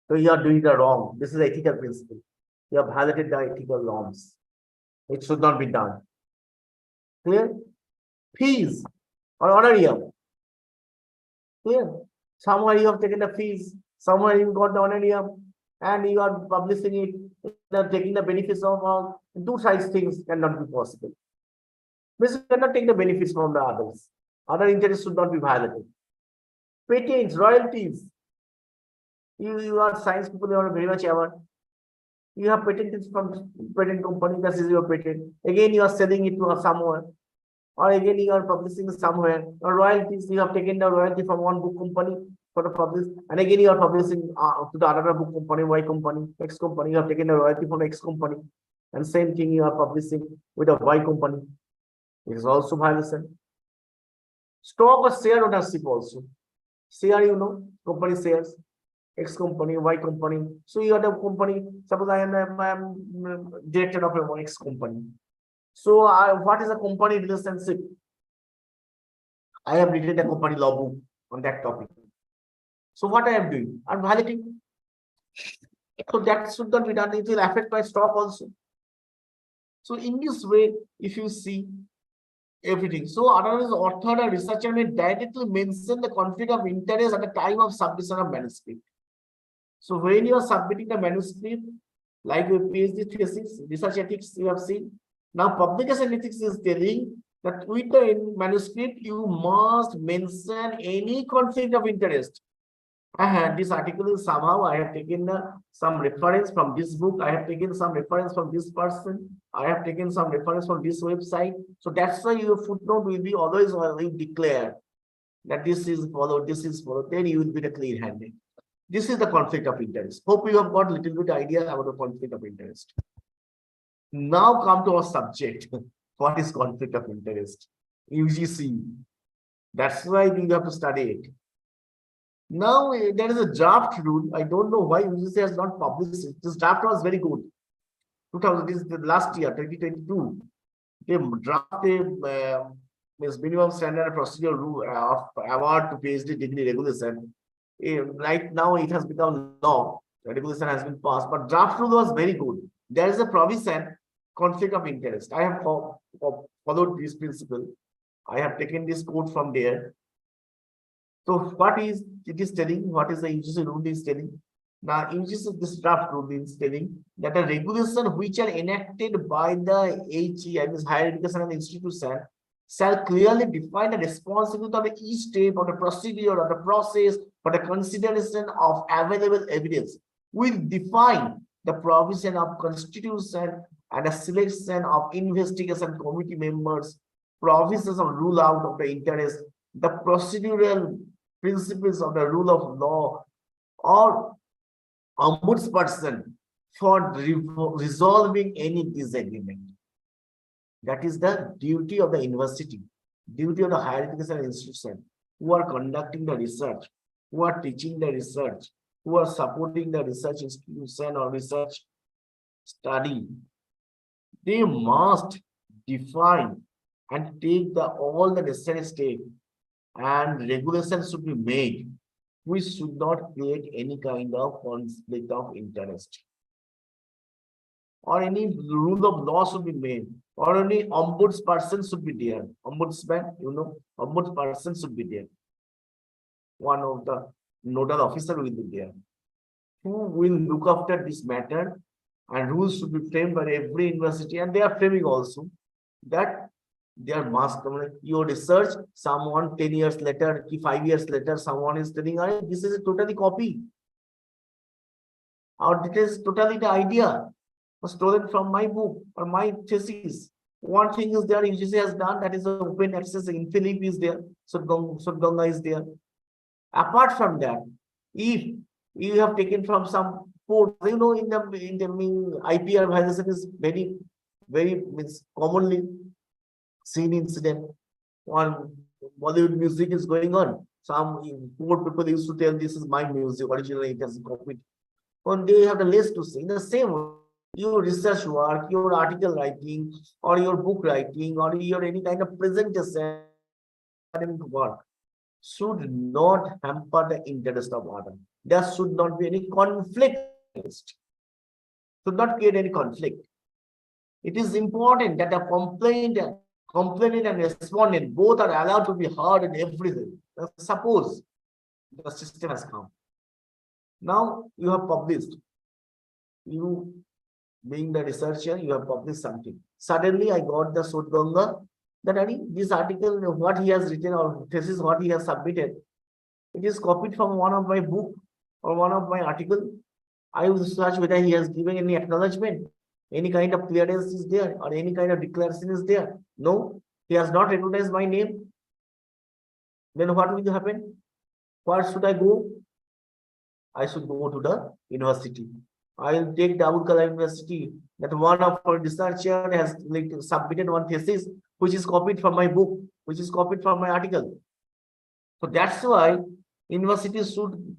Speaker 2: So you are doing the wrong. This is ethical principle. You have violated the ethical norms. It should not be done. Clear? Fees or honorarium. Clear? Somewhere you have taken the fees, somewhere you got the honorarium, and you are publishing it, taking the benefits of two sides things cannot be possible. Means you cannot take the benefits from the others. Other interests should not be violated. Patents, royalties. You are science people, you are very much aware. You have patents from patent company, that is your patent. Again, you are selling it to somewhere. Or again, you are publishing somewhere. Or royalties, you have taken the royalty from one book company for the publish, and again you are publishing to the other book company, Y company, X company. You have taken the royalty from X company, and same thing you are publishing with a Y company. It is also violation. Stock or share ownership also. Share, you know, company shares, X company, Y company. So you are the company. Suppose I am director of a X company. So what is a company relationship? I have written a company law book on that topic. So what I am doing? I am violating. So that should not be done. It will affect my stock also. So in this way, if you see everything. So otherwise, author or researcher may directly mention the conflict of interest at the time of submission of manuscript. So when you are submitting the manuscript, like your PhD thesis, research ethics, you have seen. Now publication ethics is telling that with the manuscript, you must mention any conflict of interest. This article is somehow I have taken some reference from this book. I have taken some reference from this person. I have taken some reference from this website. So that's why your footnote will be always you declare that this is followed, this is followed. Then you will be the clear-handed. This is the conflict of interest. Hope you have got a little bit idea about the conflict of interest. Now come to our subject. What is conflict of interest? UGC. That's why you have to study it. Now there is a draft rule. I don't know why UGC has not published it. This draft was very good. 2000 is the last year, 2022. They drafted means minimum standard procedure rule of award to PhD degree regulation. Right now it has become law. The regulation has been passed, but draft rule was very good. There is a provision, conflict of interest. I have followed this principle. I have taken this quote from there. So what is it is telling? What is the UGC rule is telling? Now, UGC this draft rule is telling that a regulation which are enacted by the HE, I mean higher educational institution, shall clearly define the responsibility of each step of the procedure or the process for the consideration of available evidence. Will define the provision of constitution and the selection of investigation committee members, provisions of rule out of the interest, the procedural principles of the rule of law, or ombudsperson for resolving any disagreement. That is the duty of the university, duty of the higher education institution who are conducting the research, who are teaching the research, who are supporting the research institution or research study. They must define and take all the necessary steps, and regulations should be made. We should not create any kind of conflict of interest, or any rule of law should be made, or any ombudsperson should be there. Ombudsman, ombudsperson should be there. One of the nodal officer will be there, who will look after this matter, and rules should be framed by every university, and they are framing also that there must your research. Someone 10 years later, 5 years later, someone is telling, this is a totally copy, or this is totally the idea was stolen from my book or my thesis. One thing is there, UGC has done, that is open access. Infilip is there, Sudganga is there. Apart from that, if you have taken from some port, in the IPR violation is very means commonly seen incident. On Bollywood music is going on. Some poor people used to tell, this is my music, originally it has copied. When they have the less to say. In the same way, your research work, your article writing, or your book writing, or your any kind of presentation work should not hamper the interest of others. There should not be any conflict. Should not create any conflict. It is important that the complainant and respondent both are allowed to be heard in everything. Suppose the system has come. Now you have published. You being the researcher, you have published something. Suddenly I got the Sudganga that this article, what he has written or thesis, what he has submitted, it is copied from one of my book or one of my article. I will search whether he has given any acknowledgement, any kind of clearance is there, or any kind of declaration is there. No, he has not recognized my name. Then what will happen? Where should I go? I should go to the university. I will take the Abul Kalam University, that one of our researcher has submitted one thesis which is copied from my book, which is copied from my article. So that's why universities should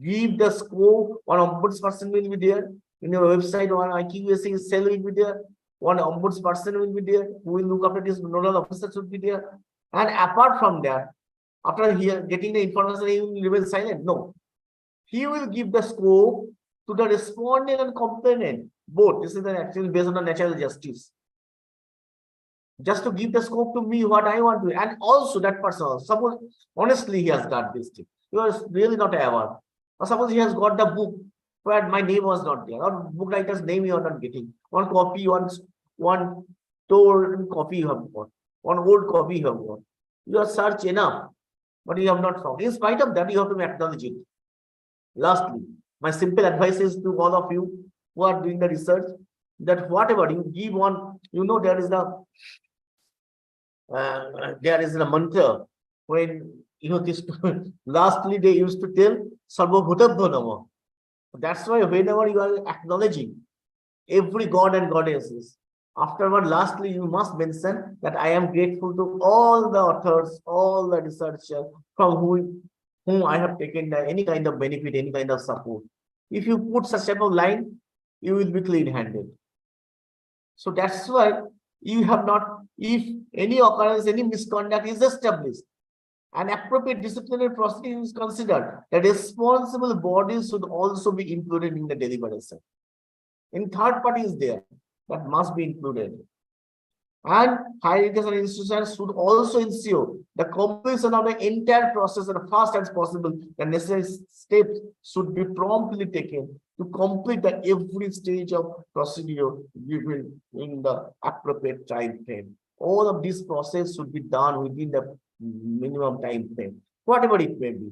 Speaker 2: give the scope. One ombudsperson will be there in your website. One IQAC cell will be there. One ombudsperson will be there who will look after this. Nodal officer should be there. And apart from that, after getting the information, he will remain silent. No, he will give the scope to the respondent and complainant. Both. This is actually based on the natural justice. Just to give the scope to me what I want to, and also that person, suppose honestly he has done this thing. He was really not aware. Or suppose he has got the book where my name was not there, or book writer's name you are not getting. One copy, one torn copy you have got, one old copy you have got. You have searched enough, but you have not found. In spite of that, you have to acknowledge it. Lastly, my simple advice is to all of you who are doing the research, that whatever you give on, there is the mantra when this lastly they used to tell Sarvabhutabhyo Nama. That's why whenever you are acknowledging every god and goddesses, afterward, lastly, you must mention that I am grateful to all the authors, all the researchers from whom I have taken any kind of benefit, any kind of support. If you put such type of line, you will be clean-handed. So that's why you have not, if any occurrence, any misconduct is established, an appropriate disciplinary proceeding is considered, the responsible bodies should also be included in the deliberation. In third party is there, that must be included. And higher education institutions should also ensure the completion of the entire process as fast as possible. The necessary steps should be promptly taken to complete the every stage of procedure given in the appropriate time frame. All of this process should be done within the minimum time frame, whatever it may be.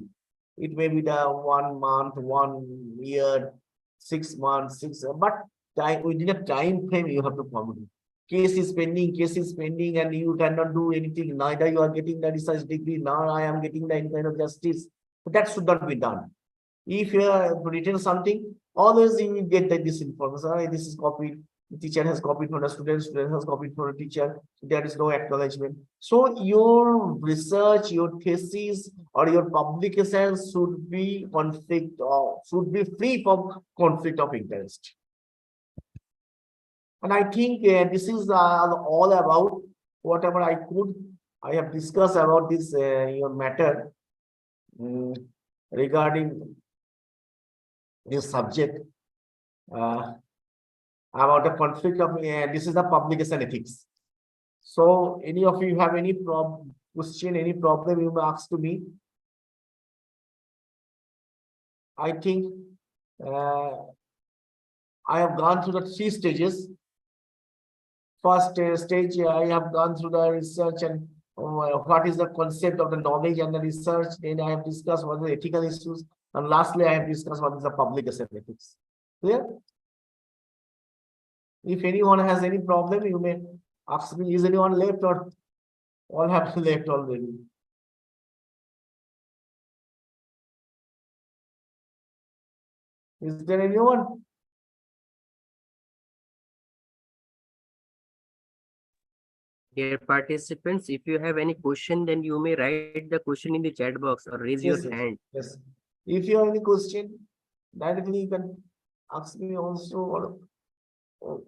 Speaker 2: It may be the 1 month, 1 year, 6 months, but time within a time frame you have to follow it. Case is pending, and you cannot do anything. Neither you are getting the research degree, nor I am getting the kind of justice. But that should not be done. If you have written something, always you will get that this information. Oh, this is copied. The teacher has copied from the student has copied from the teacher. There is no acknowledgement. So your research, your thesis, or your publications should be should be free from conflict of interest. And I think this is all about whatever I could. I have discussed about this your matter regarding this subject about the conflict of this is the publication ethics. So, any of you have any question, any problem you may ask to me? I think I have gone through the 3 stages. First stage, I have gone through the research and what is the concept of the knowledge and the research. Then I have discussed what are the ethical issues. And lastly, I have discussed what is the publication ethics. Clear? If anyone has any problem, you may ask me, is anyone left or all have left already? Is there anyone?
Speaker 3: Dear participants, if you have any question, then you may write the question in the chat box or raise your hand.
Speaker 2: Yes. If you have any question, directly you can ask me also, or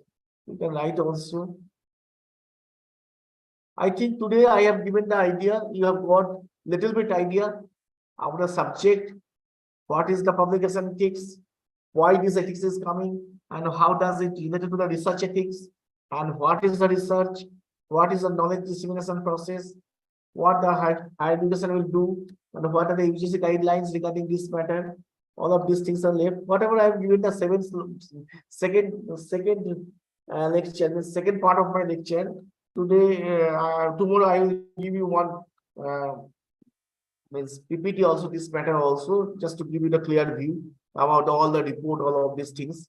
Speaker 2: you can write also. I think today I have given the idea, you have got little bit idea of the subject, what is the publication ethics, why this ethics is coming, and how does it related to the research ethics, and what is the research, what is the knowledge dissemination process, what the higher education will do, and what are the UGC guidelines regarding this matter. All of these things are left. Whatever I have given the second lecture, the second part of my lecture. Today, tomorrow I will give you one means PPT also, this matter also, just to give you the clear view about all the report, all of these things.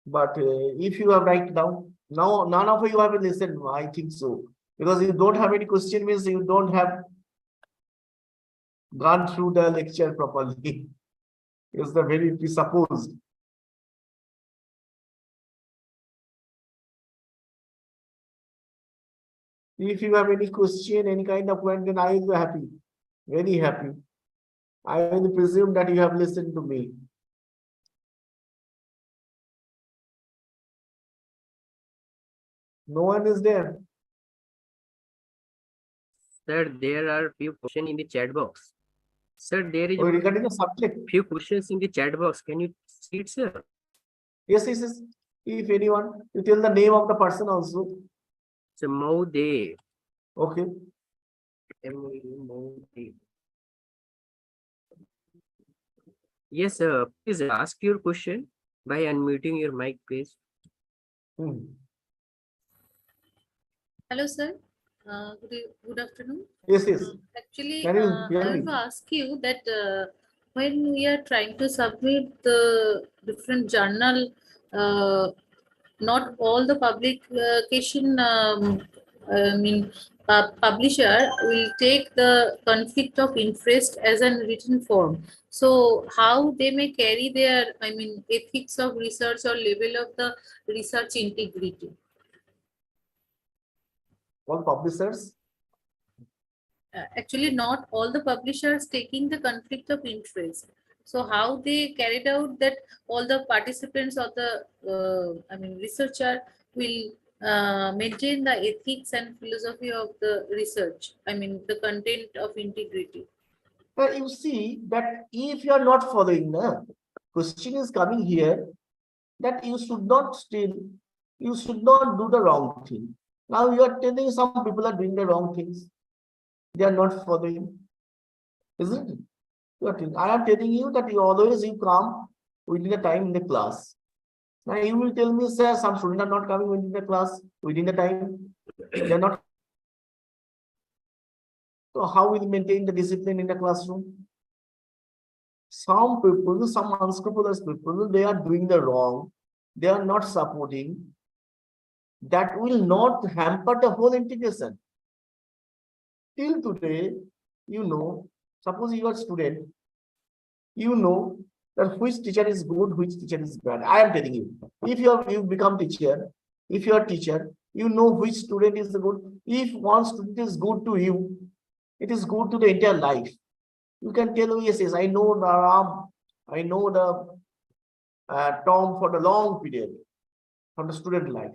Speaker 2: But if you have write down, now none of you have listened, I think so. Because you don't have any question means you don't have gone through the lecture properly. It's the very presupposed. If you have any question, any kind of point, then I will be happy, very happy. I will presume that you have listened to me. No one is there.
Speaker 3: Sir, there are few questions in the chat box. Sir, there is
Speaker 2: Regarding the subject.
Speaker 3: few questions in the chat box. Can you see it, sir?
Speaker 2: Yes. If anyone, you tell the name of the person also.
Speaker 3: So Maude.
Speaker 2: Okay.
Speaker 3: Maude. Yes, sir. Please ask your question by unmuting your mic, please.
Speaker 4: Hello, sir. Good afternoon.
Speaker 2: Yes.
Speaker 4: Actually,
Speaker 2: Can you
Speaker 4: I
Speaker 2: hear me?
Speaker 4: want to ask you that when we are trying to submit the different journal, not all the publication, publisher will take the conflict of interest as a written form. So how they may carry their, ethics of research or level of the research integrity?
Speaker 2: All publishers.
Speaker 4: Actually, not all the publishers taking the conflict of interest. So how they carried out that all the participants or the researcher will maintain the ethics and philosophy of the research? I mean, the content of integrity.
Speaker 2: But you see that if you are not following, the question is coming here that you should not steal, you should not do the wrong thing. Now you are telling some people are doing the wrong things. They are not following, isn't it? I am telling you that you come within the time in the class. Now you will tell me, sir, some students are not coming within the class, within the time. They are not. So how will you maintain the discipline in the classroom? Some people, some unscrupulous people, they are doing the wrong. They are not supporting. That will not hamper the whole integration. Till today, suppose you are a student, that which teacher is good, which teacher is bad. I am telling you, if you become teacher, if you are teacher, you know which student is good. If one student is good to you, it is good to the entire life. You can tell, yes, I know the Ram, I know the Tom for the long period, for the student life.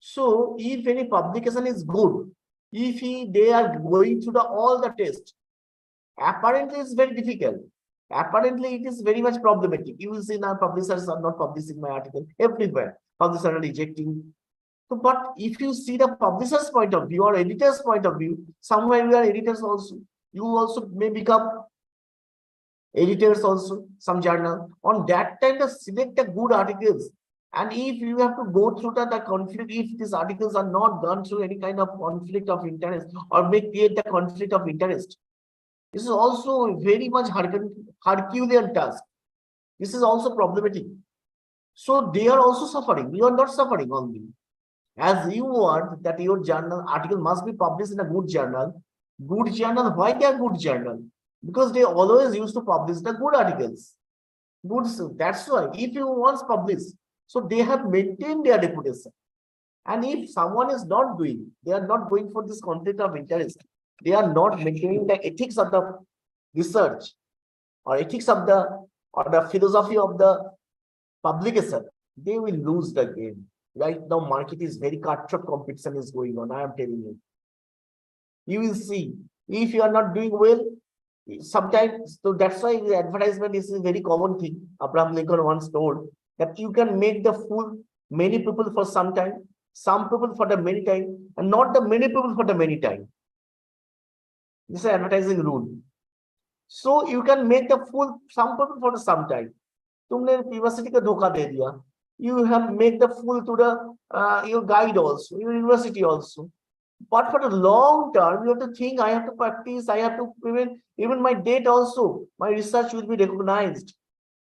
Speaker 2: So if any publication is good, if they are going through all the tests, apparently it's very difficult. Apparently it is very much problematic. You will see now publishers are not publishing my article everywhere. Publishers are rejecting. So, but if you see the publisher's point of view or editor's point of view, somewhere we are editors also. You also may become editors also, some journal. On that time, to select the good articles. And if you have to go through the conflict, if these articles are not done through any kind of conflict of interest or may create the conflict of interest, this is also very much Herculean task. This is also problematic. So they are also suffering. You are not suffering only. As you want that your journal article must be published in a good journal. Good journal, why they are good journal? Because they always used to publish the good articles. Good, so that's why if you once publish, so they have maintained their reputation. And if someone is not doing, they are not going for this conflict of interest, they are not maintaining the ethics of the research or ethics of the philosophy of the publication, they will lose the game. Right now, market is very cutthroat competition is going on. I am telling you. You will see if you are not doing well. Sometimes, so that's why the advertisement is a very common thing. Abraham Lincoln once told that you can make the fool many people for some time, some people for the many time, and not the many people for the many time. This is an advertising rule. So you can make the fool some people for some time. तुमने university का धोखा दे दिया. You have made the fool to the your guide also, your university also. But for the long term, you have to think, I have to practice, I have to even my date also, my research will be recognized.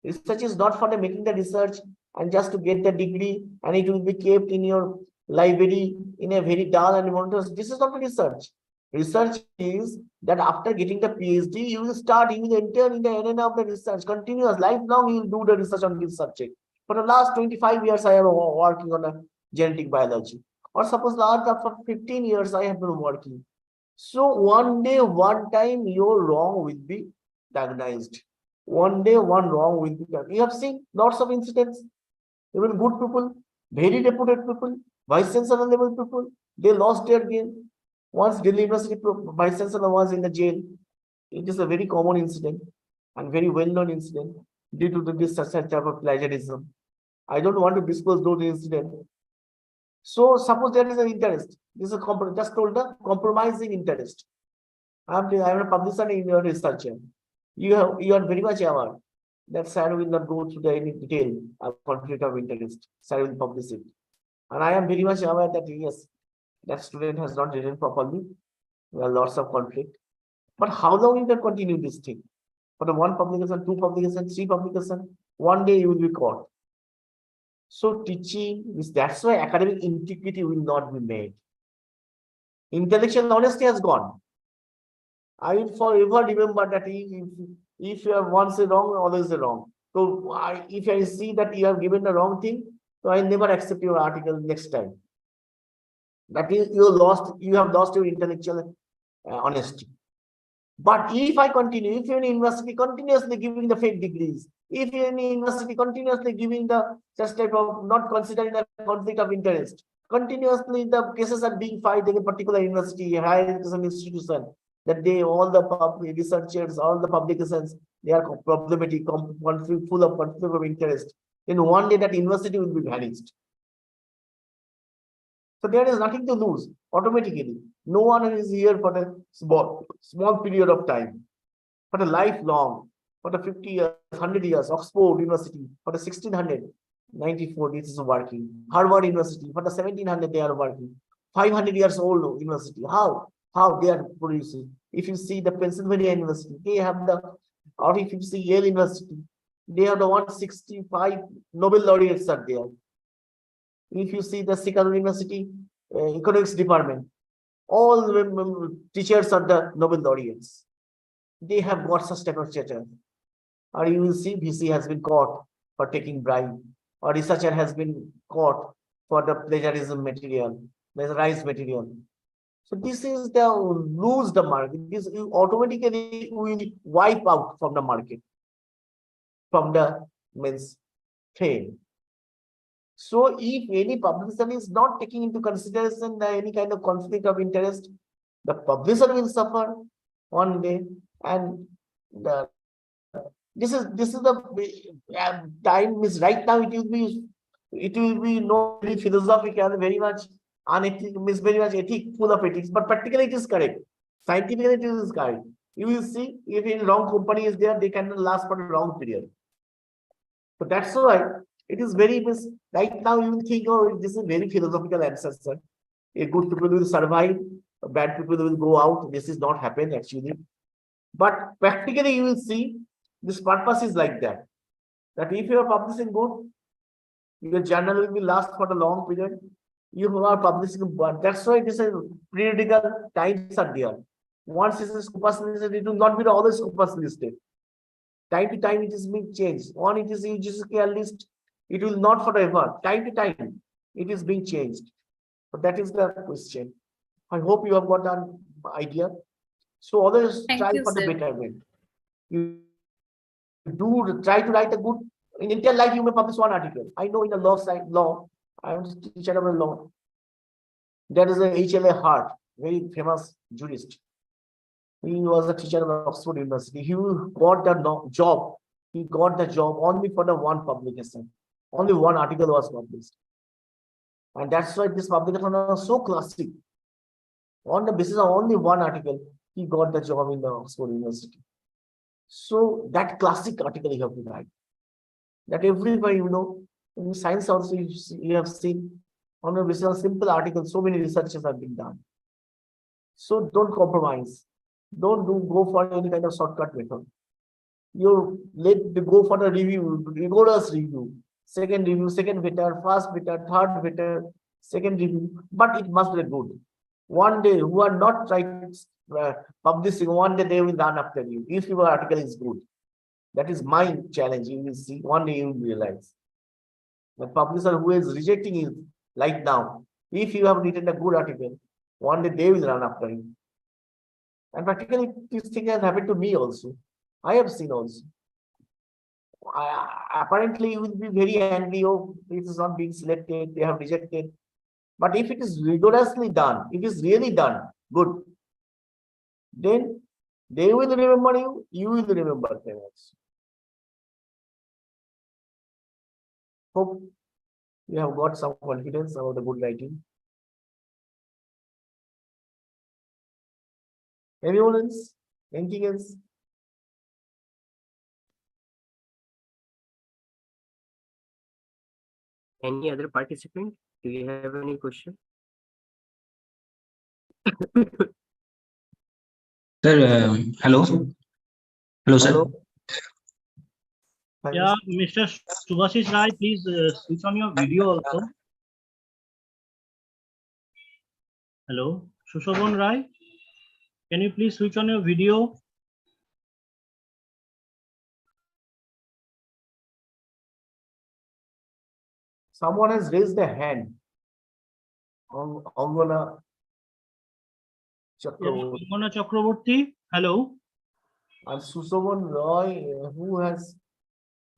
Speaker 2: Research is not for the making the research and just to get the degree and it will be kept in your library in a very dull and monotonous. This is not the research. Research is that after getting the PhD, you will start, you will enter in the arena of the research, continuous, lifelong, you will do the research on this subject. For the last 25 years, I am working on a genetic biology. Or suppose for 15 years, I have been working. So one day, one time, your wrong will be diagnosed. One day, one wrong will be done. You have seen lots of incidents. Even good people, very reputed people, vice chancellor level people, they lost their game. Once Delhi University vice chancellor was in the jail. It is a very common incident and very well-known incident due to this type of plagiarism. I don't want to disclose those incidents. So suppose there is an interest. This is just told the compromising interest. I am a publisher and you are a researcher. You are very much aware that sir will not go through any detail of conflict of interest. Sir will publish it. And I am very much aware that yes, that student has not written properly. There are lots of conflict. But how long you can continue this thing? For the one publication, two publication, three publication, one day you will be caught. So teaching is, that's why academic integrity will not be made. Intellectual honesty has gone. I will forever remember that if you have once a wrong, always a wrong. So if I see that you have given the wrong thing, so I never accept your article next time. That is, you have lost your intellectual honesty. But if I continue, if you're in university continuously giving the fake degrees, if you're in university continuously giving the just type of not considering the conflict of interest, Continuously, the cases are being filed in a particular university, higher education institution, that they, all the researchers, all the publications, they are problematic, full of conflict of interest. Then one day that university will be vanished. So there is nothing to lose automatically. No one is here for a small period of time, for a lifelong, for the 50 years, 100 years. Oxford University for the 1694, this is working. Harvard University for the 1700, they are working. 500 years old university. How they are producing? If you see the Pennsylvania University, they have the, or if you see Yale University, they have the 165 Nobel laureates are there. If you see the Chicago University economics department, all teachers are the Nobel laureates. They have got such type of stature. Or you will see VC has been caught for taking bribe, or researcher has been caught for the plagiarism material, plagiarized material. So this is the lose the market. This automatically will wipe out from the market, from the means fame. So if any publisher is not taking into consideration any kind of conflict of interest, the publisher will suffer one day, and this is the time is right now. It will be no very philosophical, very much unethical, means very much full of ethics, but practically it is correct. Scientifically it is correct. You will see if any wrong company is there, they cannot last for a long period. So that's why it is very right now you will think, oh, this is very philosophical answer, sir. A good people will survive, bad people will go out. This is not happen actually. But practically you will see this purpose is like that. That if you are publishing good, your journal will be last for the long period. You are publishing, but that's why it is a periodical times are there. Once it is scopus listed, it will not be always scopus listed. Time to time it is being changed. On it is UGC list, it will not forever. Time to time it is being changed. But that is the question. I hope you have got an idea. So always
Speaker 4: Thank
Speaker 2: try
Speaker 4: you,
Speaker 2: for the
Speaker 4: sir.
Speaker 2: betterment. You do try to write a good. In entire life, you may publish one article. I know in the law side, I am a teacher of law. There is a HLA Hart, very famous jurist. He was a teacher of Oxford University. He got the job. He got the job only for the one publication. Only one article was published. And that's why this publication was so classic. On the basis of only one article, he got the job in the Oxford University. So that classic article you have to write. That everybody, in science also you have seen on a basis of simple article, so many researches have been done. So don't compromise. Don't go for any kind of shortcut method. You go for the review, rigorous review, second review, second better, first better, third better, second review, but it must be good. One day, who are not trying publishing, one day they will run after you if your article is good. That is my challenge. You will see, one day you will realize. The publisher who is rejecting you right now, if you have written a good article, one day they will run after you. And practically, this thing has happened to me also. I have seen also. Apparently, you will be very angry. Oh, it is not being selected. They have rejected. But if it is rigorously done, it is really done, good. Then they will remember you. You will remember them also. Hope you have got some confidence about the good writing. Anyone else? Anything else?
Speaker 3: Any other participant? Do you have any question?
Speaker 5: Sir, hello. Hello, sir.
Speaker 2: Hello.
Speaker 1: Yeah, Mr. Subhashish Rai, please switch on your video also. Hello, Sushobhan Rai, can you please switch on your video?
Speaker 2: Someone has raised their hand. Angana Chakraborty.
Speaker 1: Angana Chakraborty, hello.
Speaker 2: And Sushobhan Roy, who has.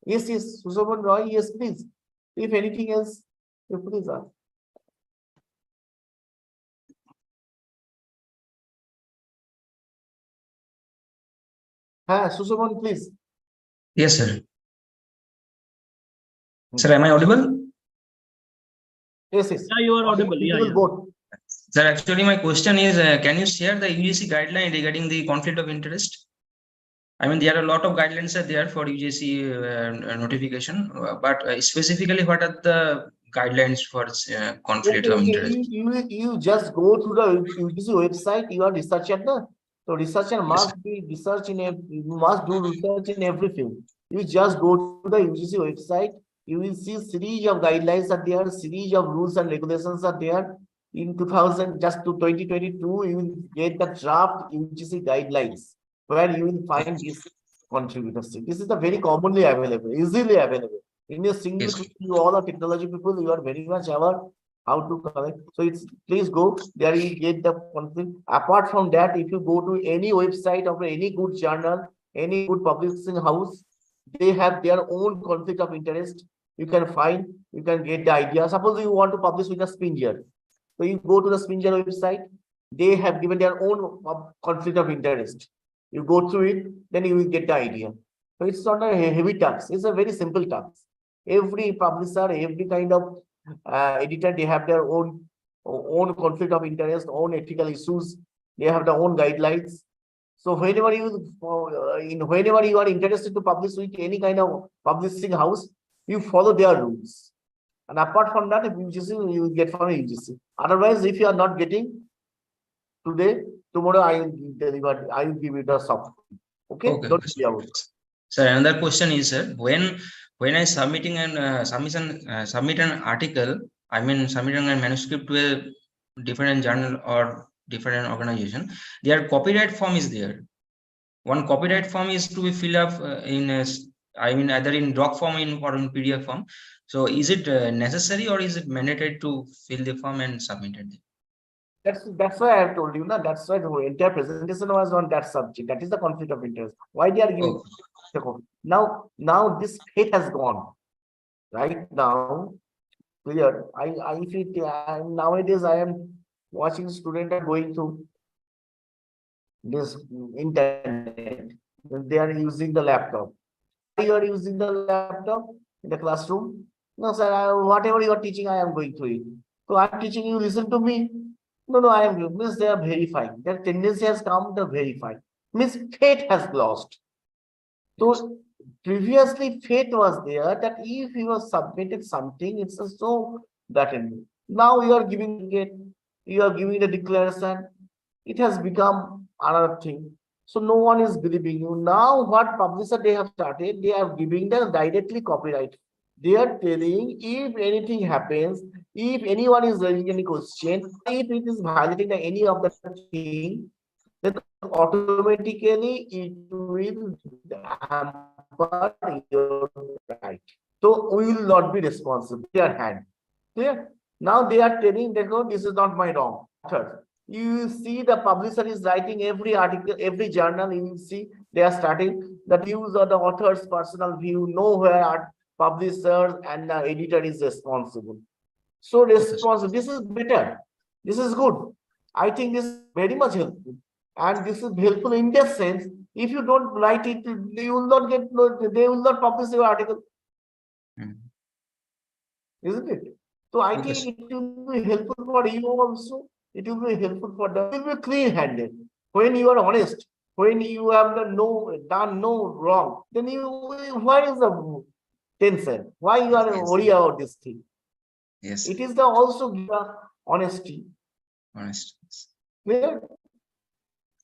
Speaker 2: Yes, Sushobhan Roy, yes, please. If anything else, you please ask. Sushomon, please.
Speaker 5: Yes, sir. Sir, am I audible?
Speaker 2: Yes.
Speaker 1: Yeah, you are audible. Yeah,
Speaker 2: Visible
Speaker 1: yeah.
Speaker 2: both.
Speaker 5: Sir, actually, my question is, can you share the UGC guideline regarding the conflict of interest? I mean, there are a lot of guidelines are there for UGC notification, but specifically, what are the guidelines for conflict of interest?
Speaker 2: You just go to the UGC website. You are researcher, no? So researcher must be research in you must do research in every field. You just go to the UGC website. You will see series of guidelines are there, series of rules and regulations are there. In 2000, just to 2022, you will get the draft UGC guidelines where you will find this contributors. This is the very commonly available, easily available. In a single
Speaker 5: Yes.
Speaker 2: click, you all are technology people, you are very much aware how to collect. So it's please go there, you get the conflict. Apart from that, if you go to any website of any good journal, any good publishing house, they have their own conflict of interest. You can find, you can get the idea. Suppose you want to publish with a Spinger. So you go to the Spinger website, they have given their own conflict of interest. You go through it, then you will get the idea. So it's not a heavy task, it's a very simple task. Every publisher, every kind of editor, they have their own conflict of interest, own ethical issues, they have their own guidelines. So whenever you are interested to publish with any kind of publishing house, you follow their rules. And apart from that, if UGC, you will get from UGC. Otherwise, if you are not getting today, tomorrow I will deliver, I will give you the soft. Okay, don't be about it.
Speaker 5: Sir, another question is, sir, when I submitting an submit an article, I mean submitting a manuscript to a different journal or different organization, their copyright form is there. One copyright form is to be filled up in I mean either in doc form or in PDF form. So is it necessary or is it mandatory to fill the form and submit it?
Speaker 2: That's why I have told you, na. That's why the entire presentation was on that subject. That is the conflict of interest. Why they are giving now this fate has gone. Right now, clear. Nowadays I am watching students are going through this internet. They are using the laptop. You are using the laptop in the classroom. No, sir, whatever you are teaching, I am going through it. So I'm teaching you, listen to me. No, I am means they are verifying. Their tendency has come to verify. Means fate has lost. So previously fate was there that if you have submitted something, it's a so that in now you are giving it, you are giving the declaration, it has become another thing. So no one is believing you. Now what publisher they have started, they are giving them directly copyright. They are telling if anything happens, if anyone is raising any question, if it is violating any of the thing, then automatically it will hamper your right. So we will not be responsible. Their hand. Clear? Now they are telling that no, this is not my wrong. You see the publisher is writing every article, every journal, you will see they are starting the views of the author's personal view, nowhere publisher and the editor is responsible. So responsible, this is better. This is good. I think this is very much helpful. And this is helpful in this sense. If you don't write it, you will not get, they will not publish your article. Isn't it? So I think it will be helpful for you also. It will be helpful for them. It will be clean-handed. When you are honest, when you have done no wrong, then why is the tension? Why you are worried about this thing?
Speaker 5: Yes.
Speaker 2: It is the also the honesty.
Speaker 5: Honest.
Speaker 2: Clear?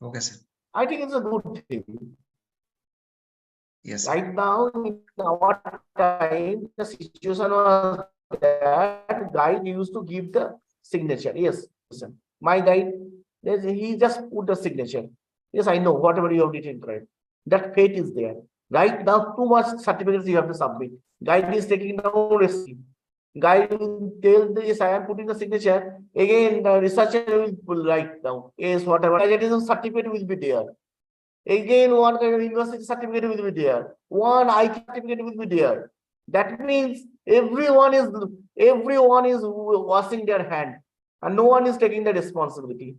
Speaker 5: Okay, sir.
Speaker 2: I think it's a good thing.
Speaker 5: Yes.
Speaker 2: Right now, in our time, the situation was that guide used to give the signature. Yes, my guide, he just put the signature. Yes, I know whatever you have written, correct. That fate is there. Right now, too much certificates you have to submit. Guide is taking no risk. Guide will tell this, I am putting the signature. Again, the researcher will write down. Yes, whatever. Certificate will be there. Again, one kind of university certificate will be there. One IT certificate will be there. That means everyone is washing their hand and no one is taking the responsibility.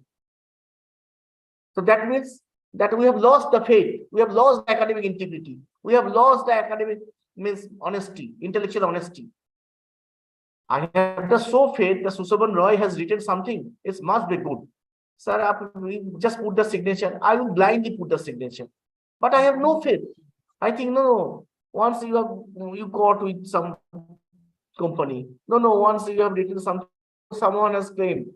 Speaker 2: So that means that we have lost the faith, we have lost the academic integrity, we have lost the academic means honesty, intellectual honesty. I have the so faith that Sushavan Roy has written something. It must be good. Sir, we just put the signature. I will blindly put the signature. But I have no faith. I think no. Once you got with some company. No. Once you have written something, someone has claimed.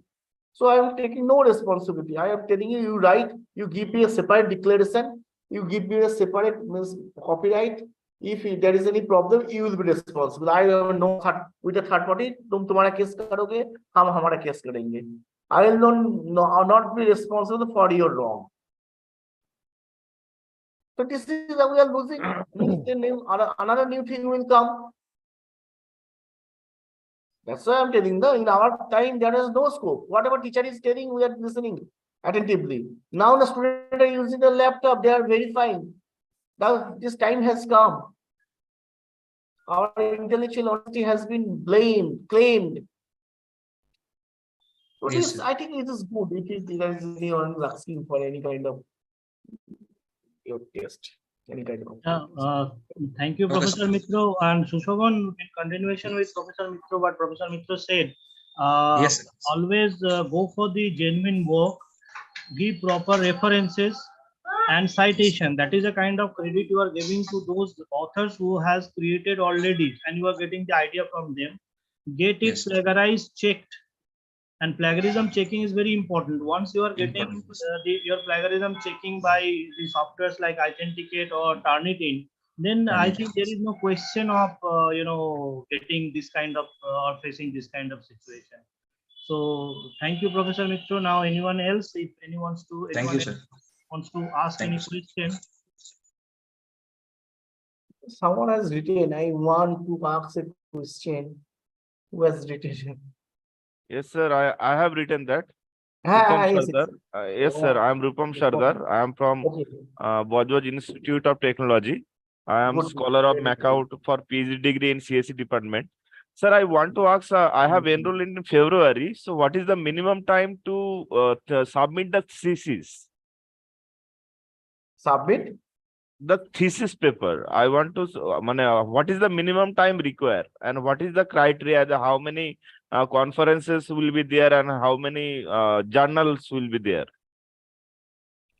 Speaker 2: So I am taking no responsibility. I am telling you, you write, you give me a separate declaration, you give me a separate means copyright. If there is any problem, you will be responsible. I have no with a third party. तुम तुम्हारा case करोगे, हम हमारा case करेंगे. I will not be responsible for your wrong. So this is how we are losing. Another new thing will come. That's why I'm telling you, in our time, there is no scope. Whatever teacher is telling, we are listening attentively. Now the students are using the laptop, they are verifying. Now this time has come. Our intellectual honesty has been claimed. So
Speaker 5: Yes,
Speaker 2: this, I think it is good if there is anyone asking for any kind of your test, any kind of.
Speaker 1: Thank you,
Speaker 5: Okay,
Speaker 1: Professor Mitro and Sushovan. In continuation with Professor Mitro, what Professor Mitro said,
Speaker 5: yes,
Speaker 1: always go for the genuine work, give proper references and citation. That is a kind of credit you are giving to those authors who has created already, and you are getting the idea from them. Get it
Speaker 5: yes,
Speaker 1: plagiarized, checked. And plagiarism checking is very important. Once you are getting
Speaker 5: important.
Speaker 1: your plagiarism checking by the softwares like Authenticate or Turnitin, then I
Speaker 5: Turnitin.
Speaker 1: think there is no question of getting this kind of or facing this kind of situation. So thank you, Professor Mitro. Now anyone else, if anyone
Speaker 5: Thank you, sir.
Speaker 1: wants to ask
Speaker 5: Thank
Speaker 1: any
Speaker 5: you, sir.
Speaker 1: question.
Speaker 2: Someone has written, I want to ask a question. Who has written?
Speaker 6: Yes, sir. I have written that. Rupam
Speaker 2: Yes.
Speaker 6: Sardar. Yes, sir. I am Rupam Sardar. I am from
Speaker 2: Okay.
Speaker 6: Bajaj Institute of Technology. I am
Speaker 2: Good.
Speaker 6: scholar of Macau for PhD degree in CSE department. Sir, I want to ask. I have enrolled in February. So, what is the minimum time to submit the thesis?
Speaker 2: Submit.
Speaker 6: The thesis paper. I want to. What is the minimum time required, and what is the criteria? How many conferences will be there, and how many journals will be there?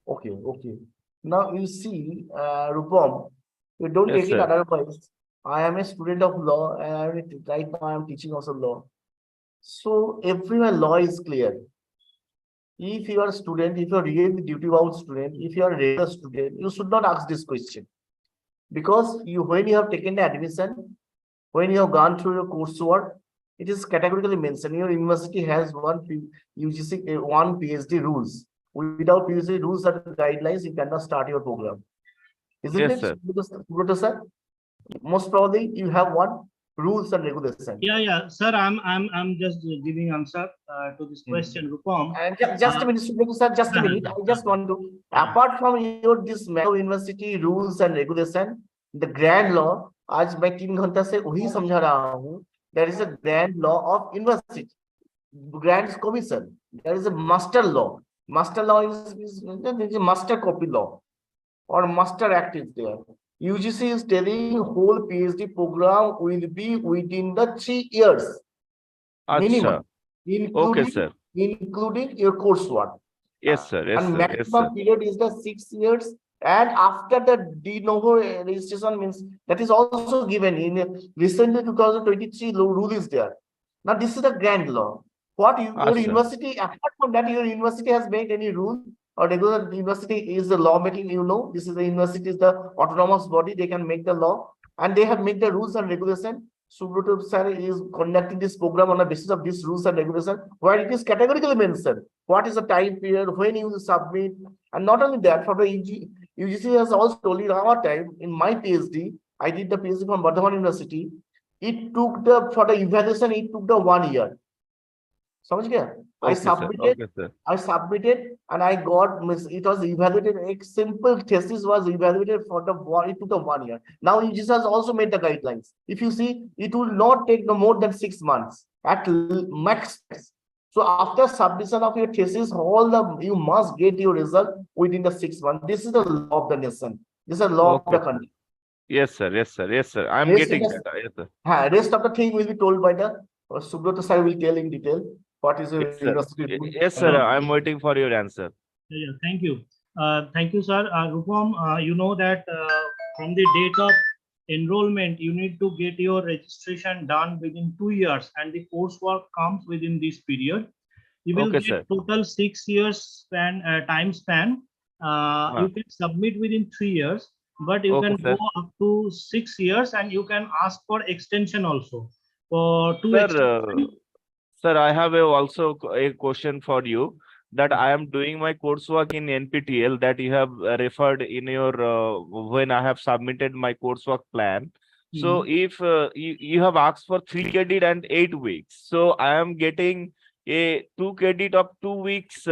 Speaker 2: Okay. Now you see, Rupam, you don't
Speaker 6: Yes,
Speaker 2: take it
Speaker 6: sir.
Speaker 2: otherwise. I am a student of law, and right now I am teaching also law. So everywhere law is clear. If you are a student, if you are really duty-bound student, if you are a regular student, you should not ask this question. Because when you have taken the admission, when you have gone through your coursework, it is categorically mentioned your university has one UGC, one PhD rules. Without PhD rules and guidelines, you cannot start your program. Isn't
Speaker 6: Yes,
Speaker 2: it,
Speaker 6: sir.
Speaker 2: Professor? Most probably you have one rules and regulations.
Speaker 1: Yeah, sir. I'm just giving answer to this question, Rupam.
Speaker 2: And just a minute, sir, just a minute. I just want to, apart from your this university rules and regulation, the grand law, आज मैं 3 घंटा से वही समझा रहा हूँ. There is a grand law of university, grand commission. There is a master law. Master law is a master copy law or master act is there. UGC is telling whole PhD program will be within the 3 years minimum,
Speaker 6: Acha. Okay, sir.
Speaker 2: including your coursework.
Speaker 6: Yes, sir. Yes,
Speaker 2: And
Speaker 6: sir. Yes, sir.
Speaker 2: maximum period is the 6 years. And after the de novo registration means that is also given in recently 2023 rule is there. Now this is the grand law. What your
Speaker 6: Acha.
Speaker 2: university, apart from that, your university has made any rule or regular university is the law making, this is the university is the autonomous body, they can make the law and they have made the rules and regulation. Subroto sir is conducting this program on the basis of these rules and regulation, where it is categorically mentioned what is the time period, when you will submit, and not only that, for the UGC has also told in our time, in my PhD, I did the PhD from Bardhaman University, it took for the evaluation, it took the 1 year. समझ गया? I submitted and I got, it was evaluated, a simple thesis was evaluated for it took the 1 year. Now UGC has also made the guidelines. If you see, it will not take no more than 6 months at max. So after submission of your thesis, you must get your result within the 6 months. This is the law of the nation. This is the law of
Speaker 6: Okay,
Speaker 2: the
Speaker 6: sir.
Speaker 2: country.
Speaker 6: Yes, sir. Yes, sir. Yes, sir. I'm
Speaker 2: Rest of
Speaker 6: getting
Speaker 2: the,
Speaker 6: that. Yes, sir.
Speaker 2: rest of the thing will be told by the Subrata sir will tell in detail what is your
Speaker 6: Yes, sir.
Speaker 2: university rule.
Speaker 6: Yes, sir. I'm waiting for your answer.
Speaker 1: Yeah, thank you, sir. Rupam, you know that from the date of enrollment, you need to get your registration done within 2 years, and the coursework comes within this period. You will
Speaker 6: Okay,
Speaker 1: get
Speaker 6: sir.
Speaker 1: total 6 years time span. You can submit within 3 years, but you
Speaker 6: Okay,
Speaker 1: can
Speaker 6: sir.
Speaker 1: go up to 6 years, and you can ask for extension also. For two
Speaker 6: Sir,
Speaker 1: extension,
Speaker 6: sir, I have also a question for you, that I am doing my coursework in NPTEL that you have referred in your when I have submitted my coursework plan. So if you have asked for 3 credit and 8 weeks, so I am getting a 2 credit of 2 weeks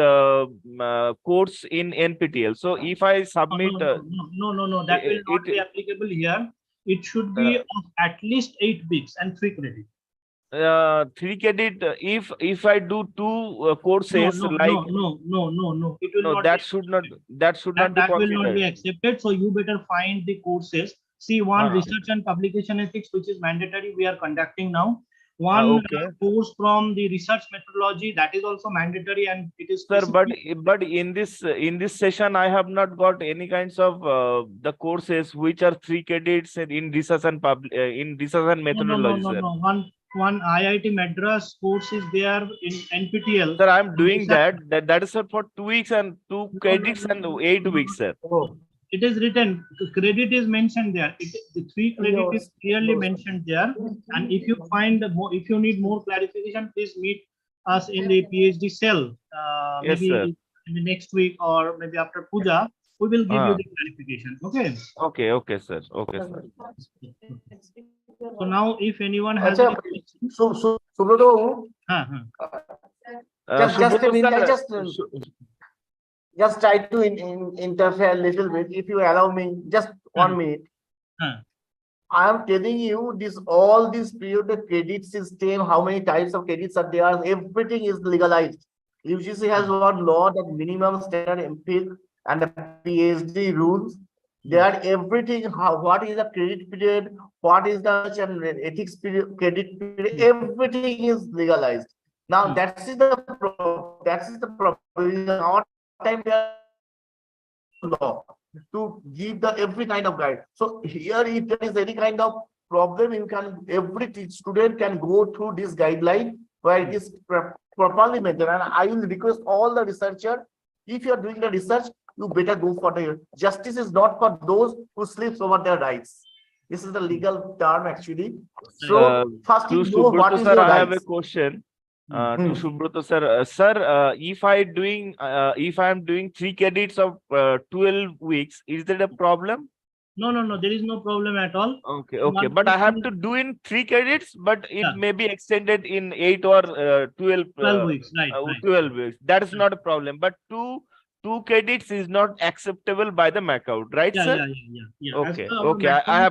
Speaker 6: course in NPTEL. So if I submit
Speaker 1: no, that will not be
Speaker 6: it
Speaker 1: applicable here. It should
Speaker 6: uh,
Speaker 1: be of at least 8 weeks and 3 credit.
Speaker 6: 3 credit, if I do two
Speaker 1: No,
Speaker 6: courses
Speaker 1: no,
Speaker 6: like,
Speaker 1: no, no, no, no, no. It will
Speaker 6: no,
Speaker 1: not be
Speaker 6: that should not be
Speaker 1: that will not be
Speaker 6: considered.
Speaker 1: accepted. So you better find the courses. See, one
Speaker 6: Uh,
Speaker 1: research and publication ethics, which is mandatory, we are conducting now. One
Speaker 6: okay,
Speaker 1: course from the research methodology, that is also mandatory, and it is
Speaker 6: sir,
Speaker 1: specific.
Speaker 6: but in this session I have not got any kinds of the courses which are 3 credits in research and in research and methodology, sir.
Speaker 1: No. One IIT Madras course is there in NPTEL.
Speaker 6: Sir, I'm doing
Speaker 1: Research-
Speaker 6: that is for 2 weeks and 2 credits and 8 weeks, sir.
Speaker 2: Oh,
Speaker 1: It is written, credit is mentioned there. The 3 credit is clearly mentioned there. And if you find more, if you need more clarification, please meet us in the PhD cell.
Speaker 6: Yes, sir.
Speaker 1: Maybe in the next week or maybe after puja, we will give you the clarification. Okay.
Speaker 6: Okay, sir. Okay, sir.
Speaker 1: So now, if anyone has
Speaker 2: Acha,
Speaker 1: any questions,
Speaker 2: Subrata, just a
Speaker 6: Subrata
Speaker 2: minute,
Speaker 6: sir,
Speaker 2: just try to interfere a little bit. If you allow me, just 1 minute. I am telling you this, all this period credit system, how many types of credits are there, everything is legalized. UGC has one law that minimum standard MPhil and the PhD rules. They are everything, how, what is the credit period, what is the ethics period, credit period, everything is legalized. Now that's the problem. Our time there law to give the every kind of guide. So here, if there is any kind of problem, you can, every student can go through this guideline where it is properly maintained. And I will request all the researcher, if you are doing the research, you better go for the justice is not for those who sleeps over their rights. This is the legal term actually. So first
Speaker 6: to
Speaker 2: you know what
Speaker 6: Subrata
Speaker 2: is
Speaker 6: sir,
Speaker 2: your
Speaker 6: I have a
Speaker 2: rights.
Speaker 6: question. To Subrata sir, sir, if I am doing 3 credits of 12 weeks, is that a problem?
Speaker 1: no, there is no problem at all.
Speaker 6: Okay, but I have to do in 3 credits, but it may be extended in 8 or 12
Speaker 1: 12 weeks, right?
Speaker 6: 12 weeks. That is not a problem, but two credits is not acceptable by the MACAUT, right, sir?
Speaker 1: Yeah.
Speaker 6: Okay,
Speaker 1: As per our
Speaker 6: I have